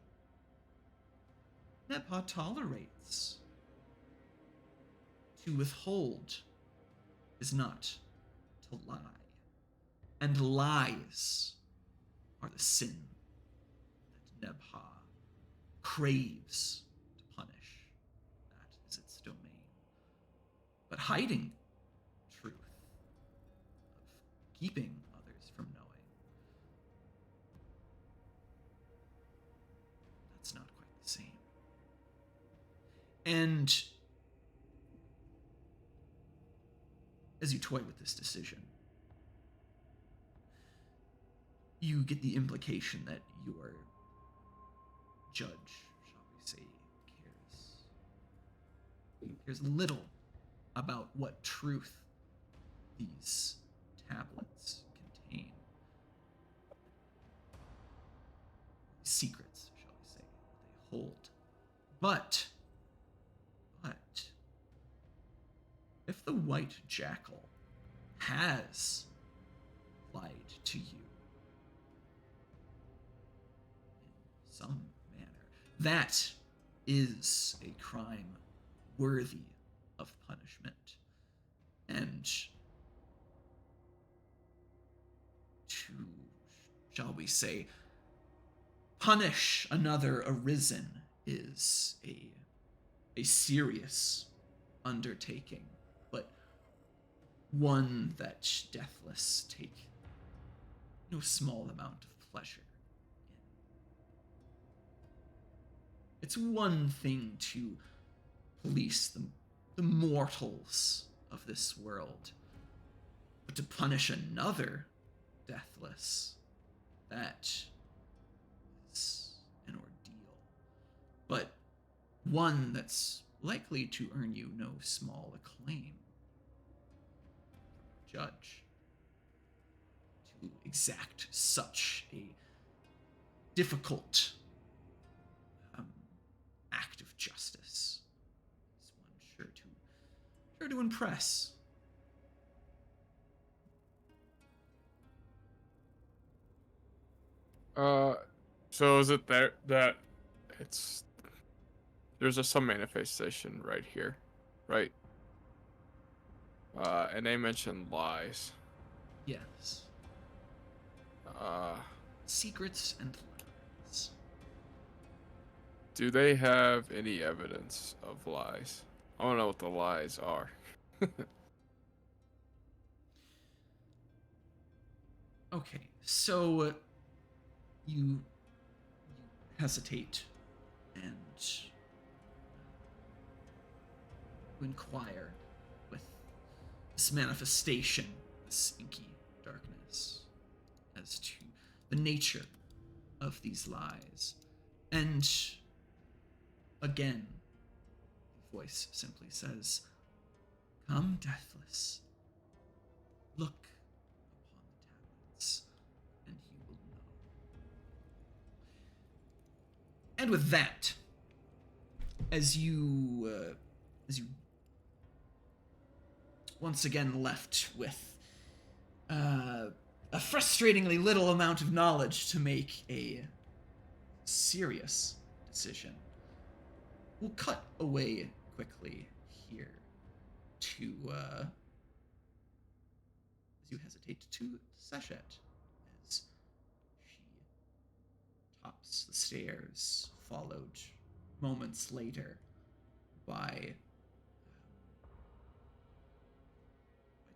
Nebha tolerates. To withhold is not to lie. And lies are the sin that Nebha craves to punish. That is its domain. But hiding truth, of keeping others from knowing, that's not quite the same. And as you toy with this decision, you get the implication that your judge, shall we say, cares little about what truth these tablets contain. Secrets, shall we say, they hold. But if the white jackal has lied to you in some manner, that is a crime worthy of punishment. And to, shall we say, punish another Arisen is a serious undertaking, but one that Deathless take no small amount of pleasure in. It's one thing to police the mortals of this world, but to punish another Deathless, that is an ordeal. But one that's likely to earn you no small acclaim. Judge, to exact such a difficult act of justice is one sure to impress. So is it there that there's some manifestation right here, right? And they mentioned lies. Yes. Uh, Secrets and lies. do they have any evidence of lies? I don't know what the lies are. Okay, so you hesitate and inquire with this manifestation, this inky darkness, as to the nature of these lies. And again, the voice simply says, "Come, Deathless, look upon the tablets, and you will know." And with that, as you once again left with a frustratingly little amount of knowledge to make a serious decision, we'll cut away quickly here to as you hesitate to Sachet as she tops the stairs, followed moments later by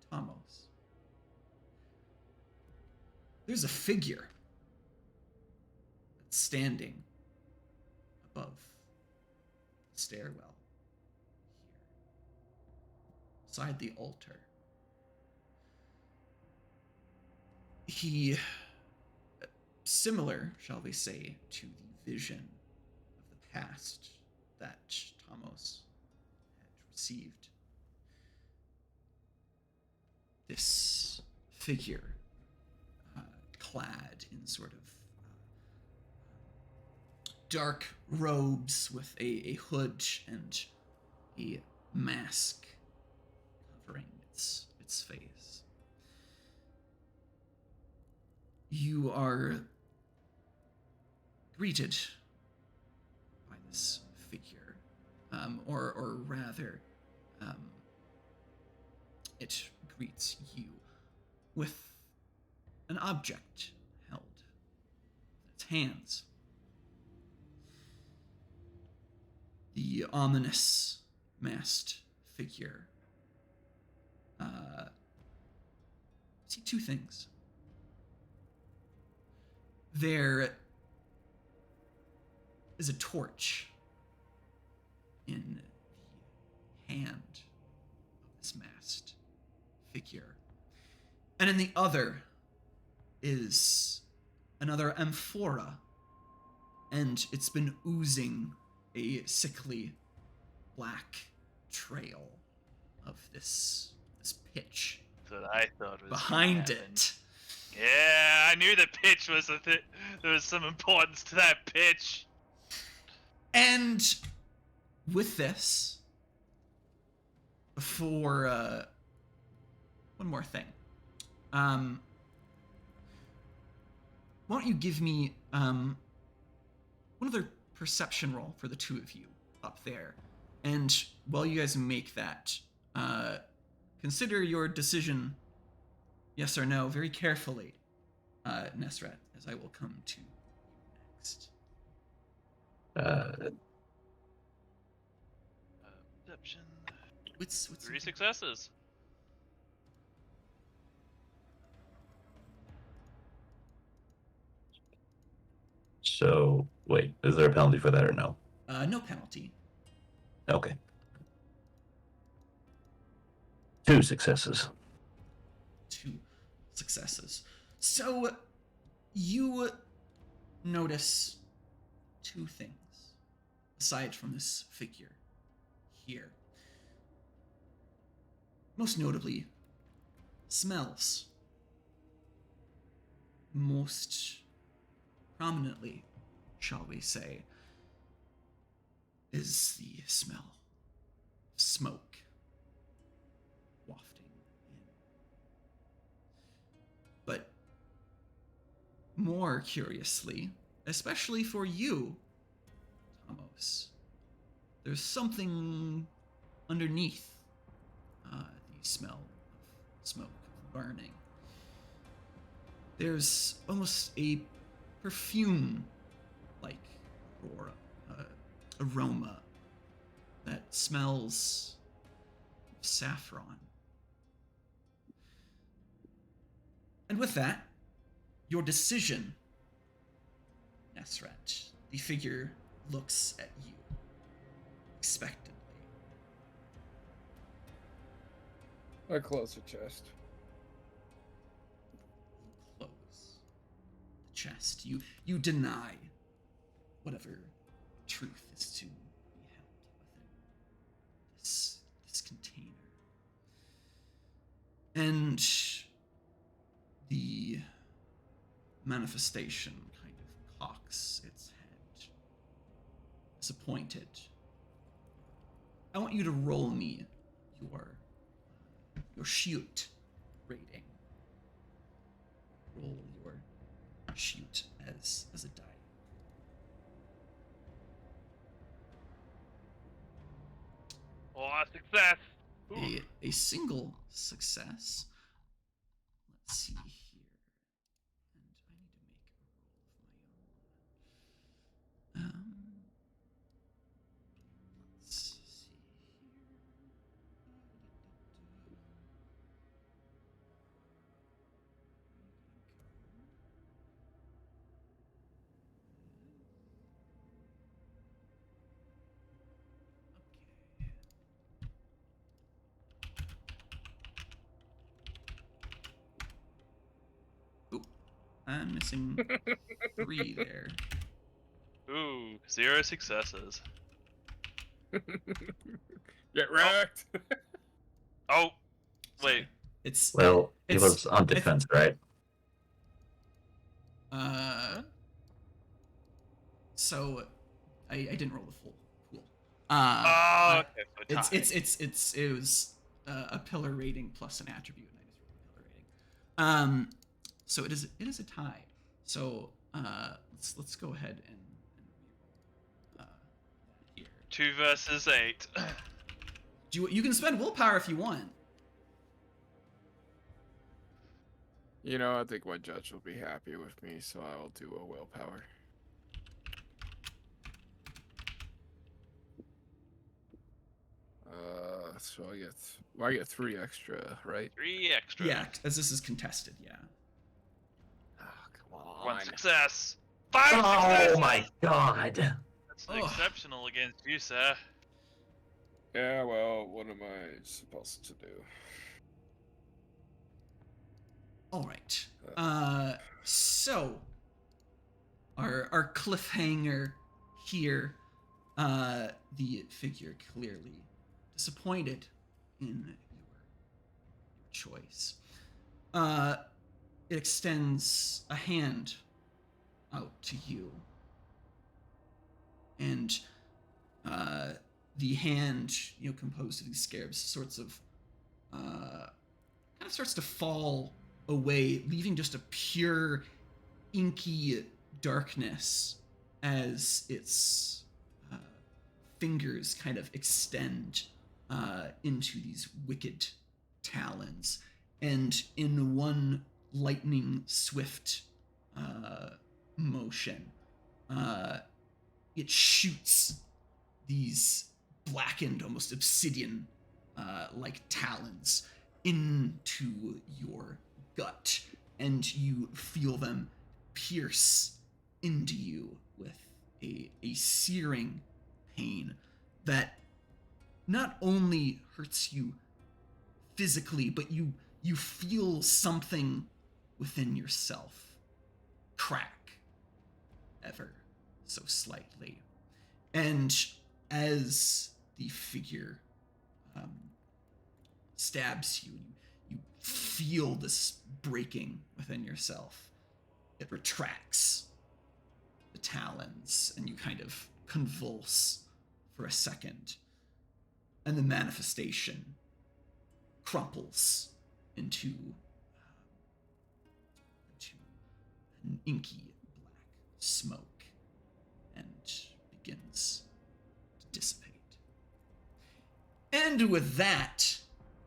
Tomos. There's a figure that's standing above the stairwell here, beside the altar. He, similar, shall we say, to the vision of the past that Thomas had received. This figure, clad in sort of dark robes with a hood and a mask covering its face. You are greeted by this figure, or rather, it greets you with an object held in its hands. The ominous masked figure. See two things. There is a torch in the hand of this masked figure. And in the other is another amphora, and it's been oozing a sickly black trail of this pitch That I thought was behind gonna happen. it. Yeah, I knew the pitch was a thing. There was some importance to that pitch. And with this, for one more thing, why don't you give me one other perception roll for the two of you up there, and while you guys make that, consider your decision, yes or no, very carefully, Nesrat, as I will come to you next. Perception. What's 3 successes. So, wait, is there a penalty for that or no? No penalty. Okay. 2 successes. 2 successes. So you notice 2 things aside from this figure here. Most notably, smells. Most prominently, shall we say, is the smell of smoke wafting in. But more curiously, especially for you, Thomas, there's something underneath the smell of smoke burning. There's almost a perfume-like aroma that smells of saffron. And with that, your decision, Nesrat. The figure looks at you expectantly. I close the chest. You close the chest. You deny whatever truth is to be held within this container. And the manifestation kind of cocks its head, disappointed. I want you to roll me your shoot rating. Roll your shoot as a die. Oh, success! Ooh. A single success. Let's see here. And I need to make a roll of my own. Let's see here. Okay. I'm missing 3 there. Ooh, 0 successes. Get wrecked. Oh, Sorry. wait. It's Well, he it's was on defense, right? So I didn't roll the full pool. Oh, okay, so It was a pillar rating plus an attribute, and I just rolled a pillar rating. So it is a tie. So let's go ahead and reroll here. 2 versus 8. You can spend willpower if you want. You know, I think my judge will be happy with me, so I will do a willpower. So I get 3 extra, right? 3 extra. Yeah, as this is contested. Yeah. Oh, come on. 1 success. 5 successes! Oh my god! That's Ugh. exceptional against you, sir. Yeah, well, what am I supposed to do? All right. So our cliffhanger here, the figure clearly disappointed in your choice. It extends a hand out to you, and the hand, composed of these scarabs, kind of starts to fall away, leaving just a pure inky darkness as its fingers kind of extend into these wicked talons, and in one lightning swift motion, it shoots these blackened, almost obsidian like talons into your gut, and you feel them pierce into you with a searing pain that not only hurts you physically, but you feel something within yourself crack ever so slightly. And as the figure stabs you, you feel this breaking within yourself. It retracts the talons, and you kind of convulse for a second. And the manifestation crumples into an inky black smoke and begins to dissipate. And with that,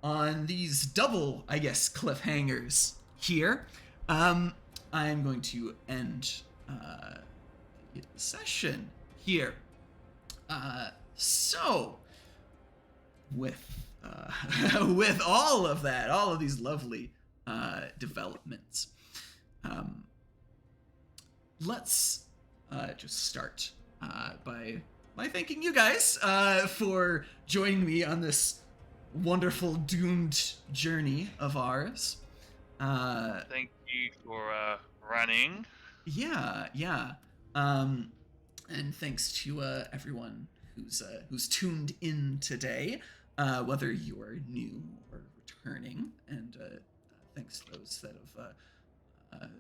on these double, cliffhangers here, I'm going to end the session here. So, with with all of that, all of these lovely developments, let's just start by thanking you guys for joining me on this wonderful doomed journey of ours. Thank you for running. Yeah. And thanks to everyone who's tuned in today, whether you are new or returning, and thanks to those that have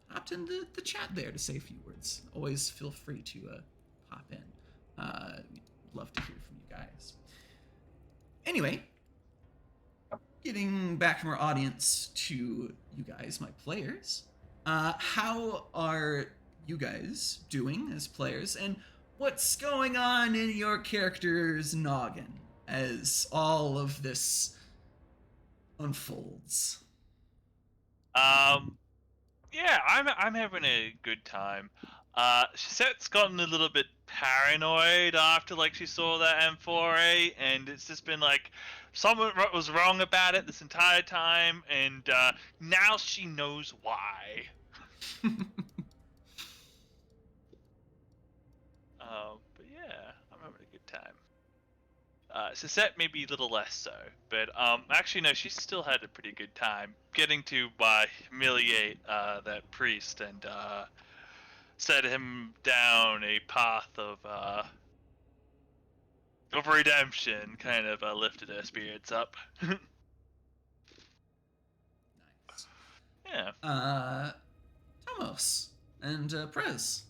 hopped into the chat there to say a few words. Always feel free to pop in. We'd love to hear from you guys. Anyway, getting back from our audience to you guys, my players. How are you guys doing as players, and what's going on in your character's noggin as all of this unfolds? Yeah, I'm having a good time. Chasette's gotten a little bit paranoid after she saw that M4A, and it's just been someone was wrong about it this entire time, and now she knows why. But yeah, I'm having a good time. Suzette maybe a little less so, but actually no, she still had a pretty good time getting to humiliate that priest and set him down a path of redemption. Kind of lifted her spirits up. Nice. Yeah. Tomos and Prez,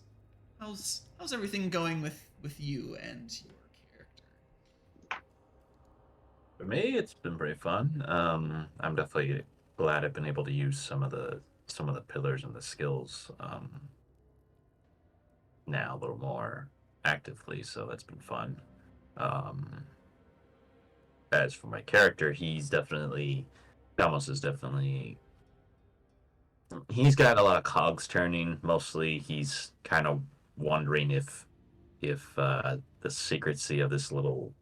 how's everything going with you and your character? For me, it's been pretty fun. I'm definitely glad I've been able to use some of the pillars and the skills now a little more actively, so that's been fun. As for my character, Thomas is definitely he's got a lot of cogs turning. Mostly, he's kind of wondering if the secrecy of this little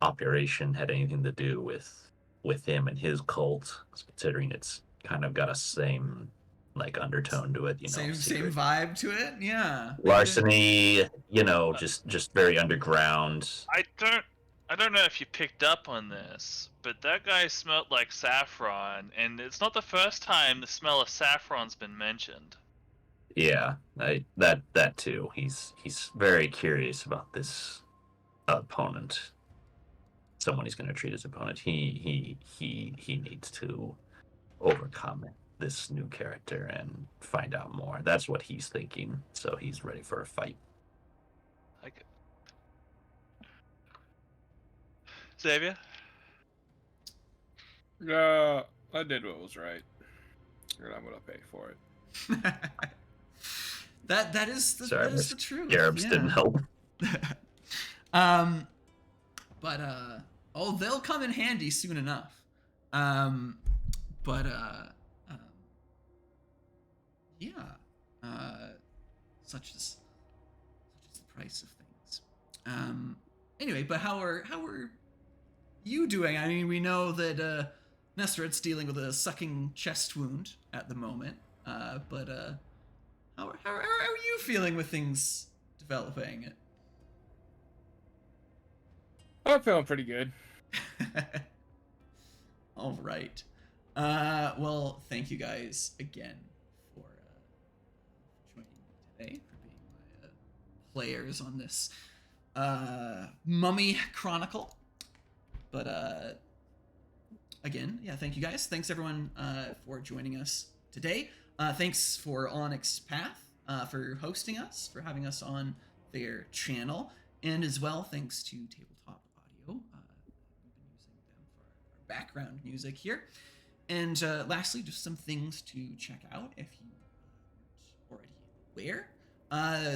operation had anything to do with him and his cult, considering it's kind of got a same like undertone to it, Same secret vibe to it, yeah. larceny, just very underground. I don't know if you picked up on this, but that guy smelled like saffron, and it's not the first time the smell of saffron's been mentioned. Yeah, that too. He's very curious about this opponent. Someone he's going to treat as opponent. He needs to overcome this new character and find out more. That's what he's thinking. So he's ready for a fight. Like, Xavier? I did what was right, and I'm gonna pay for it. that is the truth. Garibs didn't help. But they'll come in handy soon enough. Yeah. Such is the price of things. Anyway, but how are you doing? I mean, we know that Nesteret's dealing with a sucking chest wound at the moment. But how are you feeling with things developing? I'm feeling pretty good. All right. Well, thank you guys again for joining me today, for being my players on this Mummy Chronicle. But again, yeah, thank you guys. Thanks everyone for joining us today. Thanks for Onyx Path for hosting us, for having us on their channel, and as well thanks to Tabletop Audio. We've been using them for our background music here. And lastly, just some things to check out if you aren't already aware.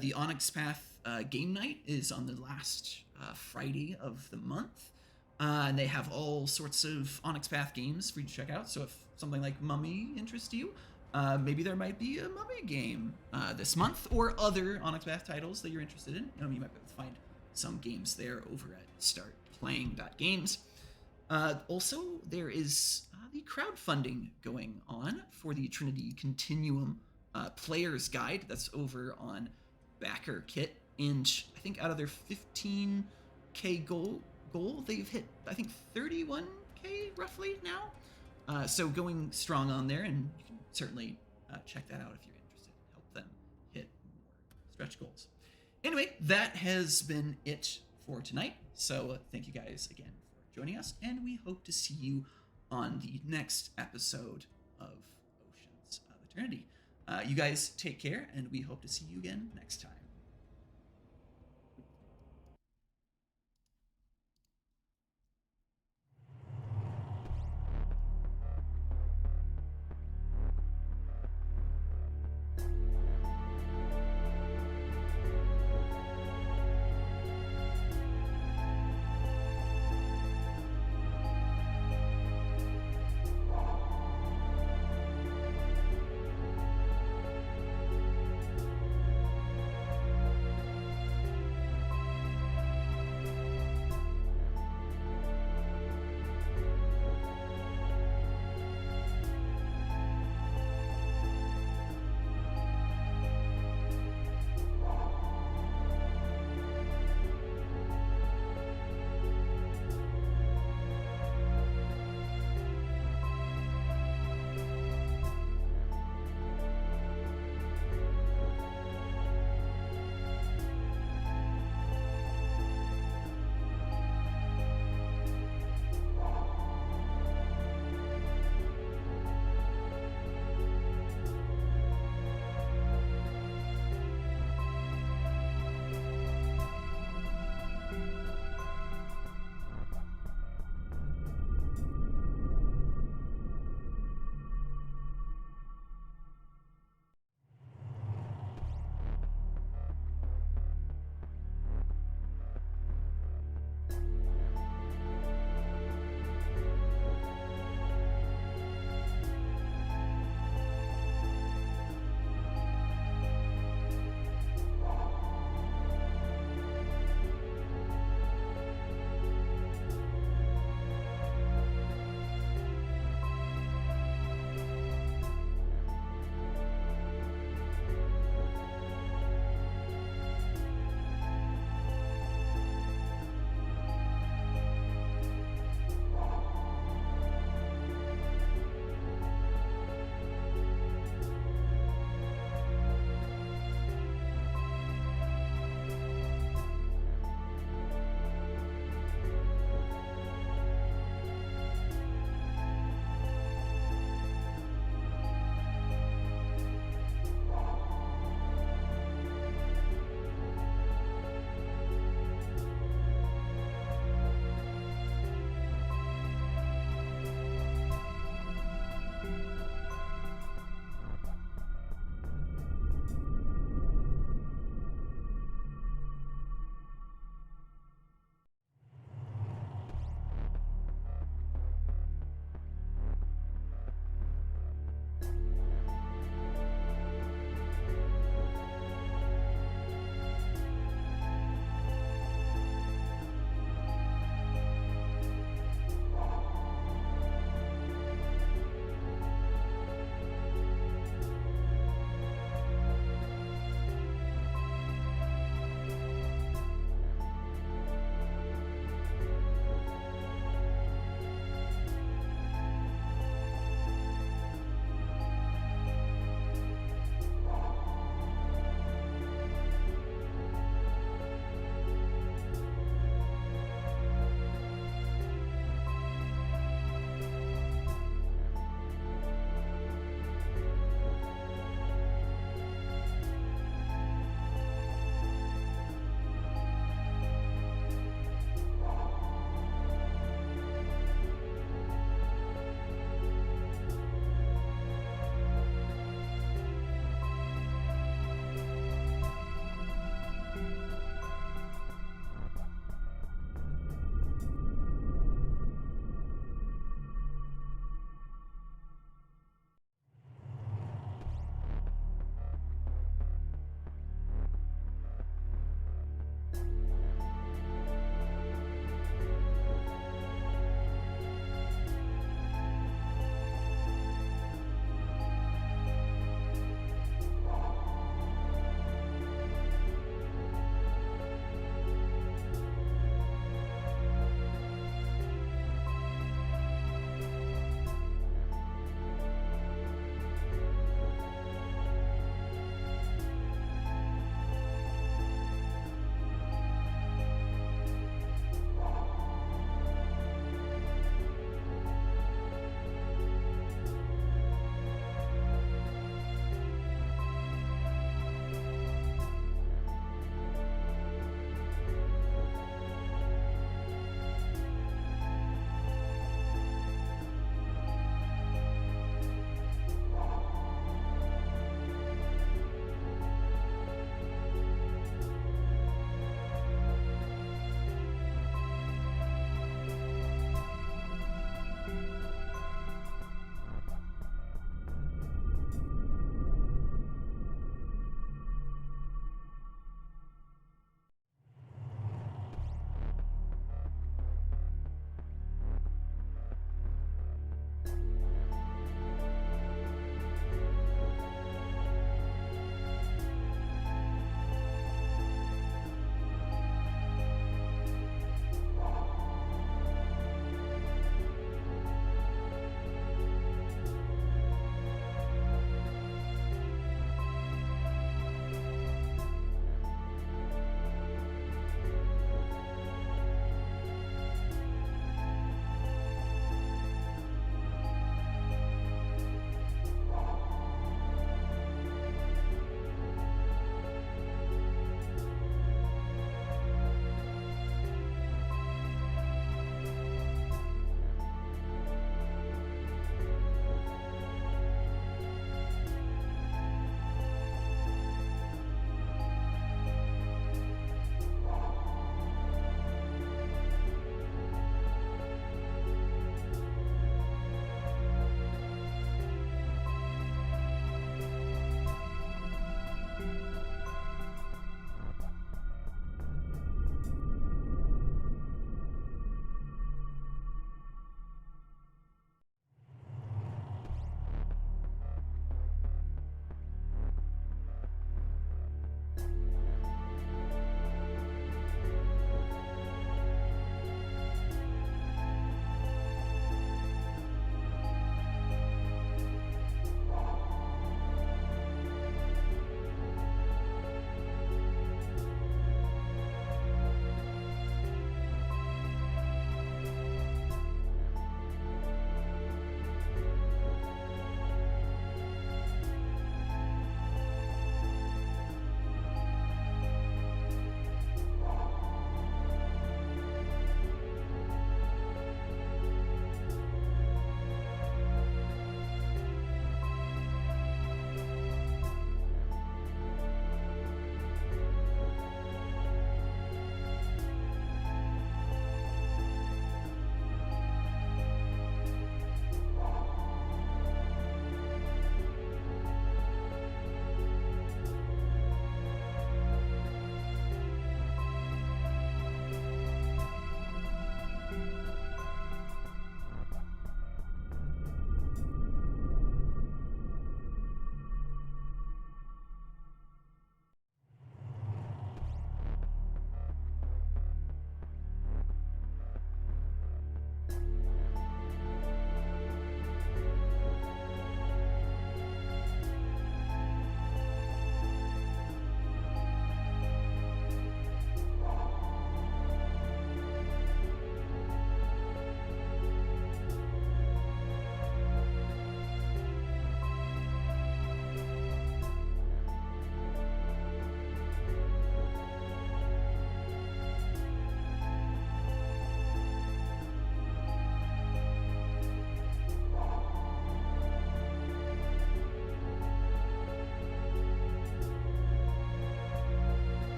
The Onyx Path game night is on the last Friday of the month. And they have all sorts of Onyx Path games for you to check out. So if something like Mummy interests you, maybe there might be a Mummy game this month, or other Onyx Path titles that you're interested in. You might be able to find some games there over at startplaying.games. Also, there is the crowdfunding going on for the Trinity Continuum Player's Guide. That's over on BackerKit. And I think out of their 15K goal, they've hit, I think, 31K roughly now. So going strong on there, and you can certainly check that out if you're interested and help them hit more stretch goals. Anyway, that has been it for tonight. So thank you guys again for joining us, and we hope to see you on the next episode of Oceans of Eternity. You guys take care, and we hope to see you again next time.